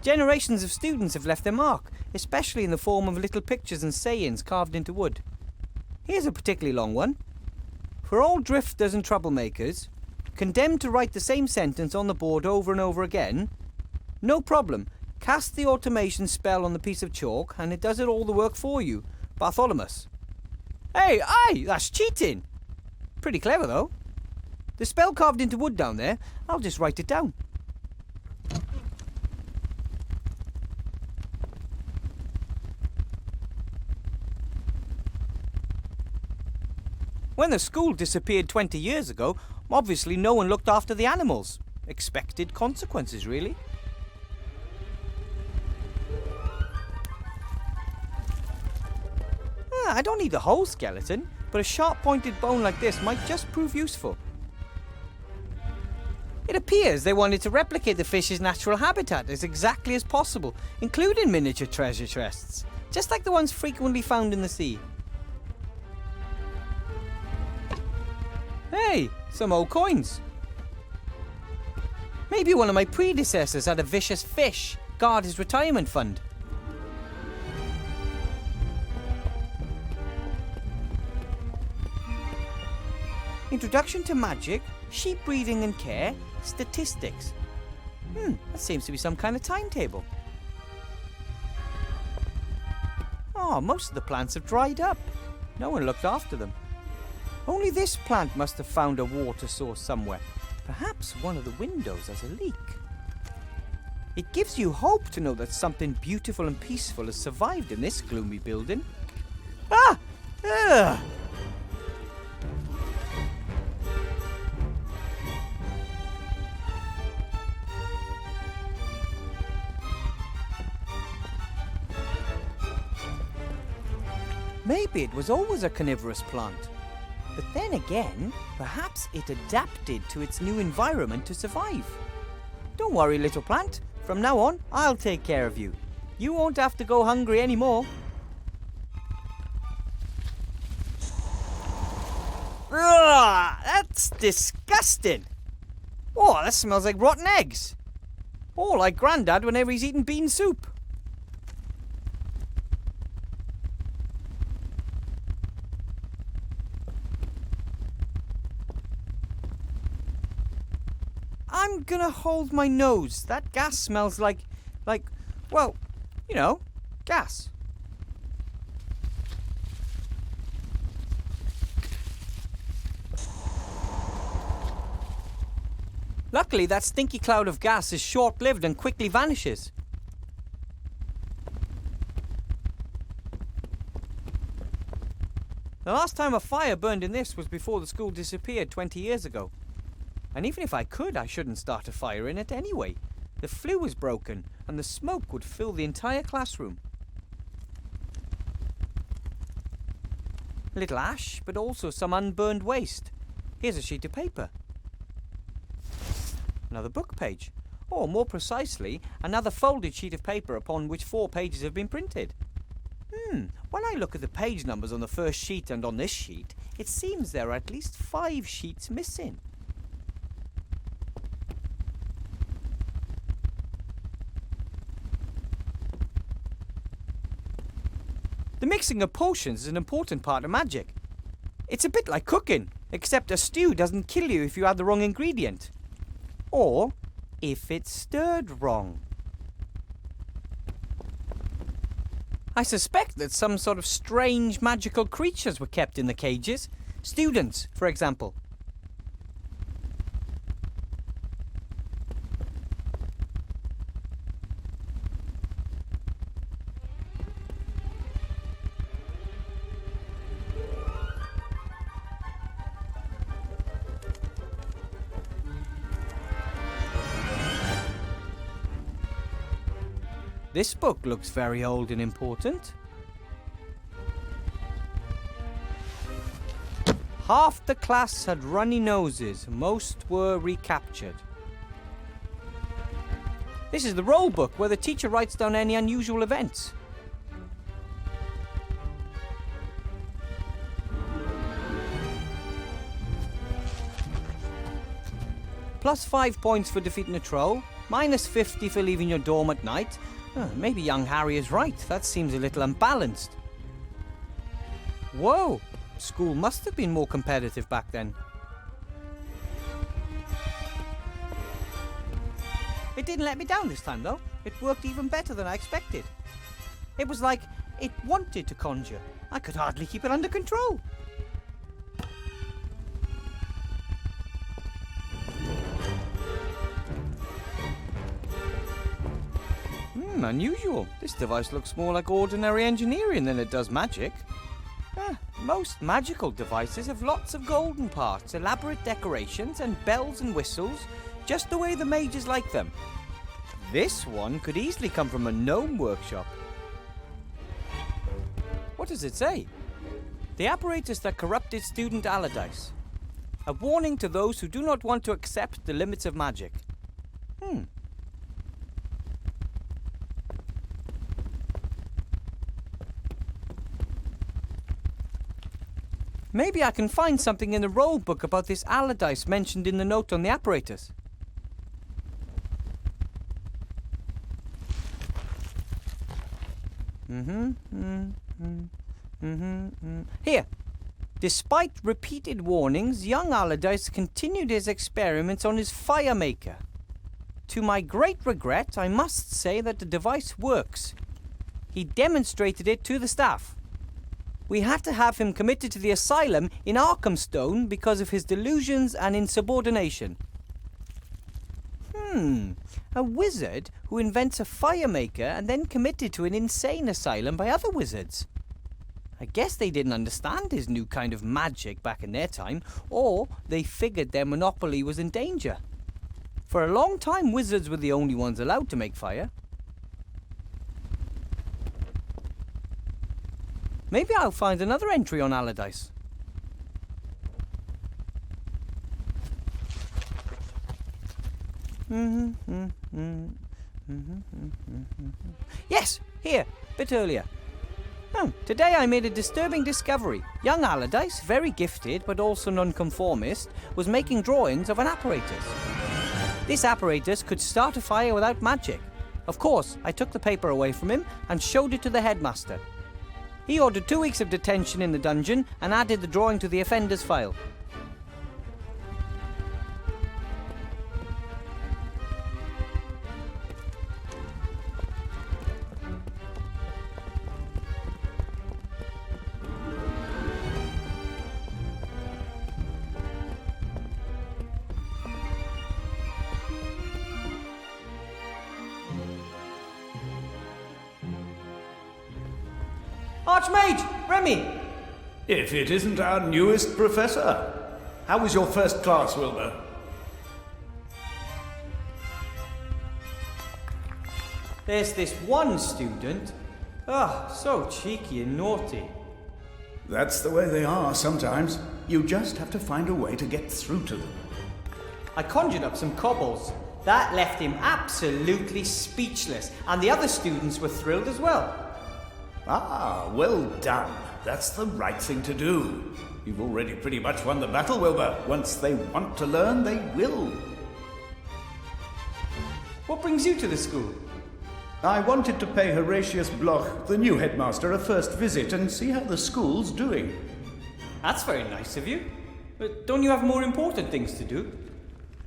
Generations of students have left their mark, especially in the form of little pictures and sayings carved into wood. Here's a particularly long one. For all drifters and troublemakers, condemned to write the same sentence on the board over and over again, no problem. Cast the automation spell on the piece of chalk and it does it all the work for you. Bartholomew. Hey, aye, that's cheating. Pretty clever, though. The spell carved into wood down there, I'll just write it down. When the school disappeared 20 years ago, obviously no one looked after the animals. Expected consequences, really. I don't need the whole skeleton, but a sharp-pointed bone like this might just prove useful. It appears they wanted to replicate the fish's natural habitat as exactly as possible, including miniature treasure chests, just like the ones frequently found in the sea. Hey, some old coins. Maybe one of my predecessors had a vicious fish guard his retirement fund. Introduction to magic, sheep breeding and care, statistics. That seems to be some kind of timetable. Oh, most of the plants have dried up. No one looked after them. Only this plant must have found a water source somewhere. Perhaps one of the windows has a leak. It gives you hope to know that something beautiful and peaceful has survived in this gloomy building. Ah! Ugh! Maybe it was always a carnivorous plant. But then again, perhaps it adapted to its new environment to survive. Don't worry, little plant. From now on, I'll take care of you. You won't have to go hungry anymore. Ugh, that's disgusting. Oh, that smells like rotten eggs. Or like Grandad whenever he's eating bean soup. I'm gonna hold my nose. That gas smells like, well, you know, gas. Luckily, that stinky cloud of gas is short-lived and quickly vanishes. The last time a fire burned in this was before the school disappeared 20 years ago. And even if I could, I shouldn't start a fire in it anyway. The flue was broken, and the smoke would fill the entire classroom. A little ash, but also some unburned waste. Here's a sheet of paper. Another book page. Or, more precisely, another folded sheet of paper upon which 4 pages have been printed. When I look at the page numbers on the first sheet and on this sheet, it seems there are at least 5 sheets missing. The mixing of potions is an important part of magic. It's a bit like cooking, except a stew doesn't kill you if you add the wrong ingredient. Or if it's stirred wrong. I suspect that some sort of strange magical creatures were kept in the cages. Students, for example. This book looks very old and important. Half the class had runny noses, most were recaptured. This is the roll book where the teacher writes down any unusual events. Plus 5 points for defeating a troll, minus 50 for leaving your dorm at night. Maybe young Harry is right. That seems a little unbalanced. Whoa! School must have been more competitive back then. It didn't let me down this time, though. It worked even better than I expected. It was like it wanted to conjure. I could hardly keep it under control. Unusual. This device looks more like ordinary engineering than it does magic. Most magical devices have lots of golden parts, elaborate decorations, and bells and whistles, just the way the mages like them. This one could easily come from a gnome workshop. What does it say? The apparatus that corrupted student Allardyce. A warning to those who do not want to accept the limits of magic. Maybe I can find something in the roll book about this Allardyce mentioned in the note on the apparatus. Here. Despite repeated warnings, young Allardyce continued his experiments on his fire maker. To my great regret, I must say that the device works. He demonstrated it to the staff. We had to have him committed to the asylum in Arkhamstone because of his delusions and insubordination. A wizard who invents a fire maker and then committed to an insane asylum by other wizards. I guess they didn't understand his new kind of magic back in their time, or they figured their monopoly was in danger. For a long time, wizards were the only ones allowed to make fire. Maybe I'll find another entry on Allardyce. Yes, here, bit earlier. Today I made a disturbing discovery. Young Allardyce, very gifted but also nonconformist, was making drawings of an apparatus. This apparatus could start a fire without magic. Of course, I took the paper away from him and showed it to the headmaster. He ordered 2 weeks of detention in the dungeon and added the drawing to the offender's file. Archmage! Remy! If it isn't our newest professor. How was your first class, Wilbur? There's this one student. So cheeky and naughty. That's the way they are sometimes. You just have to find a way to get through to them. I conjured up some cobbles. That left him absolutely speechless, and the other students were thrilled as well. Ah, well done. That's the right thing to do. You've already pretty much won the battle, Wilbur. Once they want to learn, they will. What brings you to the school? I wanted to pay Horatius Bloch, the new headmaster, a first visit and see how the school's doing. That's very nice of you. But don't you have more important things to do?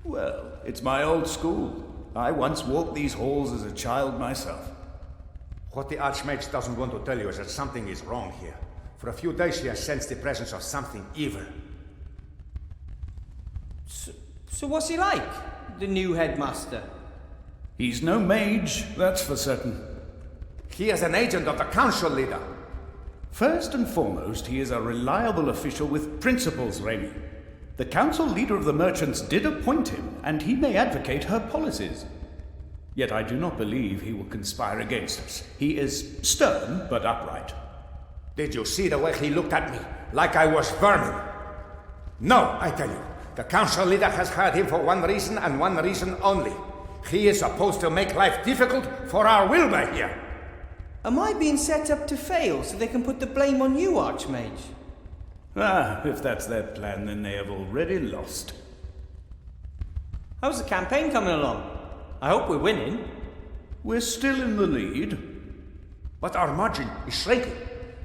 Well, it's my old school. I once walked these halls as a child myself. What the Archmage doesn't want to tell you is that something is wrong here. For a few days he has sensed the presence of something evil. So what's he like, the new headmaster? He's no mage, that's for certain. He is an agent of the council leader. First and foremost, he is a reliable official with principles, REINA. The council leader of the merchants did appoint him, and he may advocate her policies. Yet I do not believe he will conspire against us. He is stern, but upright. Did you see the way he looked at me? Like I was vermin? No, I tell you. The council leader has hired him for one reason and one reason only. He is supposed to make life difficult for our Wilbur here. Am I being set up to fail so they can put the blame on you, Archmage? Ah, if that's their plan, then they have already lost. How's the campaign coming along? I hope we're winning. We're still in the lead. But our margin is shrinking.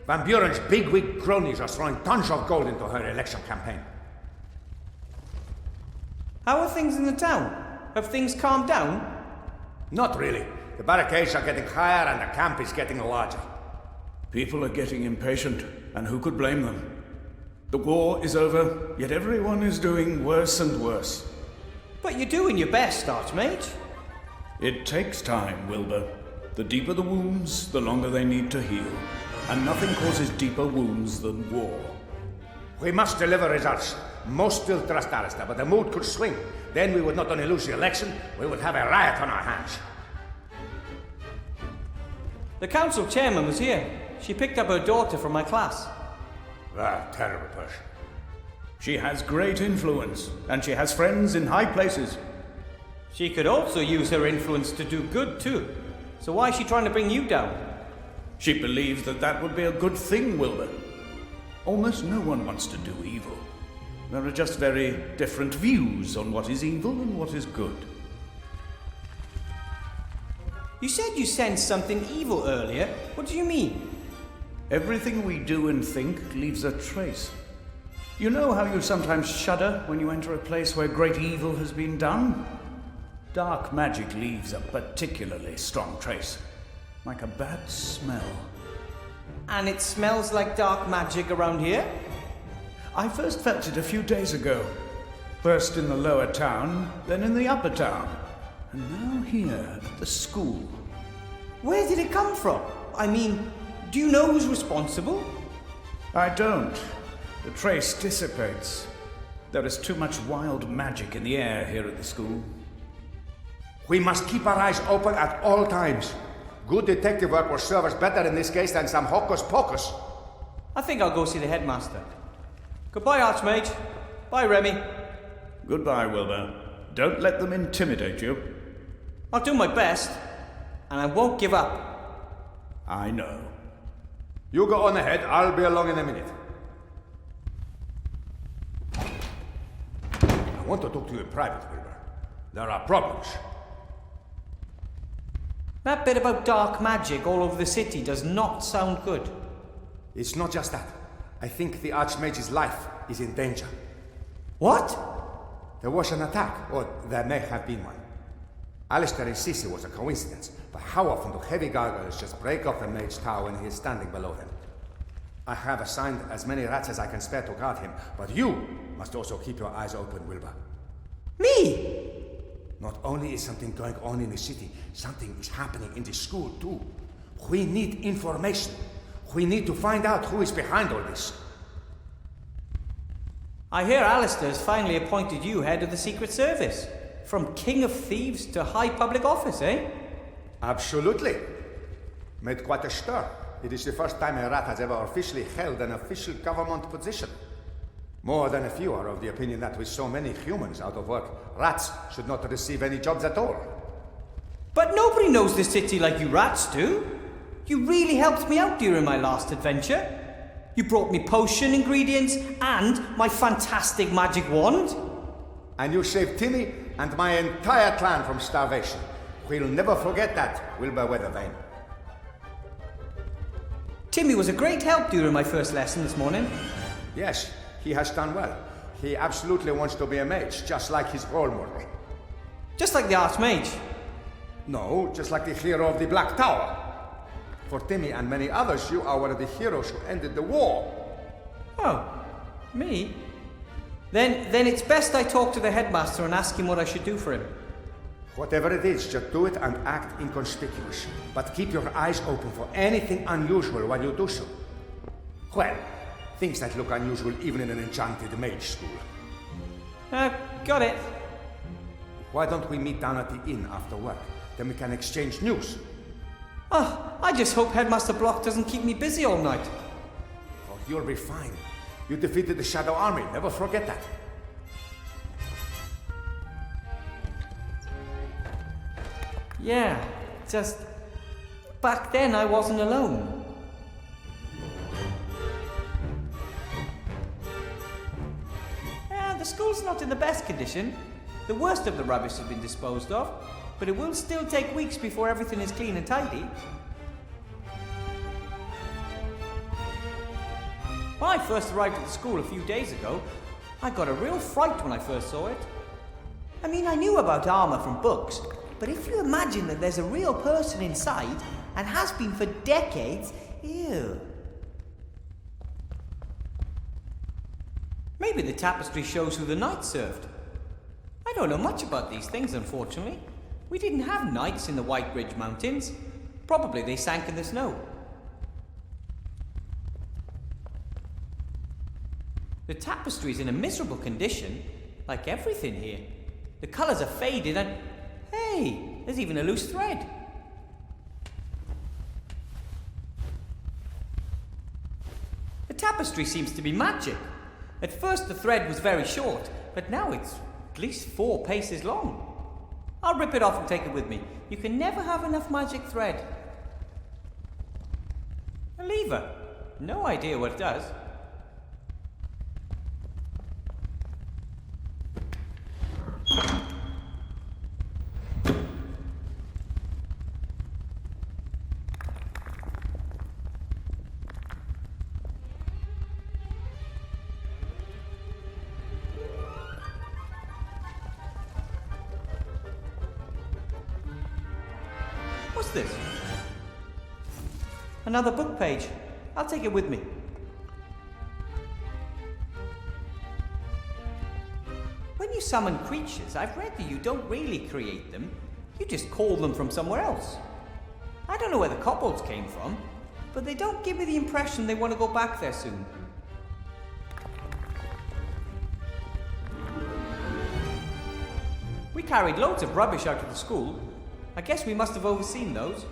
Van Buren's bigwig cronies are throwing tons of gold into her election campaign. How are things in the town? Have things calmed down? Not really. The barricades are getting higher and the camp is getting larger. People are getting impatient, and who could blame them? The war is over, yet everyone is doing worse and worse. But you're doing your best, Archmage. It takes time, Wilbur. The deeper the wounds, the longer they need to heal. And nothing causes deeper wounds than war. We must deliver results. Most still trust Alistair, but the mood could swing. Then we would not only lose the election, we would have a riot on our hands. The council chairman was here. She picked up her daughter from my class. A terrible person. She has great influence, and she has friends in high places. She could also use her influence to do good too. So why is she trying to bring you down? She believes that that would be a good thing, Wilbur. Almost no one wants to do evil. There are just very different views on what is evil and what is good. You said you sensed something evil earlier. What do you mean? Everything we do and think leaves a trace. You know how you sometimes shudder when you enter a place where great evil has been done? Dark magic leaves a particularly strong trace, like a bad smell. And it smells like dark magic around here? I first felt it a few days ago. First in the lower town, then in the upper town. And now here at the school. Where did it come from? I mean, do you know who's responsible? I don't. The trace dissipates. There is too much wild magic in the air here at the school. We must keep our eyes open at all times. Good detective work will serve us better in this case than some hocus pocus. I think I'll go see the headmaster. Goodbye, Archmage. Bye, Remy. Goodbye, Wilbur. Don't let them intimidate you. I'll do my best, and I won't give up. I know. You go on ahead. I'll be along in a minute. I want to talk to you in private, Wilbur. There are problems. That bit about dark magic all over the city does not sound good. It's not just that. I think the Archmage's life is in danger. What? There was an attack, or there may have been one. Alistair insists it was a coincidence, but how often do heavy gargoyles just break off the Mage Tower when he is standing below them? I have assigned as many rats as I can spare to guard him, but you must also keep your eyes open, Wilbur. Me? Not only is something going on in the city, something is happening in the school too. We need information. We need to find out who is behind all this. I hear Alistair's finally appointed you head of the Secret Service. From King of Thieves to high public office, eh? Absolutely. Made quite a stir. It is the first time a rat has ever officially held an official government position. More than a few are of the opinion that with so many humans out of work, rats should not receive any jobs at all. But nobody knows the city like you rats do. You really helped me out during my last adventure. You brought me potion ingredients and my fantastic magic wand. And you saved Timmy and my entire clan from starvation. We'll never forget that, Wilbur Weathervane. Timmy was a great help during my first lesson this morning. Yes, he has done well. He absolutely wants to be a mage, just like his role model. Just like the Archmage? No, just like the hero of the Black Tower. For Timmy and many others, you are one of the heroes who ended the war. Oh, me? Then it's best I talk to the headmaster and ask him what I should do for him. Whatever it is, just do it and act inconspicuous. But keep your eyes open for anything unusual while you do so. Well, things that look unusual even in an enchanted mage school. Got it. Why don't we meet down at the inn after work? Then we can exchange news. Oh, I just hope Headmaster Block doesn't keep me busy all night. Oh, you'll be fine. You defeated the Shadow Army, never forget that. Yeah, just... back then I wasn't alone. The school's not in the best condition. The worst of the rubbish has been disposed of, but it will still take weeks before everything is clean and tidy. When I first arrived at the school a few days ago, I got a real fright when I first saw it. I mean, I knew about armor from books, but if you imagine that there's a real person inside, and has been for decades, ew. Maybe the tapestry shows who the knights served. I don't know much about these things, unfortunately. We didn't have knights in the White Ridge Mountains. Probably they sank in the snow. The tapestry's in a miserable condition, like everything here. The colours are faded and... hey, there's even a loose thread. The tapestry seems to be magic. At first the thread was very short, but now it's at least 4 paces long. I'll rip it off and take it with me. You can never have enough magic thread. A lever. No idea what it does. What's this? Another book page. I'll take it with me. When you summon creatures, I've read that you don't really create them. You just call them from somewhere else. I don't know where the kobolds came from, but they don't give me the impression they want to go back there soon. We carried loads of rubbish out of the school. I guess we must have overseen those.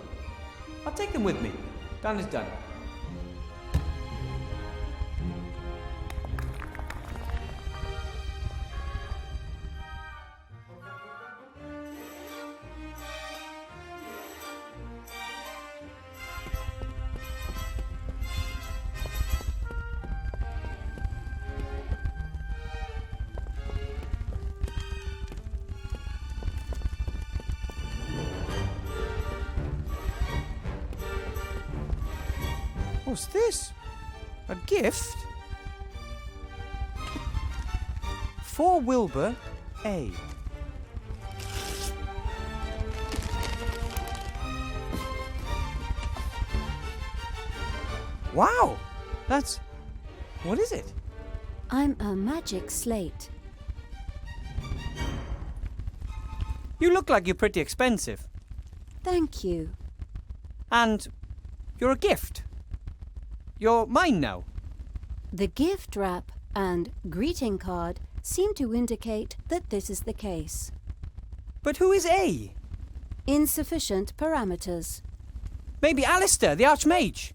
I'll take them with me. Done is done. What's this? A gift? For Wilbur A. Wow! That's... what is it? I'm a magic slate. You look like you're pretty expensive. Thank you. And you're a gift. You're mine now. The gift wrap and greeting card seem to indicate that this is the case. But who is A? Insufficient parameters. Maybe Alistair, the Archmage.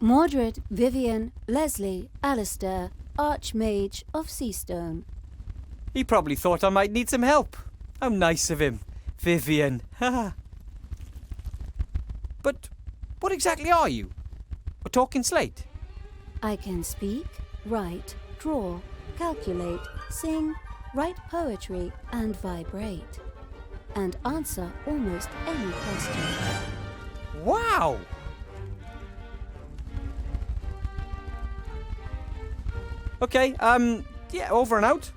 Mordred, Vivian, Leslie, Alistair, Archmage of Seastone. He probably thought I might need some help. How nice of him. Vivian. But what exactly are you? A talking slate? I can speak, write, draw, calculate, sing, write poetry, and vibrate. And answer almost any question. Wow! Okay, yeah, over and out.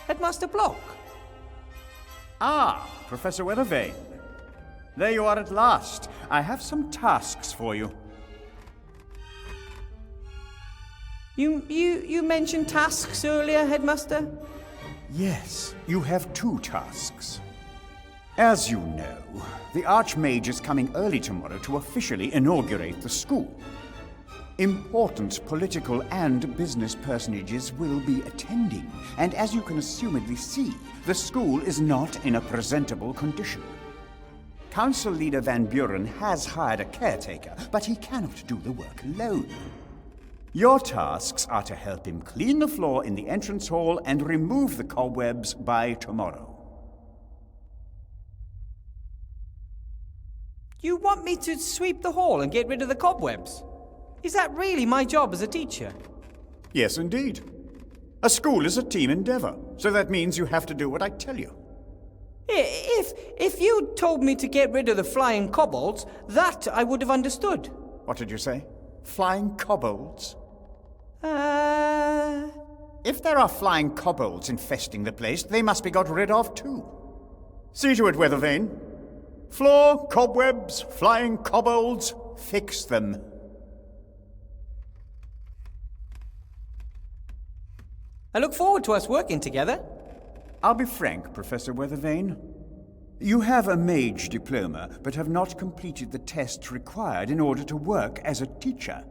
Headmaster Block. Ah, Professor Weathervane. There you are at last. I have some tasks for you. You mentioned tasks earlier, Headmaster? Yes, you have 2 tasks. As you know, the Archmage is coming early tomorrow to officially inaugurate the school. Important political and business personages will be attending, and as you can assumedly see, the school is not in a presentable condition. Council Leader Van Buren has hired a caretaker, but he cannot do the work alone. Your tasks are to help him clean the floor in the entrance hall and remove the cobwebs by tomorrow. You want me to sweep the hall and get rid of the cobwebs? Is that really my job as a teacher? Yes, indeed. A school is a team endeavor, so that means you have to do what I tell you. If you told me to get rid of the flying kobolds, that I would have understood. What did you say? Flying kobolds? If there are flying kobolds infesting the place, they must be got rid of too. See to it, Weathervane. Floor, cobwebs, flying kobolds, fix them. I look forward to us working together. I'll be frank, Professor Weathervane. You have a mage diploma, but have not completed the tests required in order to work as a teacher.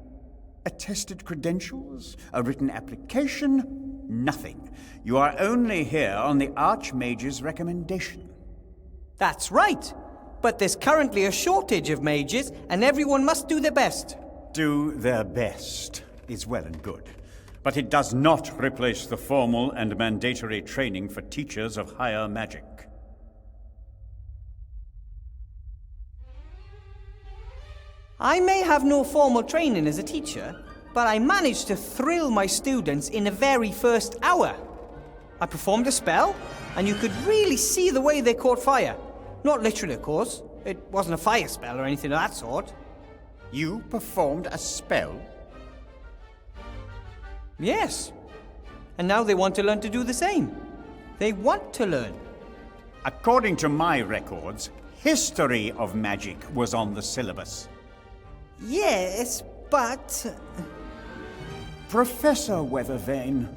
Attested credentials, a written application, nothing. You are only here on the Archmage's recommendation. That's right. But there's currently a shortage of mages, and everyone must do their best. Do their best is well and good. But it does not replace the formal and mandatory training for teachers of higher magic. I may have no formal training as a teacher, but I managed to thrill my students in the very first hour. I performed a spell, and you could really see the way they caught fire. Not literally, of course. It wasn't a fire spell or anything of that sort. You performed a spell? Yes. And now they want to learn to do the same. They want to learn. According to my records, history of magic was on the syllabus. Yes, but... Professor Weathervane,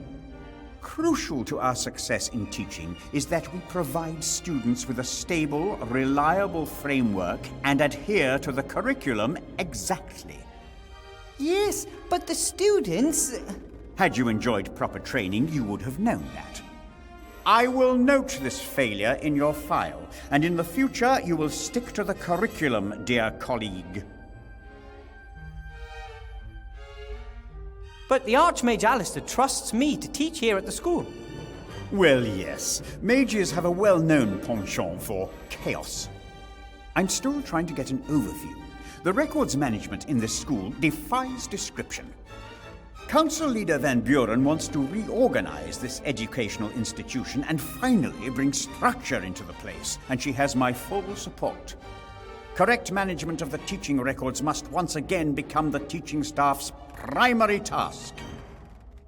crucial to our success in teaching is that we provide students with a stable, reliable framework and adhere to the curriculum exactly. Yes, but the students... Had you enjoyed proper training, you would have known that. I will note this failure in your file, and in the future you will stick to the curriculum, dear colleague. But the Archmage Alistair trusts me to teach here at the school. Well, yes. Mages have a well-known penchant for chaos. I'm still trying to get an overview. The records management in this school defies description. Council Leader Van Buren wants to reorganize this educational institution and finally bring structure into the place, and she has my full support. Correct management of the teaching records must once again become the teaching staff's primary task.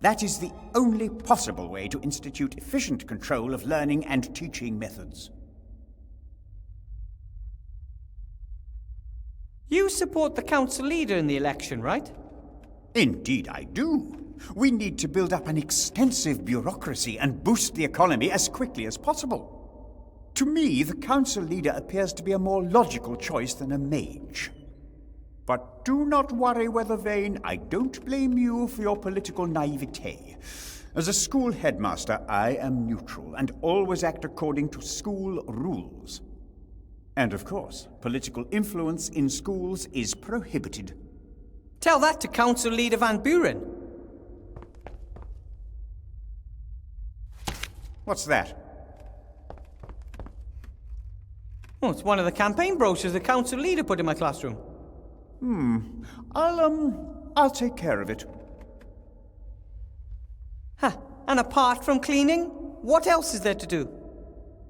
That is the only possible way to institute efficient control of learning and teaching methods. You support the council leader in the election, right? Indeed I do. We need to build up an extensive bureaucracy and boost the economy as quickly as possible. To me, the council leader appears to be a more logical choice than a mage. But do not worry, Weathervane. I don't blame you for your political naivete. As a school headmaster, I am neutral and always act according to school rules. And of course, political influence in schools is prohibited. Tell that to Council Leader Van Buren. What's that? Oh, it's one of the campaign brochures the council leader put in my classroom. I'll take care of it. Huh. And apart from cleaning, what else is there to do?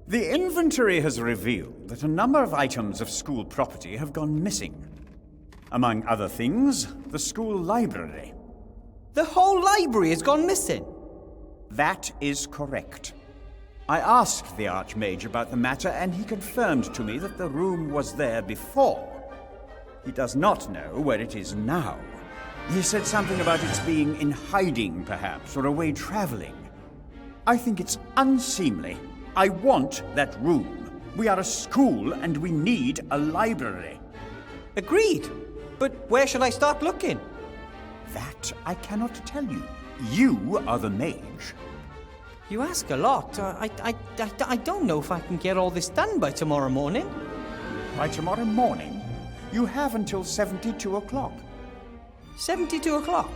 The inventory has revealed that a number of items of school property have gone missing. Among other things, the school library. The whole library has gone missing? That is correct. I asked the Archmage about the matter, and he confirmed to me that the room was there before. He does not know where it is now. He said something about its being in hiding, perhaps, or away traveling. I think it's unseemly. I want that room. We are a school, and we need a library. Agreed. But where should I start looking? That I cannot tell you. You are the mage. You ask a lot. I don't know if I can get all this done by tomorrow morning. By tomorrow morning? You have until 72 o'clock. 72 o'clock?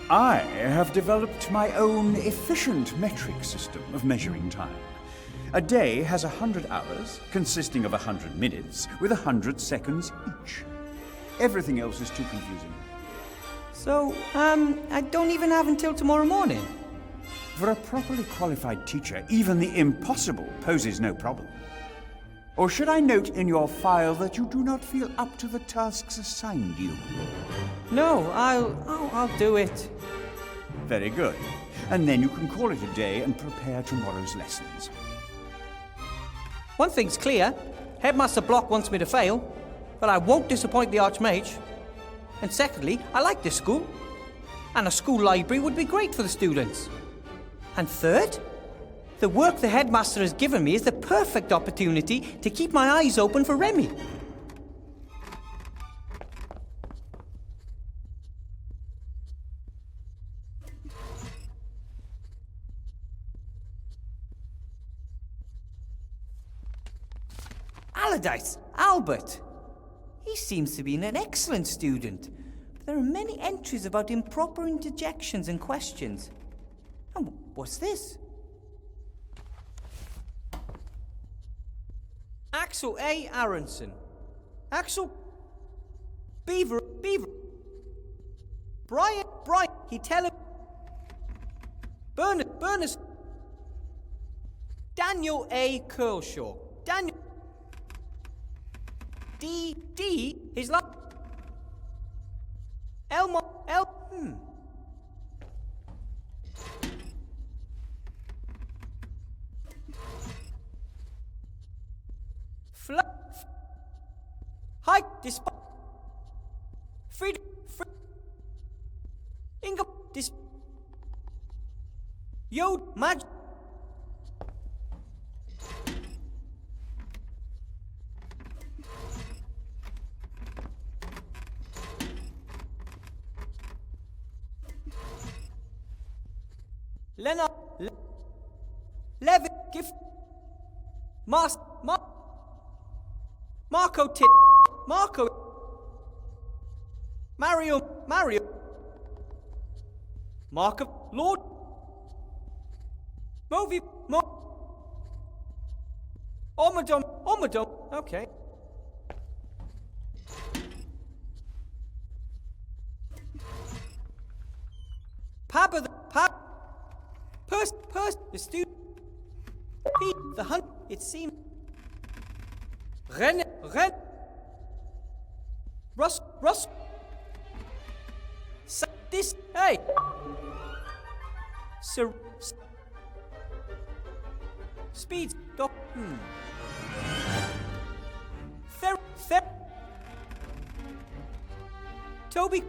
I have developed my own efficient metric system of measuring time. A day has 100 hours, consisting of 100 minutes, with 100 seconds each. Everything else is too confusing. So, I don't even have until tomorrow morning? For a properly qualified teacher, even the impossible poses no problem. Or should I note in your file that you do not feel up to the tasks assigned you? No, I'll do it. Very good. And then you can call it a day and prepare tomorrow's lessons. One thing's clear. Headmaster Block wants me to fail, but I won't disappoint the Archmage. And secondly, I like this school. And a school library would be great for the students. And third, the work the headmaster has given me is the perfect opportunity to keep my eyes open for Remy. Allardyce, Albert. He seems to be an excellent student. But there are many entries about improper interjections and questions. And what's this? Axel A. Aronson. Axel Beaver. Brian, he tell him. Bernard, Daniel A. Kershaw. Daniel D. His last. Elmo. Hi, Fried. Inga, Yod, Maj. Lena, Levitt, Gift, Marco Tit, Marco, Mario, Marco, Lord, Movi, Omadom, okay. Purse, the student, Pete, the hunt, it seems. Ren, Russ. This. Hey. Sir. Speed. Stop. Toby.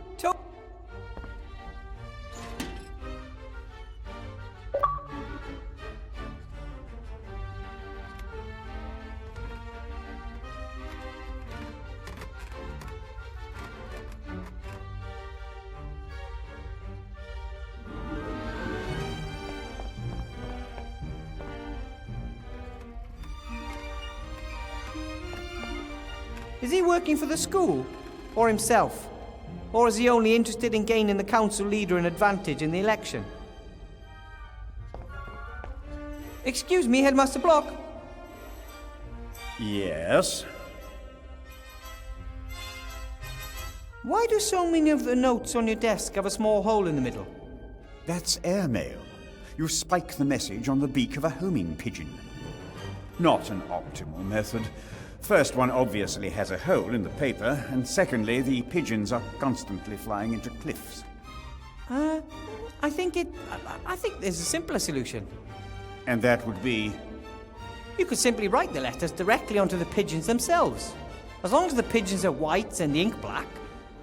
Is he working for the school? Or himself? Or is he only interested in gaining the council leader an advantage in the election? Excuse me, Headmaster Block. Yes? Why do so many of the notes on your desk have a small hole in the middle? That's airmail. You spike the message on the beak of a homing pigeon. Not an optimal method. First, one obviously has a hole in the paper, and secondly, the pigeons are constantly flying into cliffs. I think there's a simpler solution. And that would be? You could simply write the letters directly onto the pigeons themselves. As long as the pigeons are white and the ink black,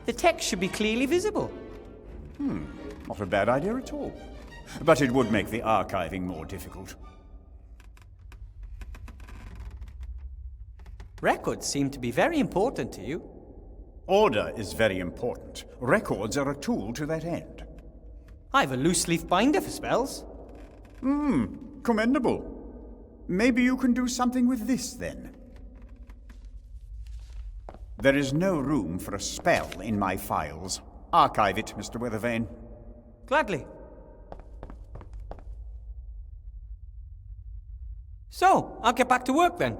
the text should be clearly visible. Not a bad idea at all. But it would make the archiving more difficult. Records seem to be very important to you. Order is very important. Records are a tool to that end. I have a loose-leaf binder for spells. Commendable. Maybe you can do something with this, then. There is no room for a spell in my files. Archive it, Mr. Weathervane. Gladly. So, I'll get back to work then.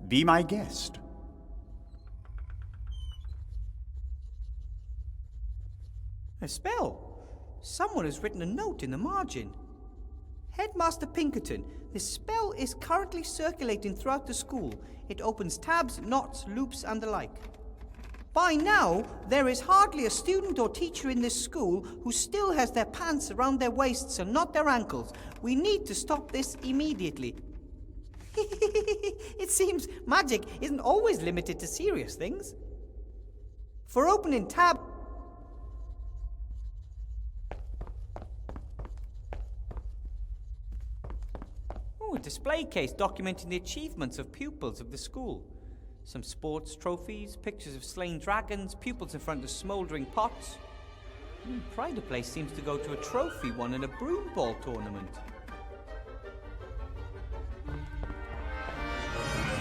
Be my guest. A spell? Someone has written a note in the margin. Headmaster Pinkerton, this spell is currently circulating throughout the school. It opens tabs, knots, loops, and the like. By now, there is hardly a student or teacher in this school who still has their pants around their waists and not their ankles. We need to stop this immediately. It seems magic isn't always limited to serious things. For opening tab... Oh, a display case documenting the achievements of pupils of the school. Some sports trophies, pictures of slain dragons, pupils in front of smouldering pots. Pride of Place seems to go to a trophy won in a broom ball tournament.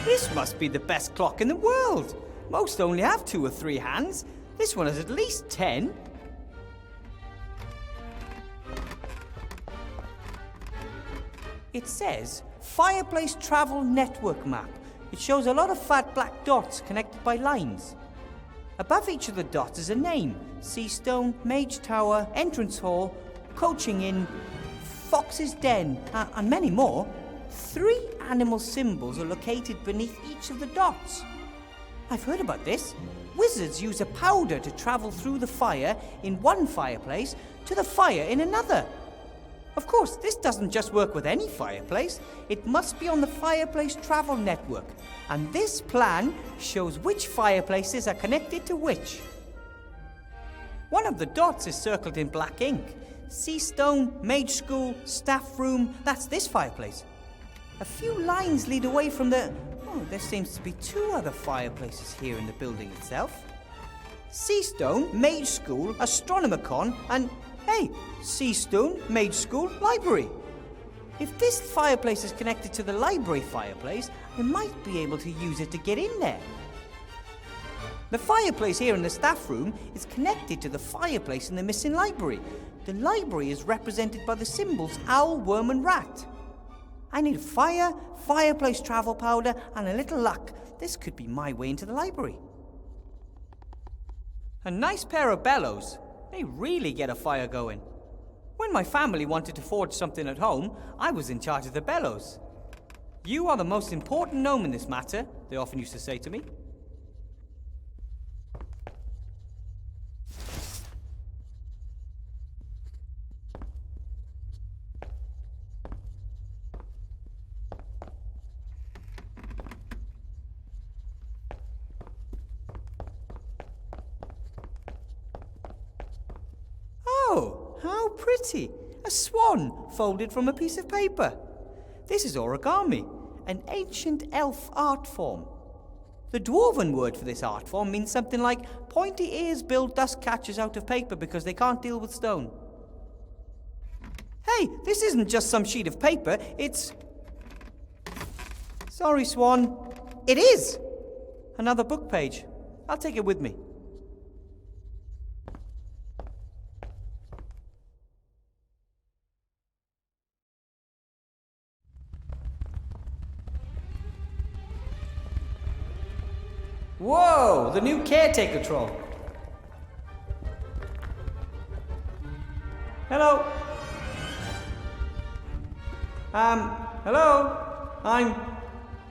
This must be the best clock in the world. Most only have 2 or 3 hands. This one has at least 10. It says Fireplace Travel Network Map. It shows a lot of fat black dots connected by lines. Above each of the dots is a name: Seastone, Mage Tower, Entrance Hall, Coaching Inn, Fox's Den, and many more. 3 animal symbols are located beneath each of the dots. I've heard about this. Wizards use a powder to travel through the fire in one fireplace to the fire in another. Of course, this doesn't just work with any fireplace. It must be on the Fireplace Travel Network. And this plan shows which fireplaces are connected to which. One of the dots is circled in black ink. Seastone, Mage School, Staff Room, that's this fireplace. A few lines lead away from the... Oh, there seems to be 2 other fireplaces here in the building itself. Seastone, Mage School, Astronomicon, and... Hey, Seastone, Mage School, Library. If this fireplace is connected to the library fireplace, I might be able to use it to get in there. The fireplace here in the staff room is connected to the fireplace in the missing library. The library is represented by the symbols owl, worm, and rat. I need a fire, fireplace travel powder, and a little luck. This could be my way into the library. A nice pair of bellows. They really get a fire going. When my family wanted to forge something at home, I was in charge of the bellows. You are the most important gnome in this matter, they often used to say to me. how pretty! A swan folded from a piece of paper. This is origami, an ancient elf art form. The dwarven word for this art form means something like pointy ears build dust catchers out of paper because they can't deal with stone. Hey, this isn't just some sheet of paper, it's... Sorry, Swan. It is! Another book page. I'll take it with me. Whoa, the new caretaker troll. Hello. Hello.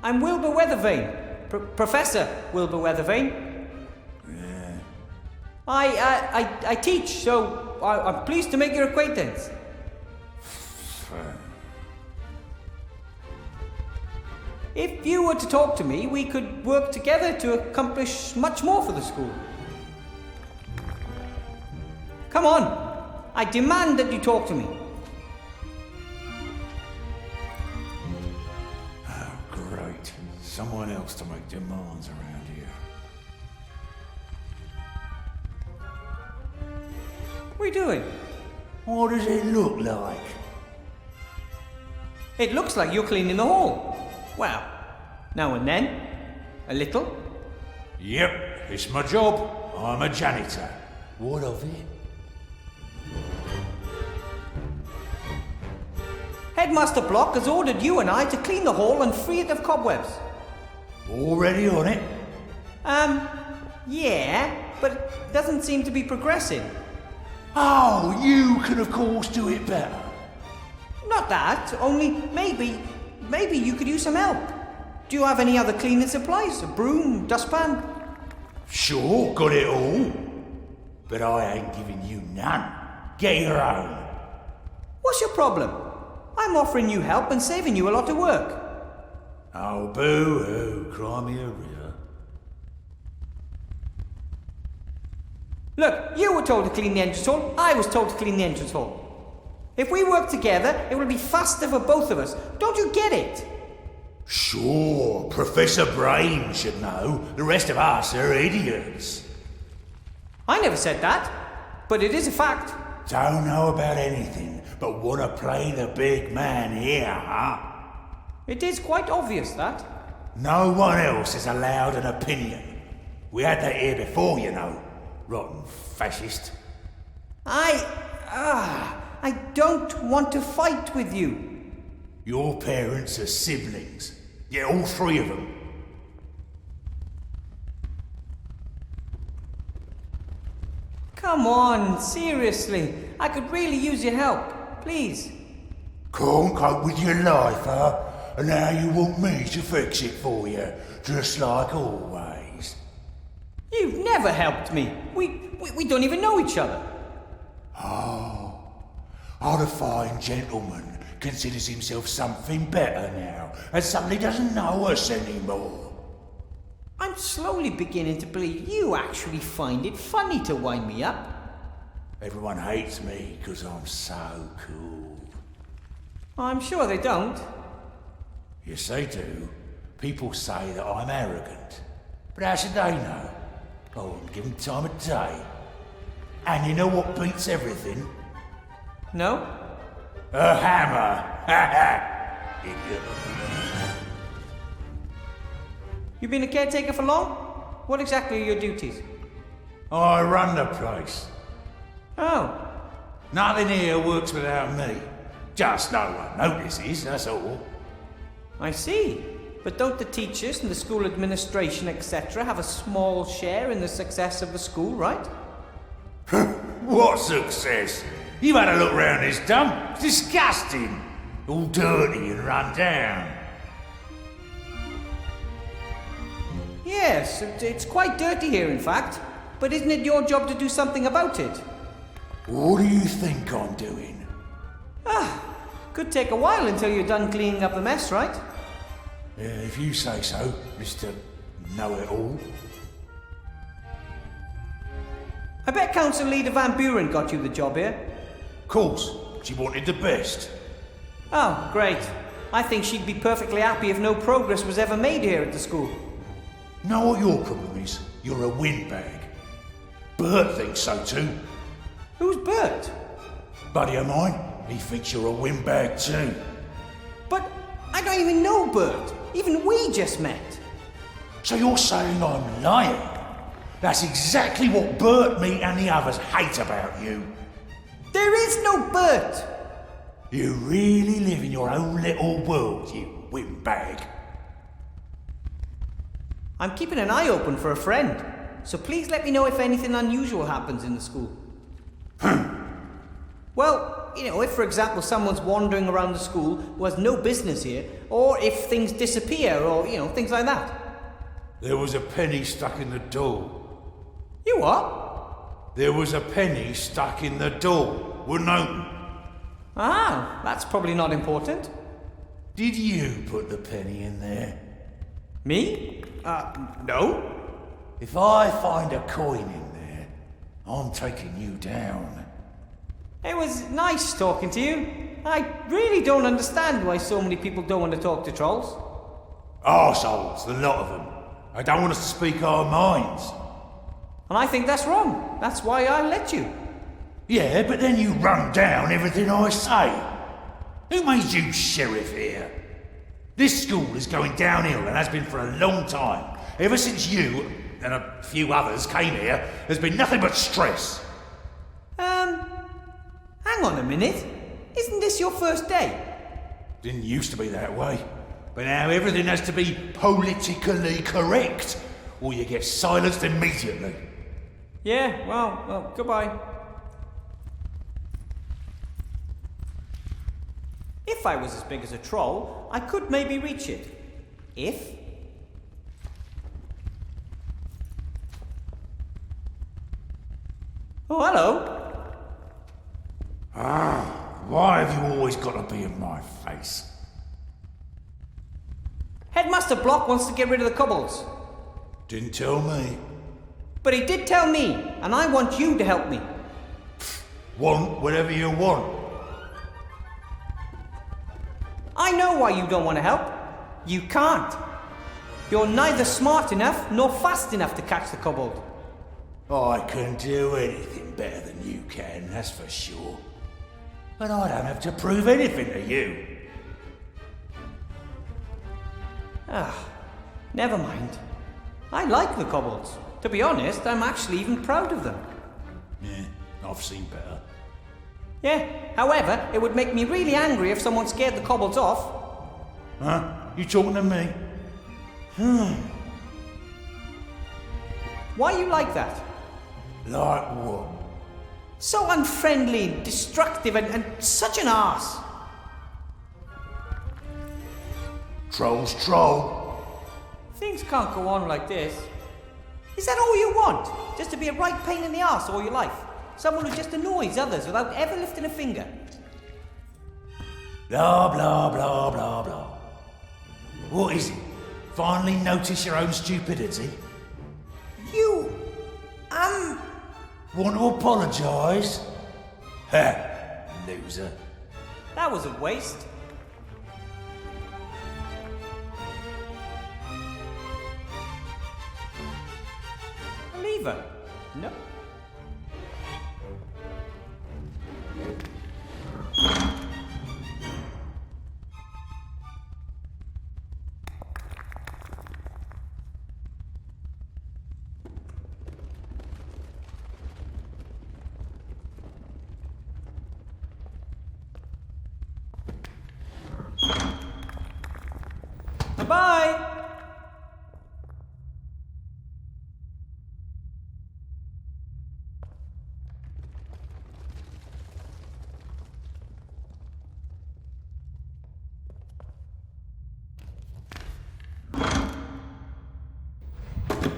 I'm Wilbur Weathervane. Professor Wilbur Weathervane. Yeah. I teach, so I'm pleased to make your acquaintance. If you were to talk to me, we could work together to accomplish much more for the school. Come on! I demand that you talk to me. Oh, great. Someone else to make demands around here. What are you doing? What does it look like? It looks like you're cleaning the hall. Well, now and then. A little. Yep, it's my job. I'm a janitor. What of it? Headmaster Block has ordered you and I to clean the hall and free it of cobwebs. Already on it? Yeah, but it doesn't seem to be progressing. Oh, you can of course do it better. Not that, only maybe you could use some help. Do you have any other cleaning supplies? A broom, dustpan? Sure, got it all. But I ain't giving you none. Get your own. What's your problem? I'm offering you help and saving you a lot of work. Oh, boo-hoo, cry me a river. Look, you were told to clean the entrance hall, I was told to clean the entrance hall. If we work together, it will be faster for both of us. Don't you get it? Sure, Professor Brain should know. The rest of us are idiots. I never said that, but it is a fact. Don't know about anything, but want to play the big man here, huh? It is quite obvious that. No one else is allowed an opinion. We had that here before, you know. Rotten fascist. I don't want to fight with you. Your parents are siblings. Yeah, all three of them. Come on, seriously. I could really use your help. Please. Can't cope with your life, huh? And now you want me to fix it for you, just like always. You've never helped me. We don't even know each other. Oh, the fine gentleman considers himself something better now, and suddenly doesn't know us anymore. I'm slowly beginning to believe you actually find it funny to wind me up. Everyone hates me because I'm so cool. I'm sure they don't. Yes, they do. People say that I'm arrogant. But how should they know? Oh, I'm given time of day. And you know what beats everything? No? A hammer! Ha ha! Idiot. You've been a caretaker for long? What exactly are your duties? I run the place. Oh. Nothing here works without me. Just no one notices, that's all. I see. But don't the teachers and the school administration, etc., have a small share in the success of the school, right? What success? You've had a look round this dump. It's disgusting. All dirty and run down. Yes, it's quite dirty here, in fact. But isn't it your job to do something about it? What do you think I'm doing? Could take a while until you're done cleaning up the mess, right? If you say so, Mr. Know-it-all. I bet Council Leader Van Buren got you the job here. Of course, she wanted the best. Oh, great. I think she'd be perfectly happy if no progress was ever made here at the school. Know what your problem is? You're a windbag. Bert thinks so too. Who's Bert? Buddy of mine, he thinks you're a windbag too. But I don't even know Bert. Even we just met. So you're saying I'm lying? That's exactly what Bert, me and the others hate about you. There is no Bert! You really live in your own little world, you windbag. I'm keeping an eye open for a friend, so please let me know if anything unusual happens in the school. Well, you know, if for example someone's wandering around the school who has no business here, or if things disappear, or, you know, things like that. There was a penny stuck in the door. You what? There was a penny stuck in the door. Wouldn't open. Ah, that's probably not important. Did you put the penny in there? Me? No. If I find a coin in there, I'm taking you down. It was nice talking to you. I really don't understand why so many people don't want to talk to trolls. Arseholes, the lot of them. They don't want us to speak our minds. And I think that's wrong. That's why I let you. Yeah, but then you run down everything I say. Who made you sheriff here? This school is going downhill and has been for a long time. Ever since you and a few others came here, there's been nothing but stress. Hang on a minute. Isn't this your first day? Didn't used to be that way. But now everything has to be politically correct, or you get silenced immediately. Yeah, well, goodbye. If I was as big as a troll, I could maybe reach it. If... Oh, hello. Why have you always got to be in my face? Headmaster Block wants to get rid of the kobolds. Didn't tell me. But he did tell me, and I want you to help me. Want whatever you want. I know why you don't want to help. You can't. You're neither smart enough nor fast enough to catch the kobold. I can do anything better than you can, that's for sure. But I don't have to prove anything to you. Never mind. I like the kobolds. To be honest, I'm actually even proud of them. Yeah, I've seen better. Yeah, however, it would make me really angry if someone scared the kobolds off. Huh? You talking to me? Why are you like that? Like what? So unfriendly, destructive, and such an arse. Troll's troll. Things can't go on like this. Is that all you want? Just to be a right pain in the arse all your life? Someone who just annoys others without ever lifting a finger? Blah, blah, blah, blah, blah. What is it? Finally notice your own stupidity? You... Want to apologise? Ha! Loser. That was a waste. A lever? No. Bye!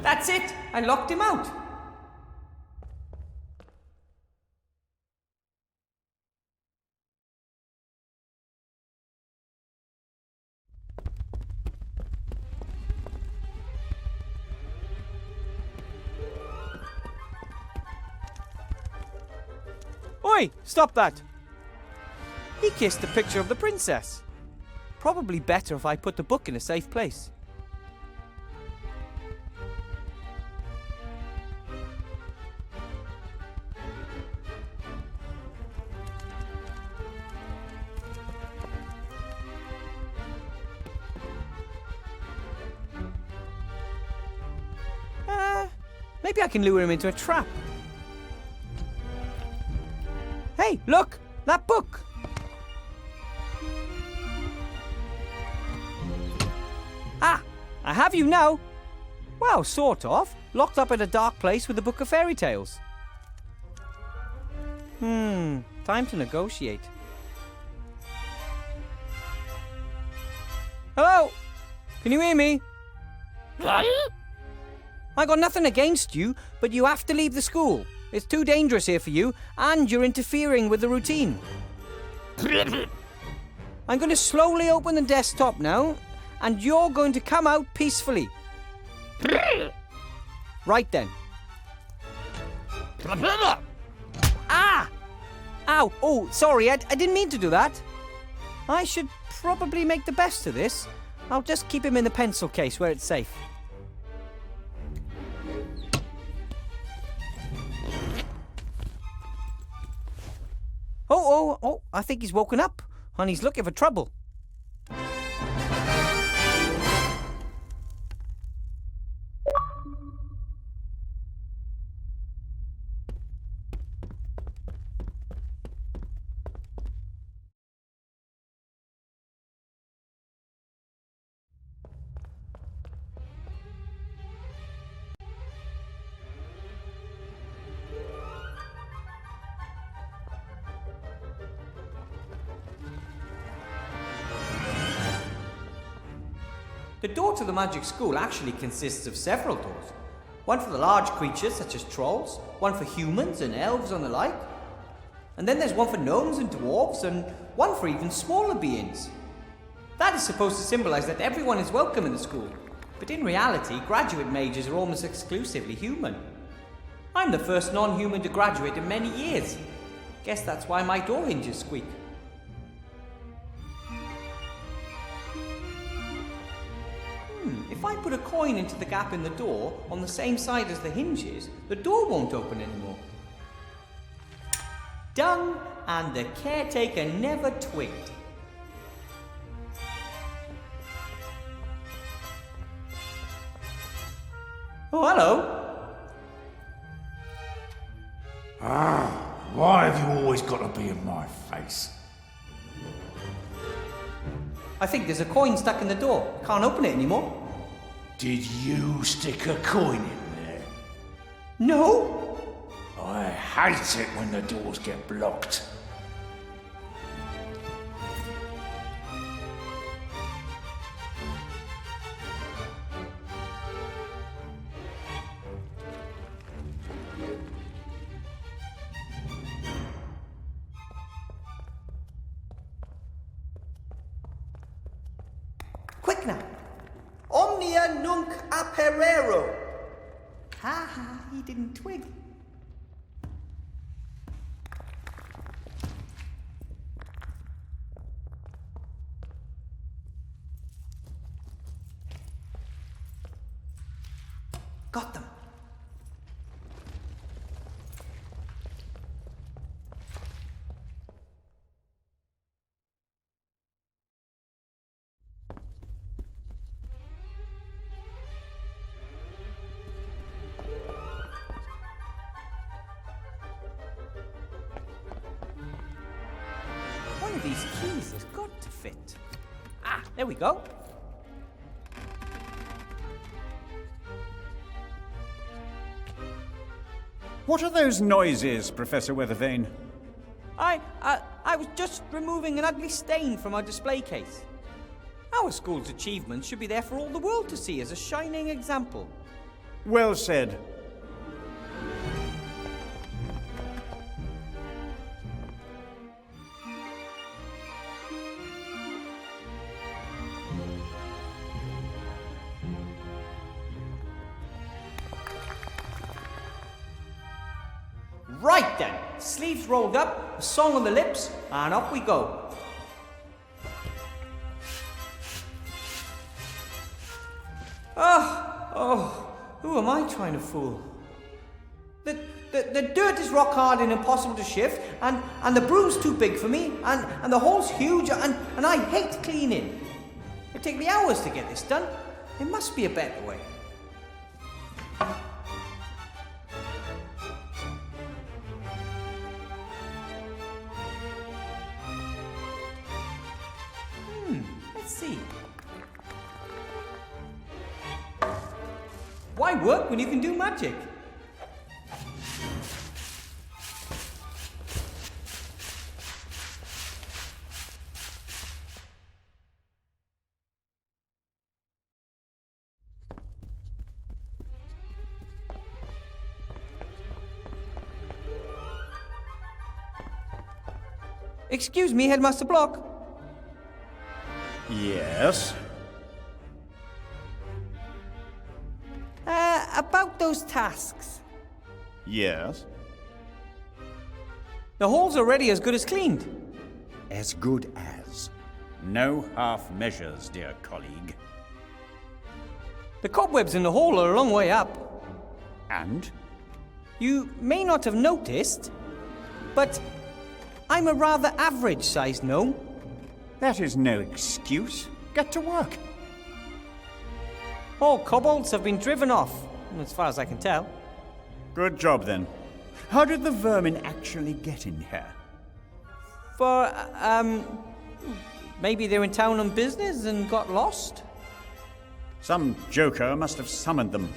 That's it! I locked him out! Oi! Stop that! He kissed the picture of the princess. Probably better if I put the book in a safe place. Maybe I can lure him into a trap. Hey, look! That book! Ah! I have you now! Well, sort of. Locked up in a dark place with a book of fairy tales. Time to negotiate. Hello? Can you hear me? I got nothing against you, but you have to leave the school. It's too dangerous here for you, and you're interfering with the routine. I'm going to slowly open the desktop now, and you're going to come out peacefully. Right then. Ah! Ow! Oh, sorry, I didn't mean to do that. I should probably make the best of this. I'll just keep him in the pencil case where it's safe. Oh, I think he's woken up, and he's looking for trouble. The door to the magic school actually consists of several doors. One for the large creatures such as trolls, one for humans and elves and the like. And then there's one for gnomes and dwarves, and one for even smaller beings. That is supposed to symbolize that everyone is welcome in the school. But in reality, graduate mages are almost exclusively human. I'm the first non-human to graduate in many years. Guess that's why my door hinges squeak. If I put a coin into the gap in the door on the same side as the hinges, the door won't open anymore. Done, and the caretaker never twigged. Oh, hello. Why have you always got to be in my face? I think there's a coin stuck in the door. Can't open it anymore. Did you stick a coin in there? No. I hate it when the doors get blocked. Quick now. Omnia nunc aperero. Ha ha, he didn't twig. Got them. One of these keys has got to fit. Ah, there we go. What are those noises, Professor Weathervane? I was just removing an ugly stain from our display case. Our school's achievements should be there for all the world to see as a shining example. Well said. Right then, sleeves rolled up, a song on the lips, and up we go. Who am I trying to fool? The dirt is rock hard and impossible to shift, and the broom's too big for me, and the hole's huge, and I hate cleaning. It'll take me hours to get this done. There must be a better way. Let's see. Why work when you can do magic? Excuse me, Headmaster Block. Yes? About those tasks. Yes? The hole's already as good as cleaned. As good as. No half measures, dear colleague. The cobwebs in the hole are a long way up. And? You may not have noticed, but I'm a rather average-sized gnome. That is no excuse. Get to work. All kobolds have been driven off, as far as I can tell. Good job, then. How did the vermin actually get in here? Maybe they're in town on business and got lost? Some joker must have summoned them.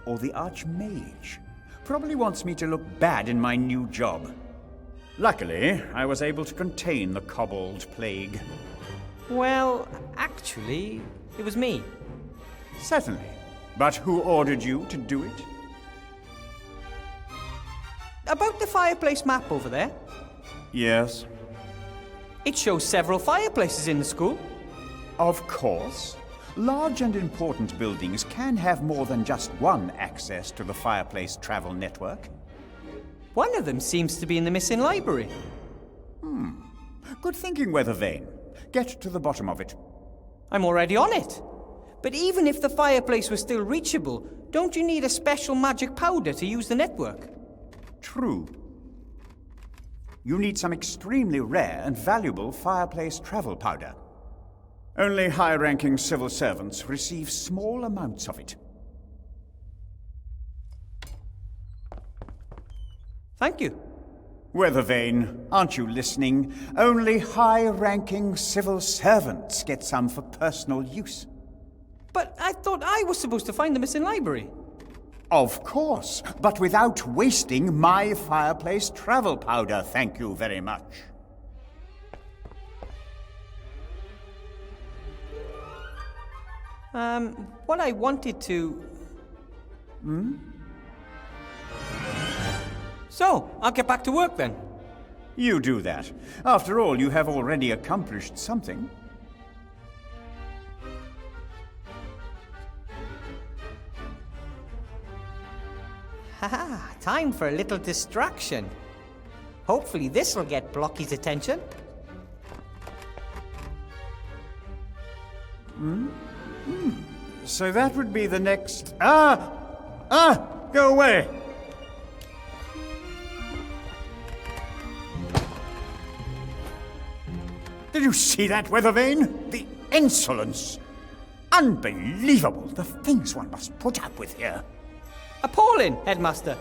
Or the Archmage. Probably wants me to look bad in my new job. Luckily, I was able to contain the kobold plague. Well, actually, it was me. Certainly. But who ordered you to do it? About the fireplace map over there. Yes. It shows several fireplaces in the school. Of course. Large and important buildings can have more than just one access to the fireplace travel network. One of them seems to be in the missing library. Good thinking, Weathervane. Get to the bottom of it. I'm already on it. But even if the fireplace was still reachable, don't you need a special magic powder to use the network? True. You need some extremely rare and valuable fireplace travel powder. Only high-ranking civil servants receive small amounts of it. Thank you. Weathervane, aren't you listening? Only high-ranking civil servants get some for personal use. But I thought I was supposed to find the missing library. Of course, but without wasting my fireplace travel powder, thank you very much. What I wanted to... So, I'll get back to work then. You do that. After all, you have already accomplished something. Haha, time for a little distraction. Hopefully this'll get Blocky's attention. So that would be the next... Go away! Did you see that, Weathervane? The insolence! Unbelievable, the things one must put up with here. Appalling, Headmaster.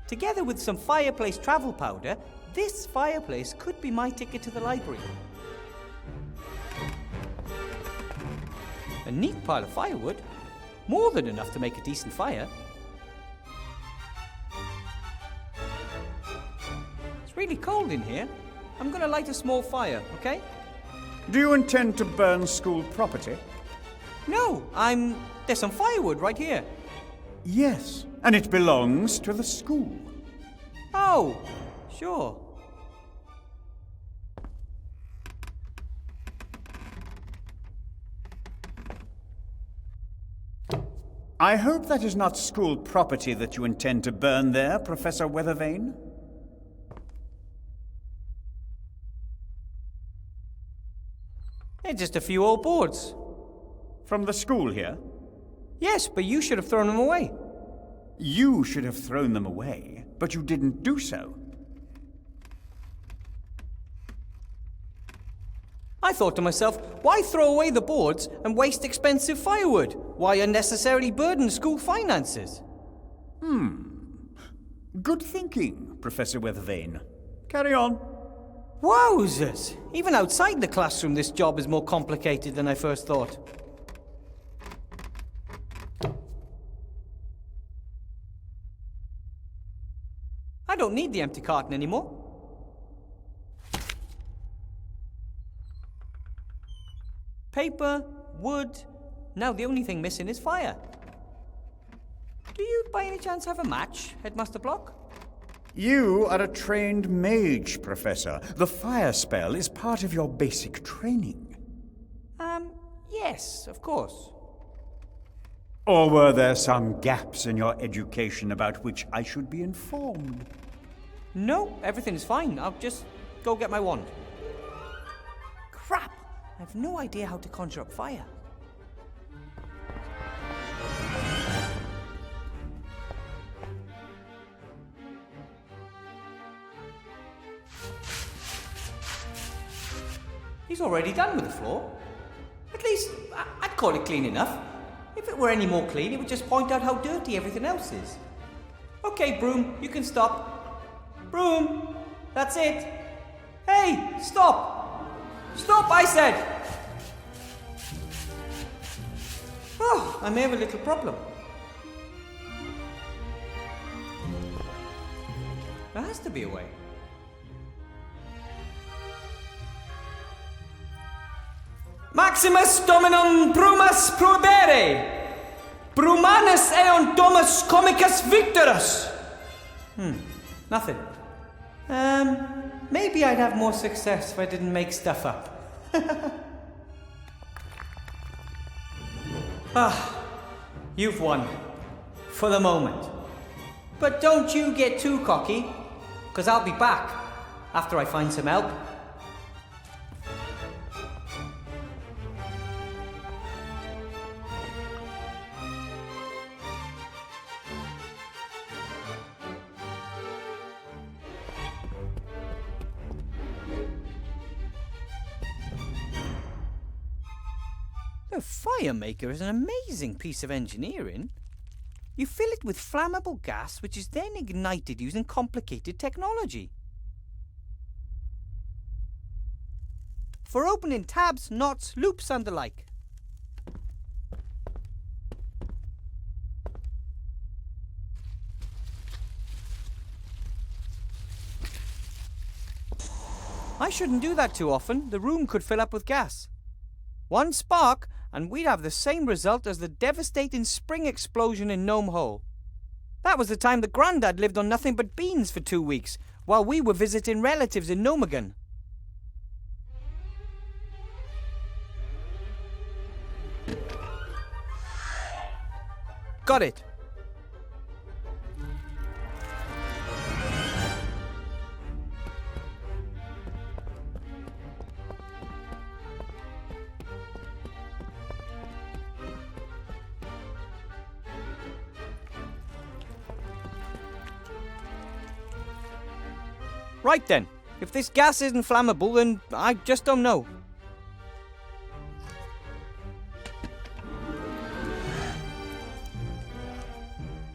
Together with some fireplace travel powder, this fireplace could be my ticket to the library. A neat pile of firewood. More than enough to make a decent fire. It's really cold in here. I'm gonna light a small fire, okay? Do you intend to burn school property? No, there's some firewood right here. Yes, and it belongs to the school. Oh, sure. I hope that is not school property that you intend to burn there, Professor Weathervane. They're just a few old boards. From the school here? Yes, but you should have thrown them away. You should have thrown them away, but you didn't do so. I thought to myself, why throw away the boards and waste expensive firewood? Why unnecessarily burden school finances? Good thinking, Professor Weathervane. Carry on. Wowzers! Even outside the classroom, this job is more complicated than I first thought. I don't need the empty carton anymore. Paper, wood. Now the only thing missing is fire. Do you by any chance have a match, Headmaster Block? You are a trained mage, Professor. The fire spell is part of your basic training. Yes, of course. Or were there some gaps in your education about which I should be informed? No, everything's fine. I'll just go get my wand. Crap! I have no idea how to conjure up fire. He's already done with the floor. At least, I'd call it clean enough. If it were any more clean, it would just point out how dirty everything else is. Okay, Broom, you can stop. Broom, that's it. Hey, stop! Stop, I said! Oh, I may have a little problem. There has to be a way. Maximus Dominum Brumas Prudere! Brumanus eon Domus Comicus Victorus! Nothing. Maybe I'd have more success if I didn't make stuff up. You've won. For the moment. But don't you get too cocky, because I'll be back after I find some help. The fire maker is an amazing piece of engineering. You fill it with flammable gas, which is then ignited using complicated technology. For opening tabs, knots, loops, and the like. I shouldn't do that too often. The room could fill up with gas. One spark, and we'd have the same result as the devastating spring explosion in Gnome Hole. That was the time that Grandad lived on nothing but beans for 2 weeks, while we were visiting relatives in Gnomegan. Got it. Right then, if this gas isn't flammable, then I just don't know.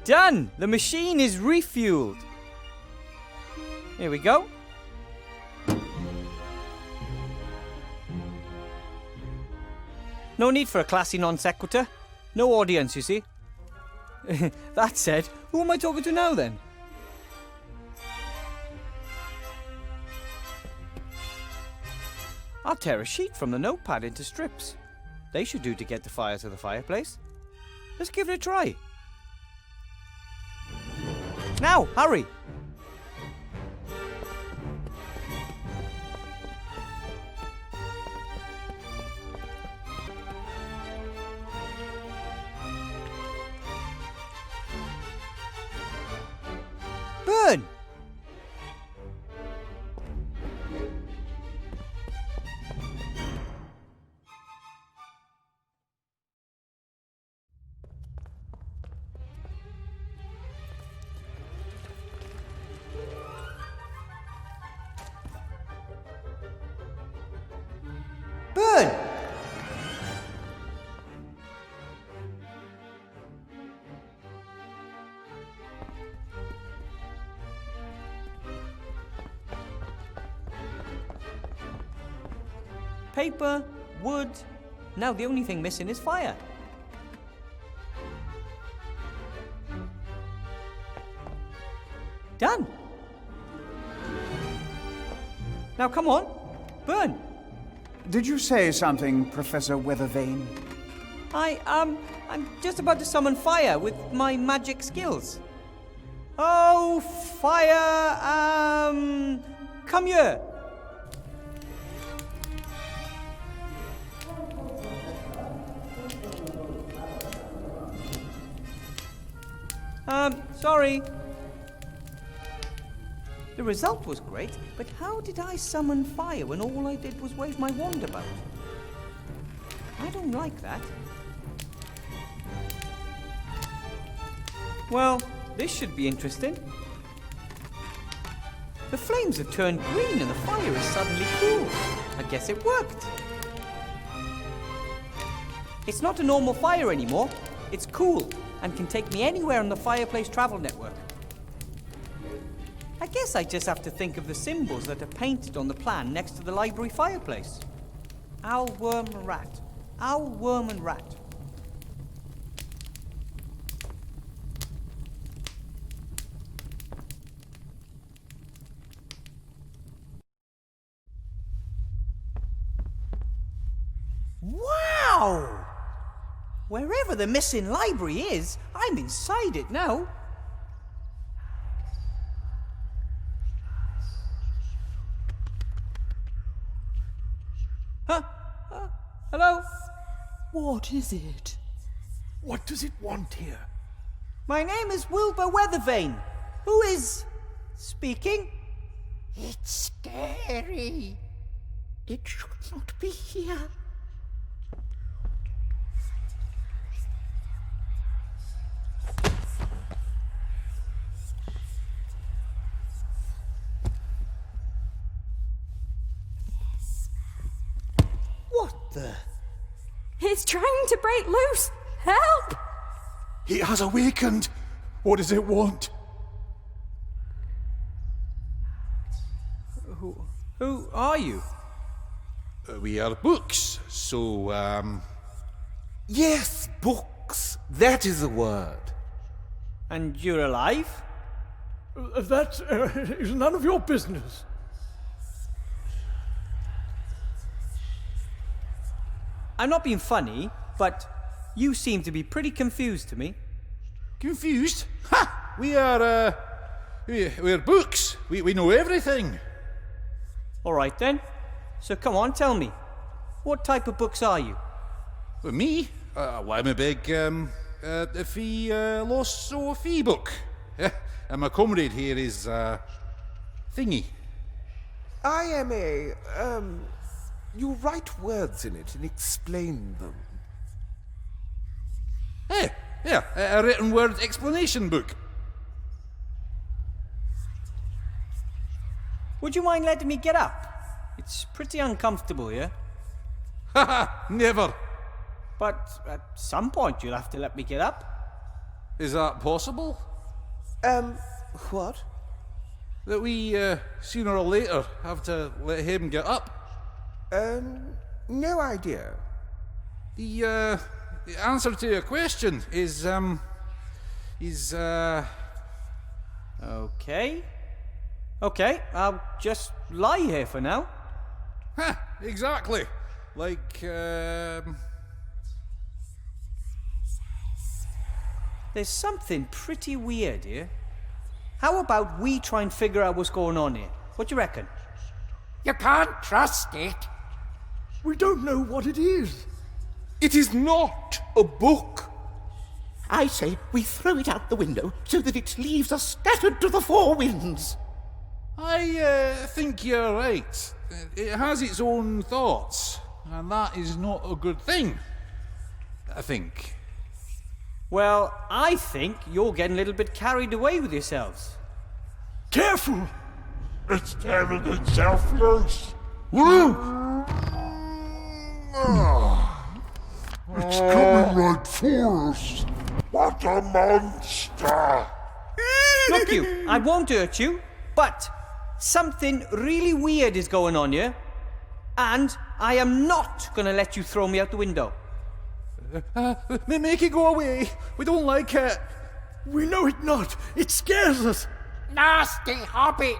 Done! The machine is refueled. Here we go. No need for a classy non sequitur. No audience, you see. That said, who am I talking to now then? I'll tear a sheet from the notepad into strips. They should do to get the fire to the fireplace. Let's give it a try. Now, hurry! paper, wood. Now the only thing missing is fire. Done. Now come on, burn. Did you say something, Professor Weathervane? I'm just about to summon fire with my magic skills. Oh, fire, come here. Sorry. The result was great, but how did I summon fire when all I did was wave my wand about? I don't like that. Well, this should be interesting. The flames have turned green and the fire is suddenly cool. I guess it worked. It's not a normal fire anymore. It's cool and can take me anywhere on the Fireplace Travel Network. I guess I just have to think of the symbols that are painted on the plan next to the library fireplace. Owl, worm, and rat. Owl, worm, and rat. Wow! Wherever the missing library is, I'm inside it now. Hello? What is it? What does it want here? My name is Wilbur Weathervane. Who is speaking? It's scary. It should not be here. What the? It's trying to break loose. Help! It has awakened. What does it want? Who are you? We are books, so, Yes, books. That is the word. And you're alive? That is none of your business. I'm not being funny, but you seem to be pretty confused to me. Confused? Ha! We're books. We know everything. All right then. So come on, tell me. What type of books are you? Well, me? Well, I'm a big, fee book. And my comrade here is, Thingy. I am you write words in it and explain them. Hey, yeah, a written word explanation book. Would you mind letting me get up? It's pretty uncomfortable here. Haha, never. But at some point you'll have to let me get up. Is that possible? What? That we, sooner or later, have to let him get up? No idea. The answer to your question is, Okay. Okay, I'll just lie here for now. Ha! Exactly. Like, There's something pretty weird here. How about we try and figure out what's going on here? What do you reckon? You can't trust it. We don't know what it is. It is not a book. I say we throw it out the window so that its leaves are scattered to the four winds. I think you're right. It has its own thoughts, and that is not a good thing. I think. Well, I think you're getting a little bit carried away with yourselves. Careful! It's tearing itself loose. It's coming right for us. What a monster! Look you, I won't hurt you, but something really weird is going on here. And I am not going to let you throw me out the window. Make it go away. We don't like it. We know it not. It scares us. Nasty hobbit!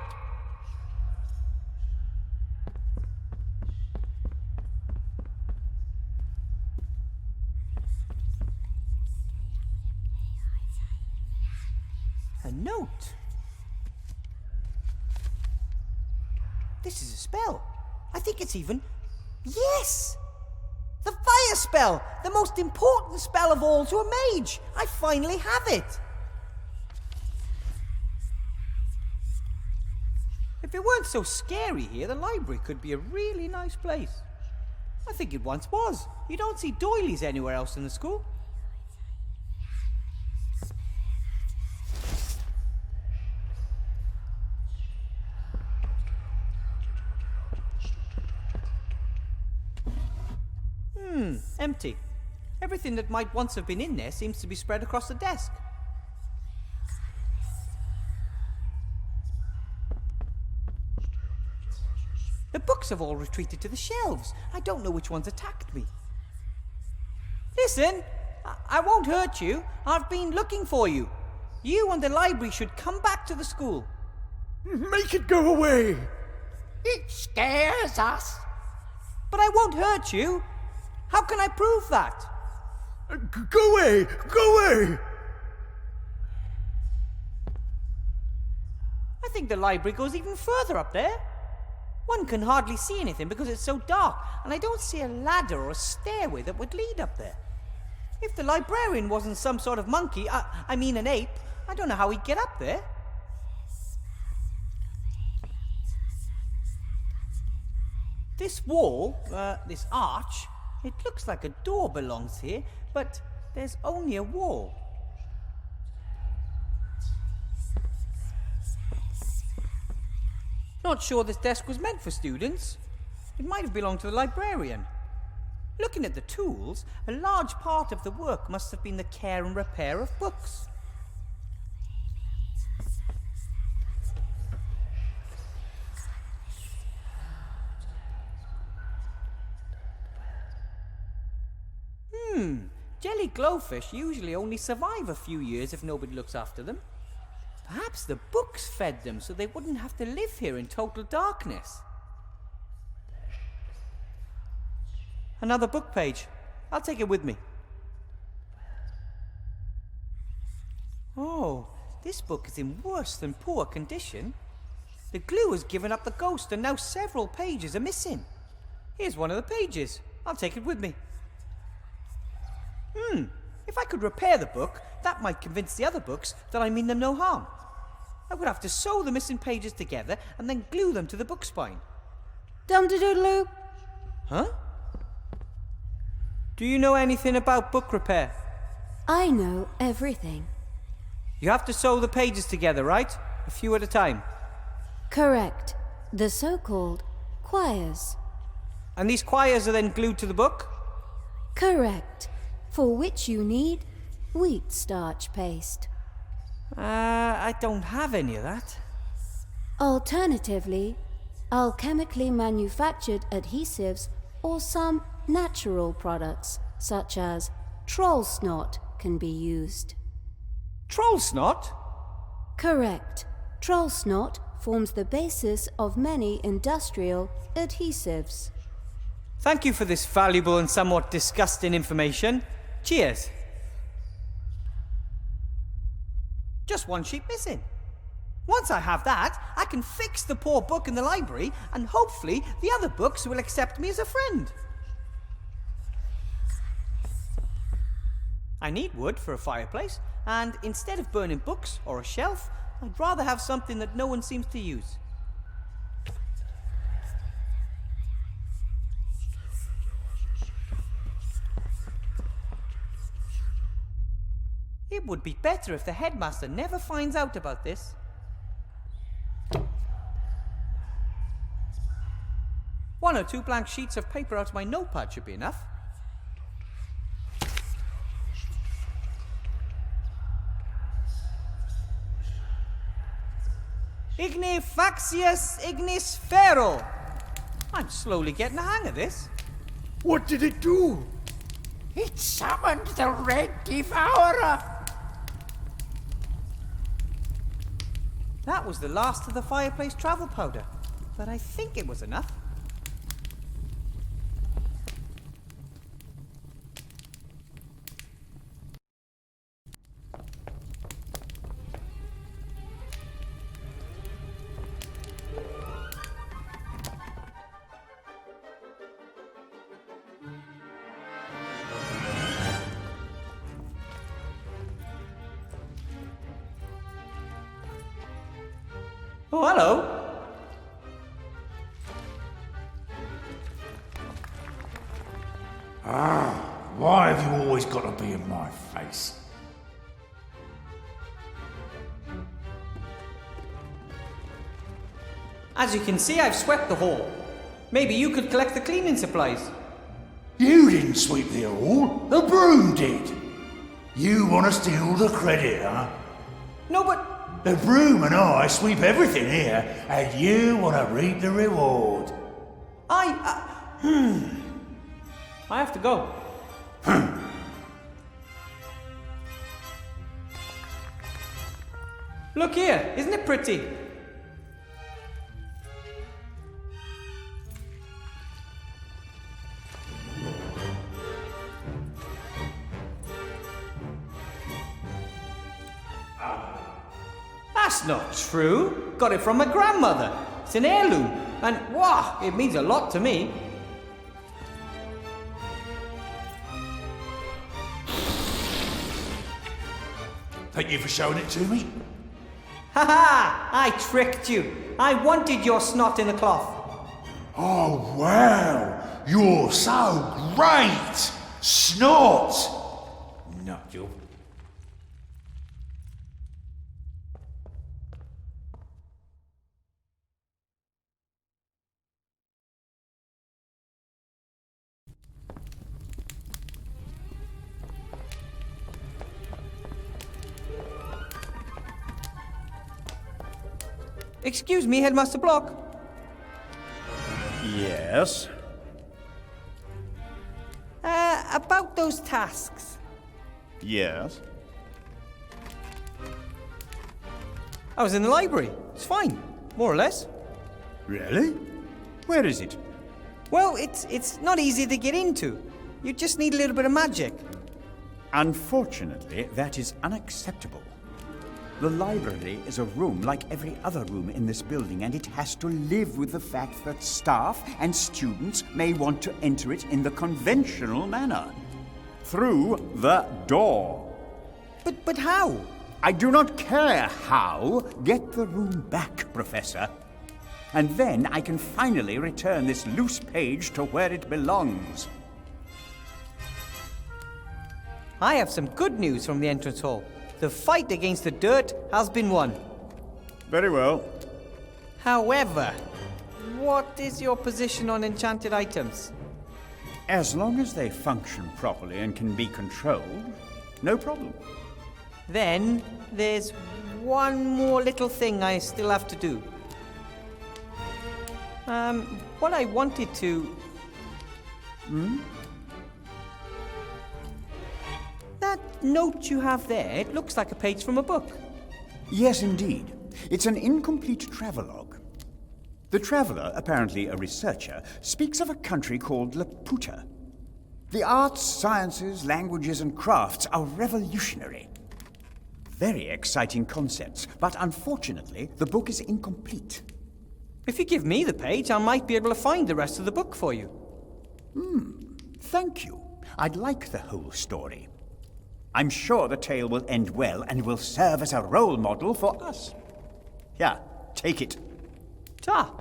A note. This is a spell. I think it's even... Yes! The fire spell! The most important spell of all to a mage! I finally have it! If it weren't so scary here, the library could be a really nice place. I think it once was. You don't see doilies anywhere else in the school. Empty. Everything that might once have been in there seems to be spread across the desk. The books have all retreated to the shelves. I don't know which ones attacked me. Listen, I won't hurt you. I've been looking for you. You and the library should come back to the school. Make it go away. It scares us. But I won't hurt you. How can I prove that? Go away! Go away! I think the library goes even further up there. One can hardly see anything because it's so dark, and I don't see a ladder or a stairway that would lead up there. If the librarian wasn't some sort of monkey, I mean an ape, I don't know how he'd get up there. This wall, this arch, it looks like a door belongs here, but there's only a wall. Not sure this desk was meant for students. It might have belonged to the librarian. Looking at the tools, a large part of the work must have been the care and repair of books. Jelly glowfish usually only survive a few years if nobody looks after them. Perhaps the books fed them so they wouldn't have to live here in total darkness. Another book page. I'll take it with me. Oh, this book is in worse than poor condition. The glue has given up the ghost and now several pages are missing. Here's one of the pages. I'll take it with me. If I could repair the book, that might convince the other books that I mean them no harm. I would have to sew the missing pages together and then glue them to the book spine. Dum-de-doodle-oo. Huh? Do you know anything about book repair? I know everything. You have to sew the pages together, right? A few at a time. Correct. The so-called quires. And these quires are then glued to the book? Correct. For which you need wheat starch paste. I don't have any of that. Alternatively, alchemically manufactured adhesives or some natural products, such as troll snot, can be used. Troll snot? Correct. Troll snot forms the basis of many industrial adhesives. Thank you for this valuable and somewhat disgusting information. Cheers. Just one sheet missing. Once I have that, I can fix the poor book in the library, and hopefully the other books will accept me as a friend. I need wood for a fireplace, and instead of burning books or a shelf, I'd rather have something that no one seems to use. It would be better if the headmaster never finds out about this. One or two blank sheets of paper out of my notepad should be enough. Igni faxius ignis ferro. I'm slowly getting the hang of this. What did it do? It summoned the Red Devourer. That was the last of the fireplace travel powder, but I think it was enough. Oh, hello. Why have you always got to be in my face? As you can see, I've swept the hall. Maybe you could collect the cleaning supplies. You didn't sweep the hall. The broom did. You want to steal the credit, huh? No, but... The broom and I sweep everything here, and you want to reap the reward. I have to go. Look here, isn't it pretty? That's not true. Got it from my grandmother. It's an heirloom, and wow, it means a lot to me. Thank you for showing it to me. Ha ha! I tricked you. I wanted your snot in the cloth. Oh, wow. You're so great. Snot. Not you. Excuse me, Headmaster Block. Yes? About those tasks. Yes? I was in the library. It's fine, more or less. Really? Where is it? Well, it's not easy to get into. You just need a little bit of magic. Unfortunately, that is unacceptable. The library is a room like every other room in this building, and it has to live with the fact that staff and students may want to enter it in the conventional manner. Through the door. But how? I do not care how. Get the room back, Professor. And then I can finally return this loose page to where it belongs. I have some good news from the entrance hall. The fight against the dirt has been won. Very well. However, what is your position on enchanted items? As long as they function properly and can be controlled, no problem. Then there's one more little thing I still have to do. What I wanted to... That note you have there, it looks like a page from a book. Yes, indeed. It's an incomplete travelogue. The traveler, apparently a researcher, speaks of a country called Laputa. The arts, sciences, languages, and crafts are revolutionary. Very exciting concepts, but unfortunately, the book is incomplete. If you give me the page, I might be able to find the rest of the book for you. Thank you. I'd like the whole story. I'm sure the tale will end well and will serve as a role model for us. Here, take it. Ta!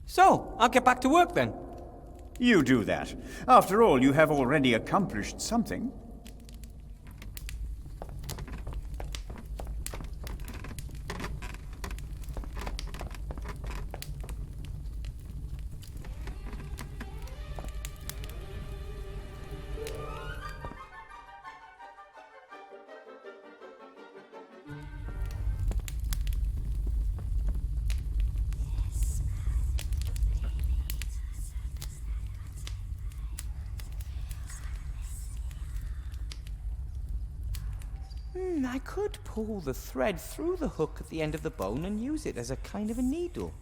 So, I'll get back to work then. You do that. After all, you have already accomplished something. I could pull the thread through the hook at the end of the bone and use it as a kind of a needle.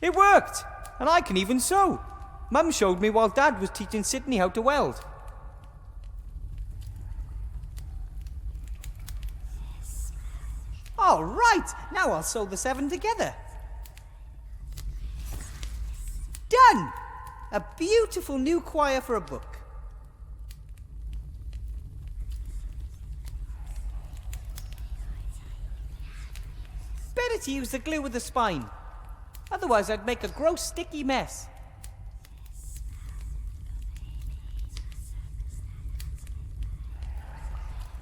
It worked! And I can even sew! Mum showed me while Dad was teaching Sydney how to weld. All right! Now I'll sew the 7 together. Done! A beautiful new choir for a book. Better to use the glue with the spine. Otherwise I'd make a gross sticky mess.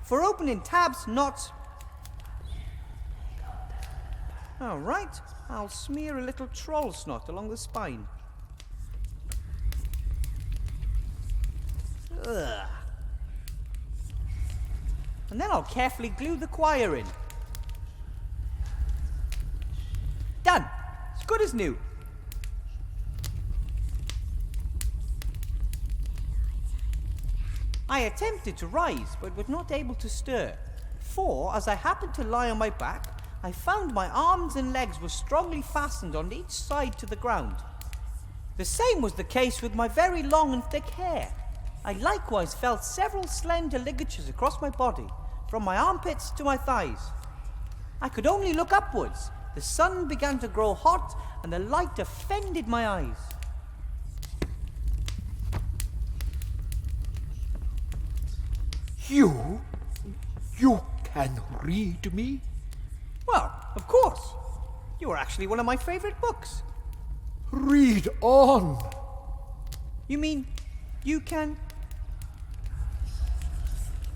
For opening tabs, knots. All right, I'll smear a little troll snot along the spine. Ugh. And then I'll carefully glue the choir in. Done! As good as new. I attempted to rise, but was not able to stir. For, as I happened to lie on my back, I found my arms and legs were strongly fastened on each side to the ground. The same was the case with my very long and thick hair. I likewise felt several slender ligatures across my body, from my armpits to my thighs. I could only look upwards. The sun began to grow hot, and the light offended my eyes. You can read me? Well, of course. You are actually one of my favorite books. Read on. You mean you can?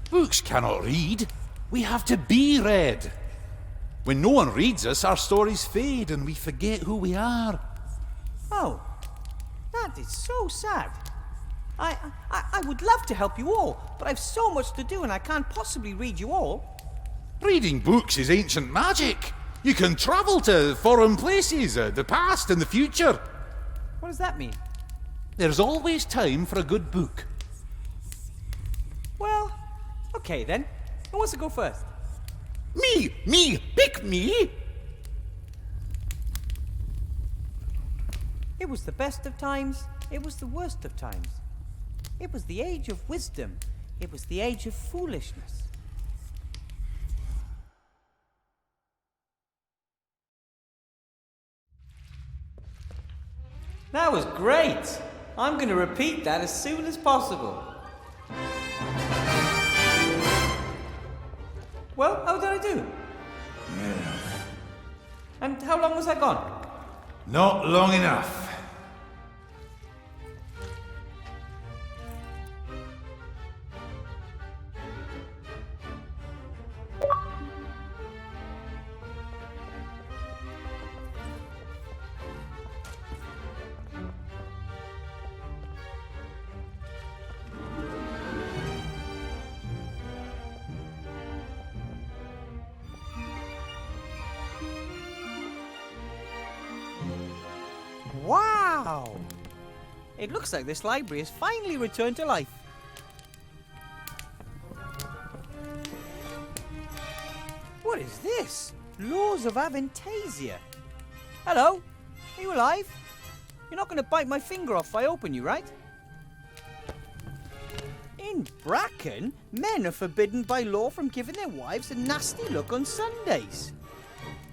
Books cannot read. We have to be read. When no one reads us, our stories fade and we forget who we are. Oh, that is so sad. I would love to help you all, but I've so much to do and I can't possibly read you all. Reading books is ancient magic. You can travel to foreign places, the past and the future. What does that mean? There's always time for a good book. Well, okay then. Who wants to go first? Me, pick me. It was the best of times, it was the worst of times. It was the age of wisdom, it was the age of foolishness. That was great! I'm going to repeat that as soon as possible. Well, how did I do? And how long was I gone? Not long enough. Wow! It looks like this library has finally returned to life. What is this? Laws of Avantasia. Hello? Are you alive? You're not going to bite my finger off if I open you, right? In Bracken, men are forbidden by law from giving their wives a nasty look on Sundays.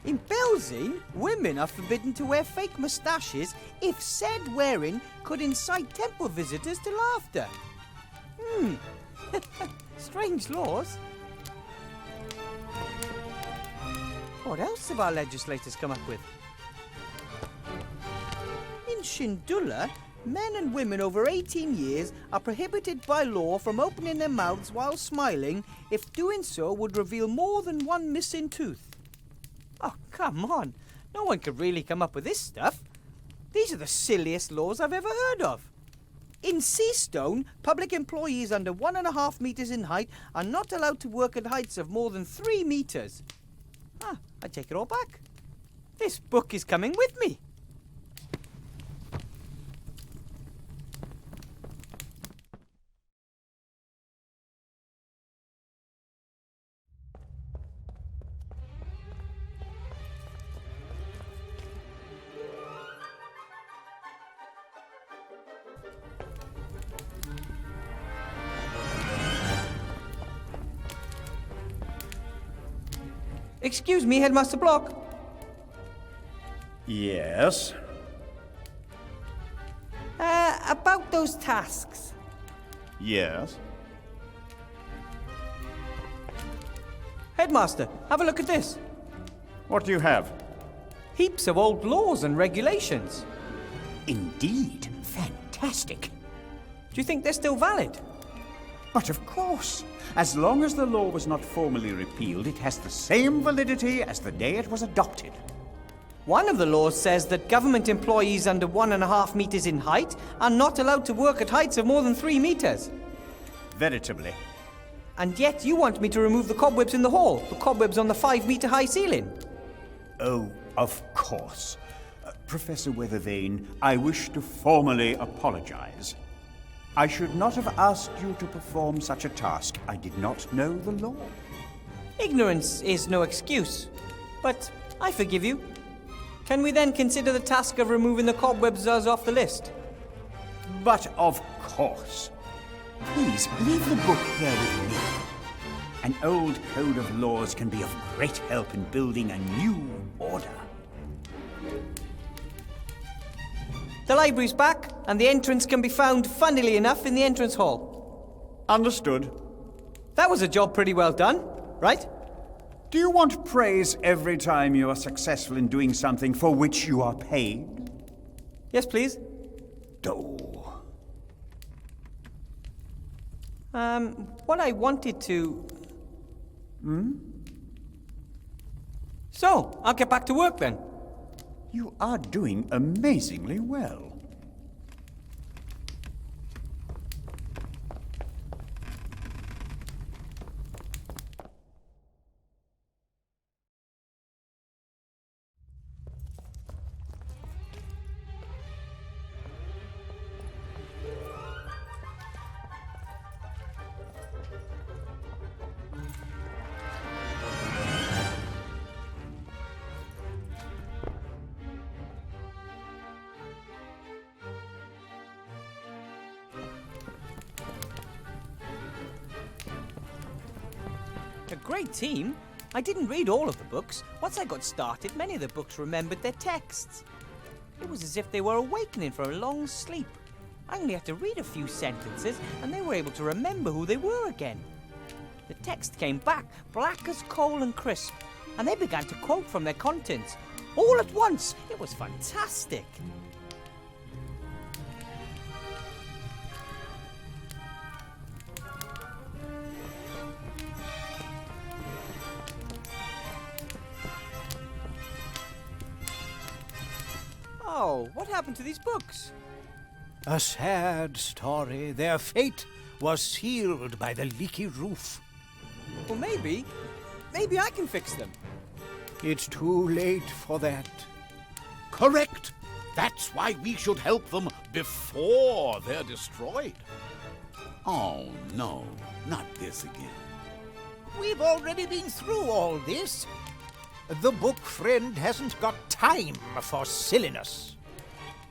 In Belzine, women are forbidden to wear fake moustaches if said wearing could incite temple visitors to laughter. Strange laws. What else have our legislators come up with? In Shindula, men and women over 18 years are prohibited by law from opening their mouths while smiling if doing so would reveal more than one missing tooth. Oh, come on. No one could really come up with this stuff. These are the silliest laws I've ever heard of. In Seastone, public employees under 1.5 meters in height are not allowed to work at heights of more than 3 meters. I take it all back. This book is coming with me. Excuse me, Headmaster Block. Yes? About those tasks. Yes? Headmaster, have a look at this. What do you have? Heaps of old laws and regulations. Indeed. Fantastic. Do you think they're still valid? But of course. As long as the law was not formally repealed, it has the same validity as the day it was adopted. One of the laws says that government employees under 1.5 meters in height are not allowed to work at heights of more than 3 meters. Veritably. And yet you want me to remove the cobwebs in the hall, the cobwebs on the 5-meter high ceiling. Oh, of course. Professor Weathervane, I wish to formally apologize. I should not have asked you to perform such a task. I did not know the law. Ignorance is no excuse, but I forgive you. Can we then consider the task of removing the cobwebs as off the list? But of course. Please, leave the book here with me. An old code of laws can be of great help in building a new order. The library's back, and the entrance can be found, funnily enough, in the entrance hall. Understood. That was a job pretty well done, right? Do you want praise every time you are successful in doing something for which you are paid? Yes, please. What I wanted to... So, I'll get back to work then. You are doing amazingly well. A great team. I didn't read all of the books. Once I got started, many of the books remembered their texts. It was as if they were awakening from a long sleep. I only had to read a few sentences, and they were able to remember who they were again. The text came back, black as coal and crisp, and they began to quote from their contents. All at once. It was fantastic. Oh, what happened to these books? A sad story. Their fate was sealed by the leaky roof. Well, maybe I can fix them. It's too late for that. Correct. That's why we should help them before they're destroyed. Oh, no, not this again. We've already been through all this. The book friend hasn't got time for silliness.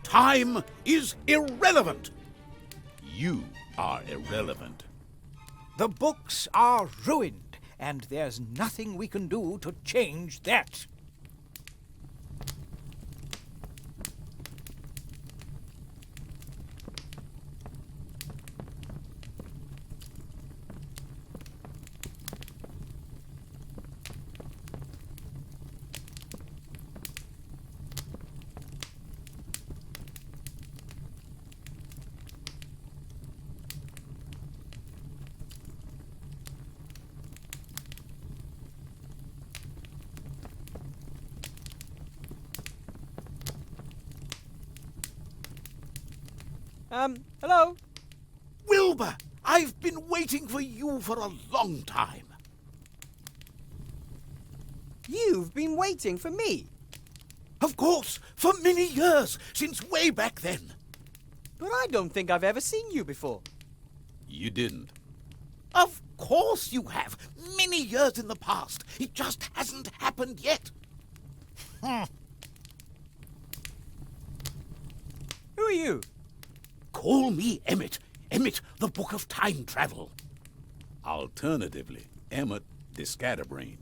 Time is irrelevant. You are irrelevant. The books are ruined, and there's nothing we can do to change that. Hello? Wilbur, I've been waiting for you for a long time. You've been waiting for me? Of course, for many years, since way back then. But I don't think I've ever seen you before. You didn't. Of course you have. Many years in the past. It just hasn't happened yet. Who are you? Call me Emmett. Emmett, the Book of Time Travel. Alternatively, Emmett the Scatterbrain.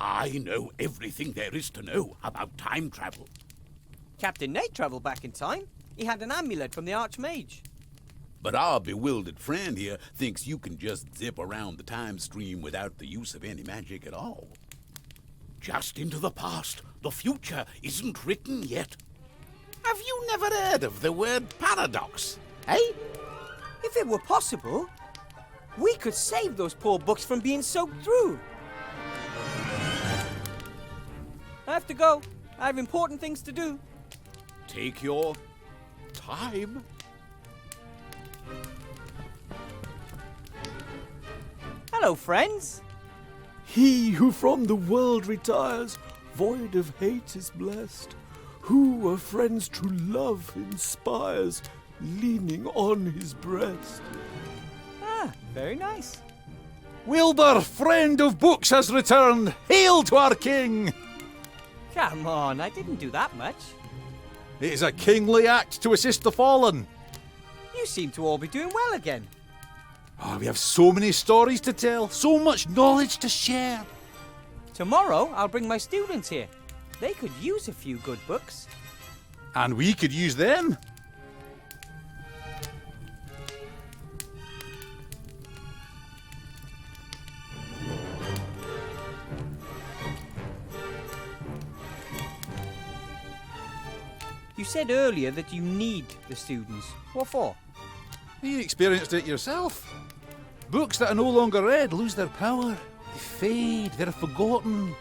I know everything there is to know about time travel. Captain Nate travelled back in time. He had an amulet from the Archmage. But our bewildered friend here thinks you can just zip around the time stream without the use of any magic at all. Just into the past. The future isn't written yet. Have you never heard of the word paradox, eh? If it were possible, we could save those poor books from being soaked through. I have to go. I have important things to do. Take your time. Hello, friends. He who from the world retires, void of hate is blessed. Who a friend's true love inspires, leaning on his breast. Ah, very nice. Wilbur, friend of books, has returned. Hail to our king! Come on, I didn't do that much. It is a kingly act to assist the fallen. You seem to all be doing well again. Oh, we have so many stories to tell, so much knowledge to share. Tomorrow, I'll bring my students here. They could use a few good books. And we could use them. You said earlier that you need the students. What for? You experienced it yourself. Books that are no longer read lose their power. They fade, they're forgotten.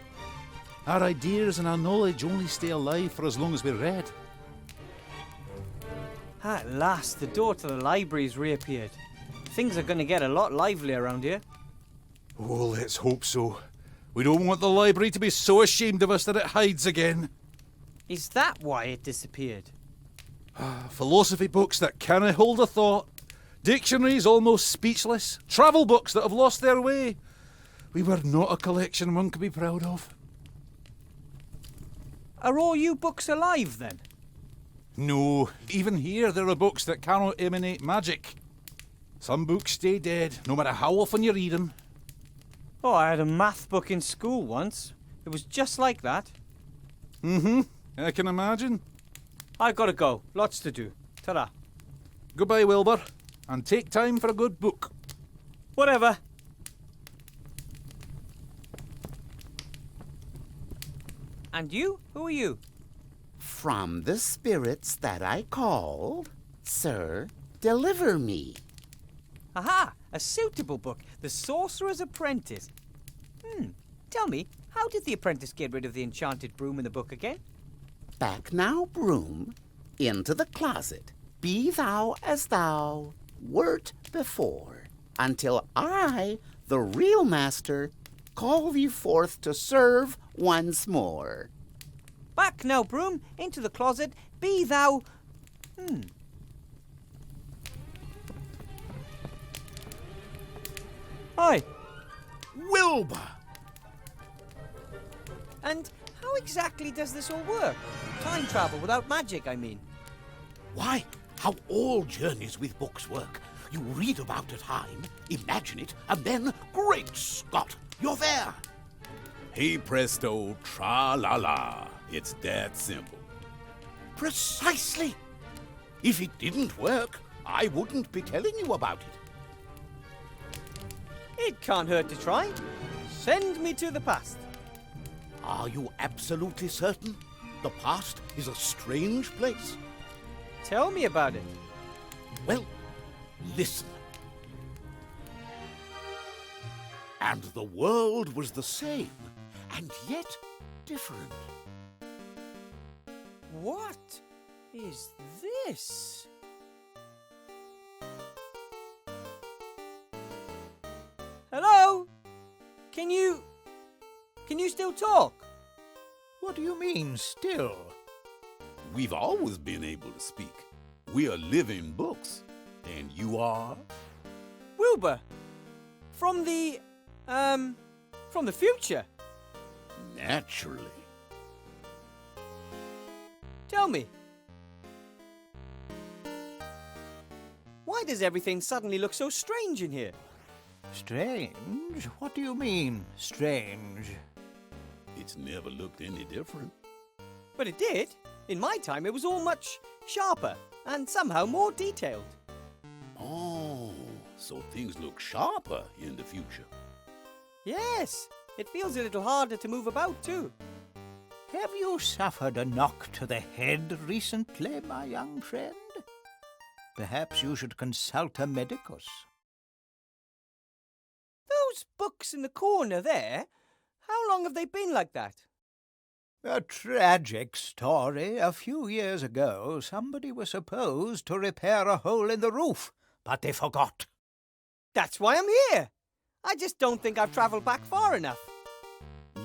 Our ideas and our knowledge only stay alive for as long as we're read. At last, the door to the library's reappeared. Things are going to get a lot livelier around here. Oh, let's hope so. We don't want the library to be so ashamed of us that it hides again. Is that why it disappeared? Philosophy books that can't hold a thought. Dictionaries almost speechless. Travel books that have lost their way. We were not a collection one could be proud of. Are all you books alive, then? No, even here there are books that cannot emanate magic. Some books stay dead, no matter how often you read them. Oh, I had a math book in school once. It was just like that. Mm-hmm, I can imagine. I've got to go. Lots to do. Ta-ra. Goodbye, Wilbur. And take time for a good book. Whatever. And you? Who are you? From the spirits that I called, sir, deliver me. Aha! A suitable book. The Sorcerer's Apprentice. Tell me, how did the apprentice get rid of the enchanted broom in the book again? Back now, broom, into the closet. Be thou as thou wert before, until I, the real master, call thee forth to serve once more. Back now, broom, into the closet. Be thou... Hi. Wilbur! And how exactly does this all work? Time travel without magic, I mean. Why, how all journeys with books work. You read about a time, imagine it, and then, great Scott, you're there. Hey presto, tra-la-la. It's that simple. Precisely. If it didn't work, I wouldn't be telling you about it. It can't hurt to try. Send me to the past. Are you absolutely certain? The past is a strange place. Tell me about it. Well, listen. And the world was the same, and yet different. What is this? Hello? Can you still talk? What do you mean, still? We've always been able to speak. We are living books. And you are? Wilbur. From the future. Naturally. Tell me. Why does everything suddenly look so strange in here? Strange? What do you mean, strange? It's never looked any different. But it did. In my time, it was all much sharper and somehow more detailed. Oh, so things look sharper in the future. Yes, it feels a little harder to move about too. Have you suffered a knock to the head recently, my young friend? Perhaps you should consult a medicus. Those books in the corner there, how long have they been like that? A tragic story. A few years ago, somebody was supposed to repair a hole in the roof, but they forgot. That's why I'm here. I just don't think I've travelled back far enough.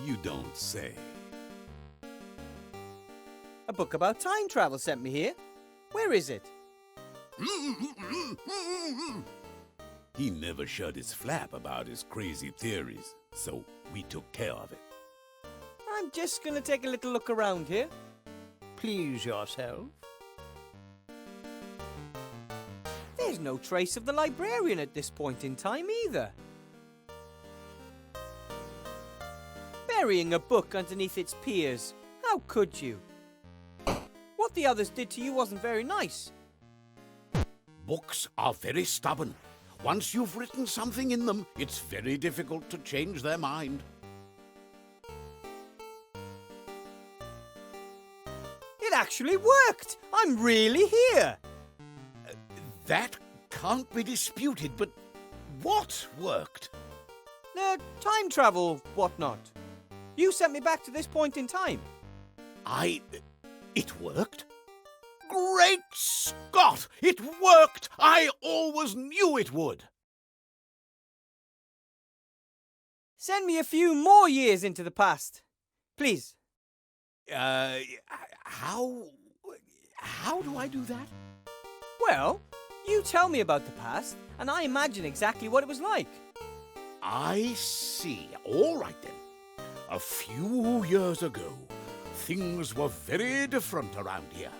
You don't say. A book about time travel sent me here. Where is it? He never shut his flap about his crazy theories, so we took care of it. I'm just going to take a little look around here. Please yourself. There's no trace of the librarian at this point in time either. Burying a book underneath its peers. How could you? What the others did to you wasn't very nice. Books are very stubborn. Once you've written something in them, it's very difficult to change their mind. It actually worked! I'm really here! That can't be disputed, but what worked? Time travel, whatnot. You sent me back to this point in time. It worked? Great Scott! It worked! I always knew it would! Send me a few more years into the past. Please. How do I do that? Well, you tell me about the past, and I imagine exactly what it was like. I see. All right, then. A few years ago, things were very different around here.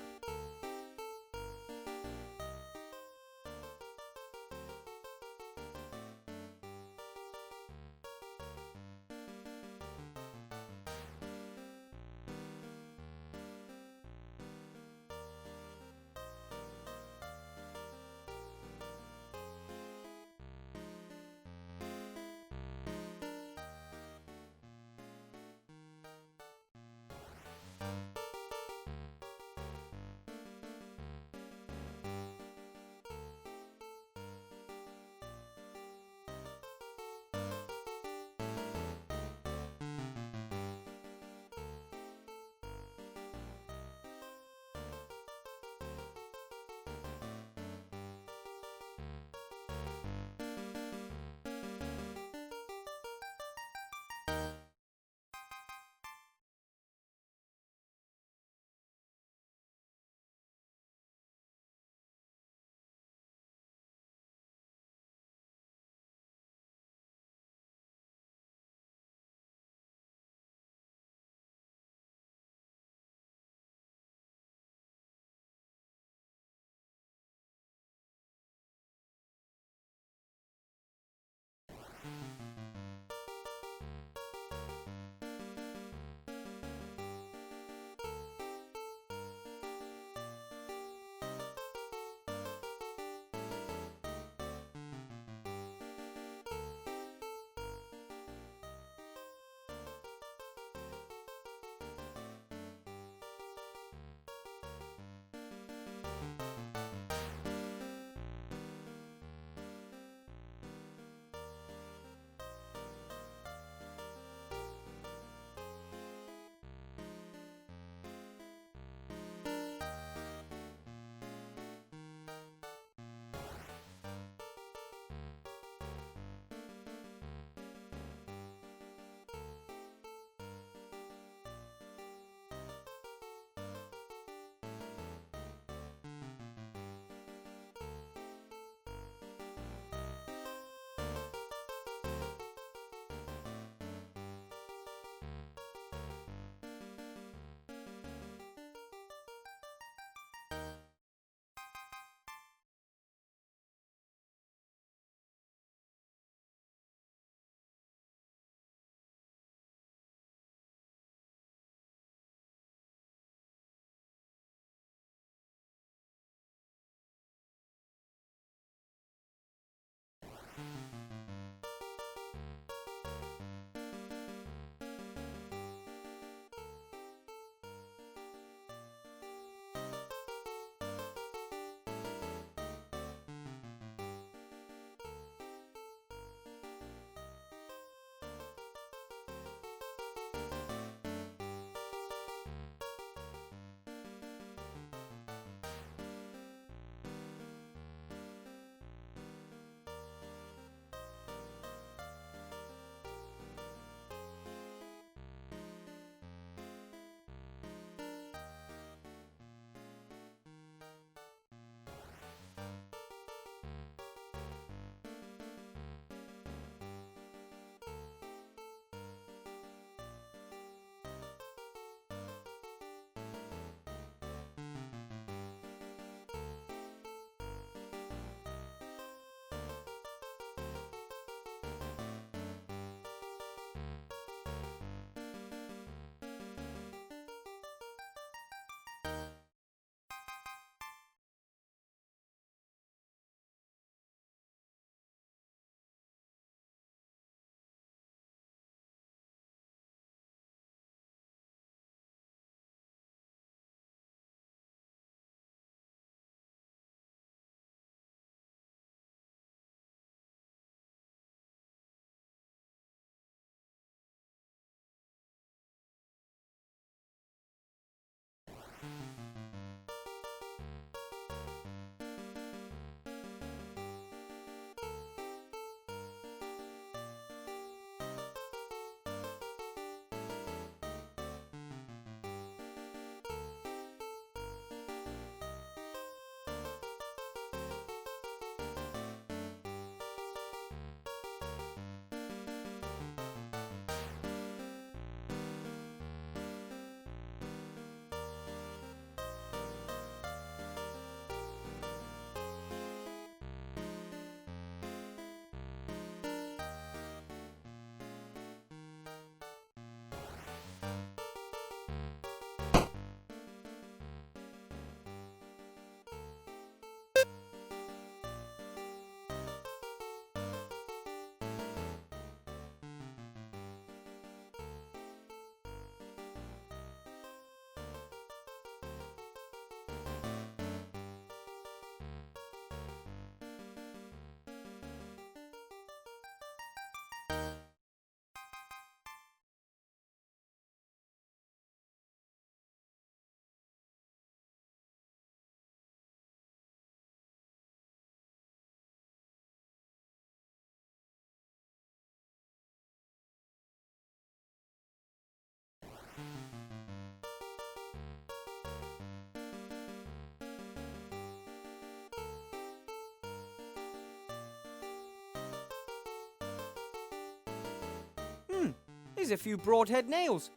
Here's a few broadhead nails.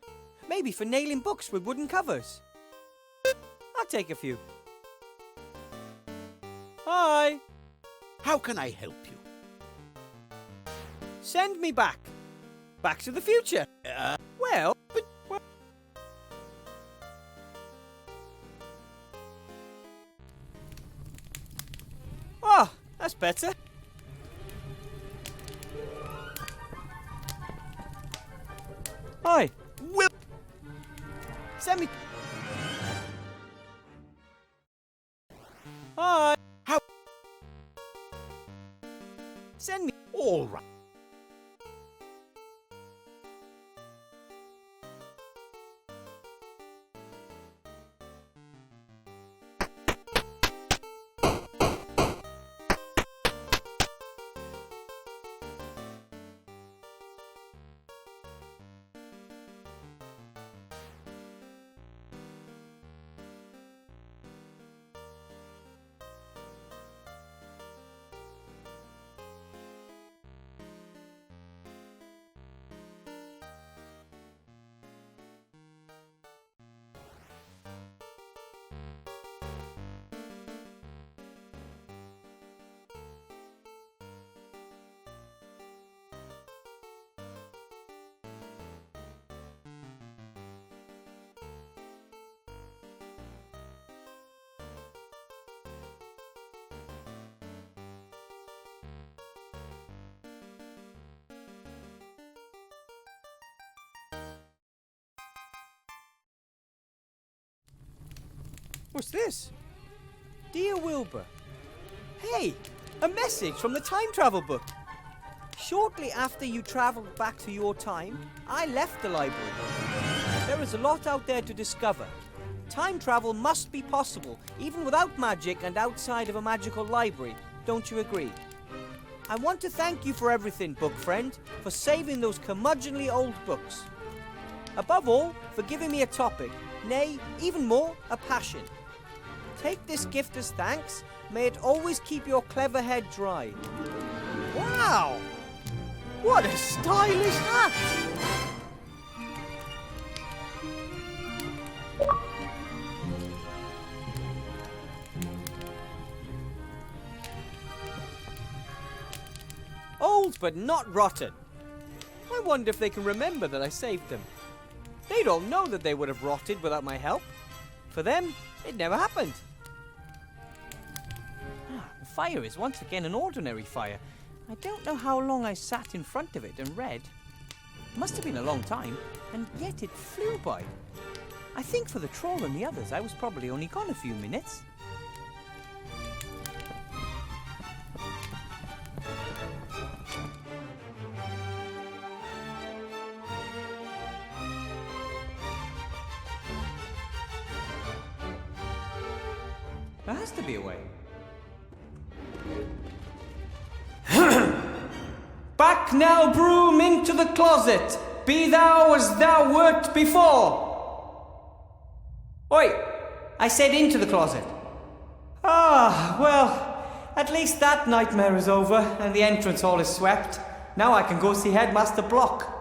Maybe for nailing books with wooden covers. I'll take a few. Hi. How can I help you? Send me back. Back to the future. Well, oh, that's better. Hi. Will. Send me. Hi. How? Send me. All right. What's this? Dear Wilbur. Hey, a message from the time travel book. Shortly after you travelled back to your time, I left the library. There is a lot out there to discover. Time travel must be possible, even without magic and outside of a magical library. Don't you agree? I want to thank you for everything, book friend, for saving those curmudgeonly old books. Above all, for giving me a topic, nay, even more, a passion. Take this gift as thanks. May it always keep your clever head dry. Wow! What a stylish hat! Old but not rotten. I wonder if they can remember that I saved them. They don't know that they would have rotted without my help. For them, it never happened. The fire is once again an ordinary fire. I don't know how long I sat in front of it and read. It must have been a long time, and yet it flew by. I think for the troll and the others, I was probably only gone a few minutes. There has to be a way. Back now, broom, into the closet. Be thou as thou wert before. Oi! I said into the closet. Ah, well, at least that nightmare is over and the entrance hall is swept. Now I can go see Headmaster Block.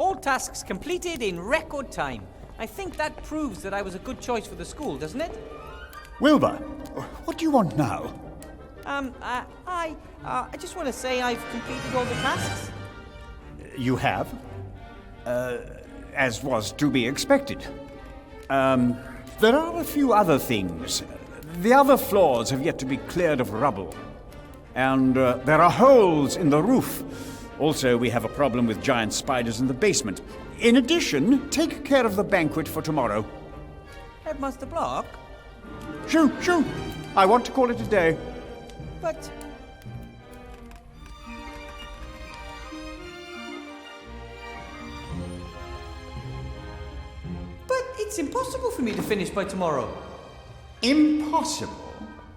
All tasks completed in record time. I think that proves that I was a good choice for the school, doesn't it? Wilbur, what do you want now? I just want to say I've completed all the tasks. You have? As was to be expected. There are a few other things. The other floors have yet to be cleared of rubble. And there are holes in the roof. Also, we have a problem with giant spiders in the basement. In addition, take care of the banquet for tomorrow. Headmaster Block? Shoo! I want to call it a day. But... it's impossible for me to finish by tomorrow. Impossible?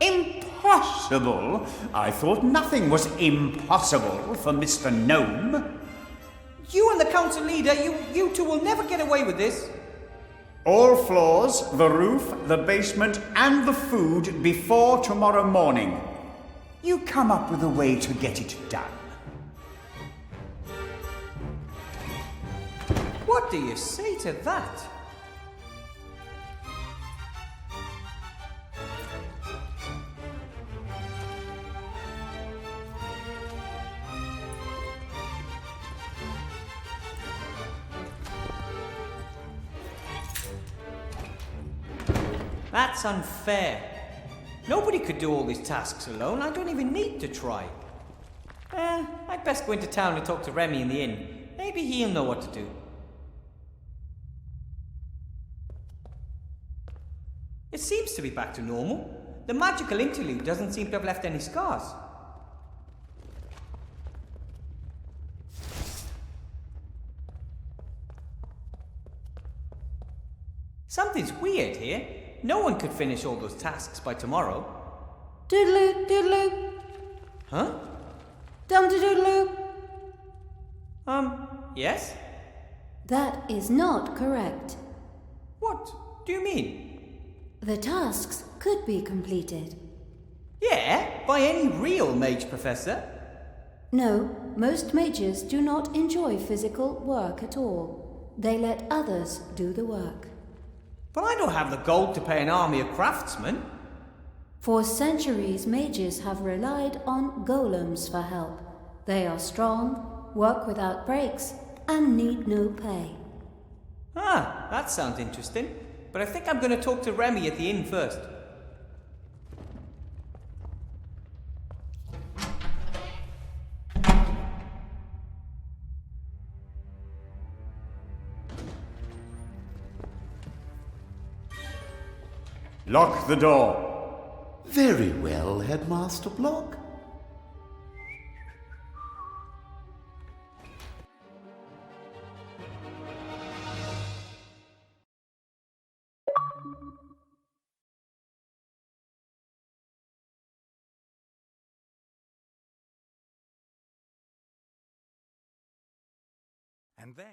Impossible? I thought nothing was impossible for Mr. Gnome. You and the council leader, you two will never get away with this. All floors, the roof, the basement, and the food before tomorrow morning. You come up with a way to get it done. What do you say to that? That's unfair. Nobody could do all these tasks alone. I don't even need to try. I'd best go into town and talk to Remy in the inn. Maybe he'll know what to do. It seems to be back to normal. The magical interlude doesn't seem to have left any scars. Something's weird here. No one could finish all those tasks by tomorrow. Doodaloo, doodaloo. Huh? Dum-de-doodaloo. Yes? That is not correct. What do you mean? The tasks could be completed. Yeah, by any real mage professor. No, most mages do not enjoy physical work at all. They let others do the work. But I don't have the gold to pay an army of craftsmen. For centuries, mages have relied on golems for help. They are strong, work without breaks, and need no pay. Ah, that sounds interesting. But I think I'm going to talk to Remy at the inn first. Lock the door. Very well, Headmaster Block. And then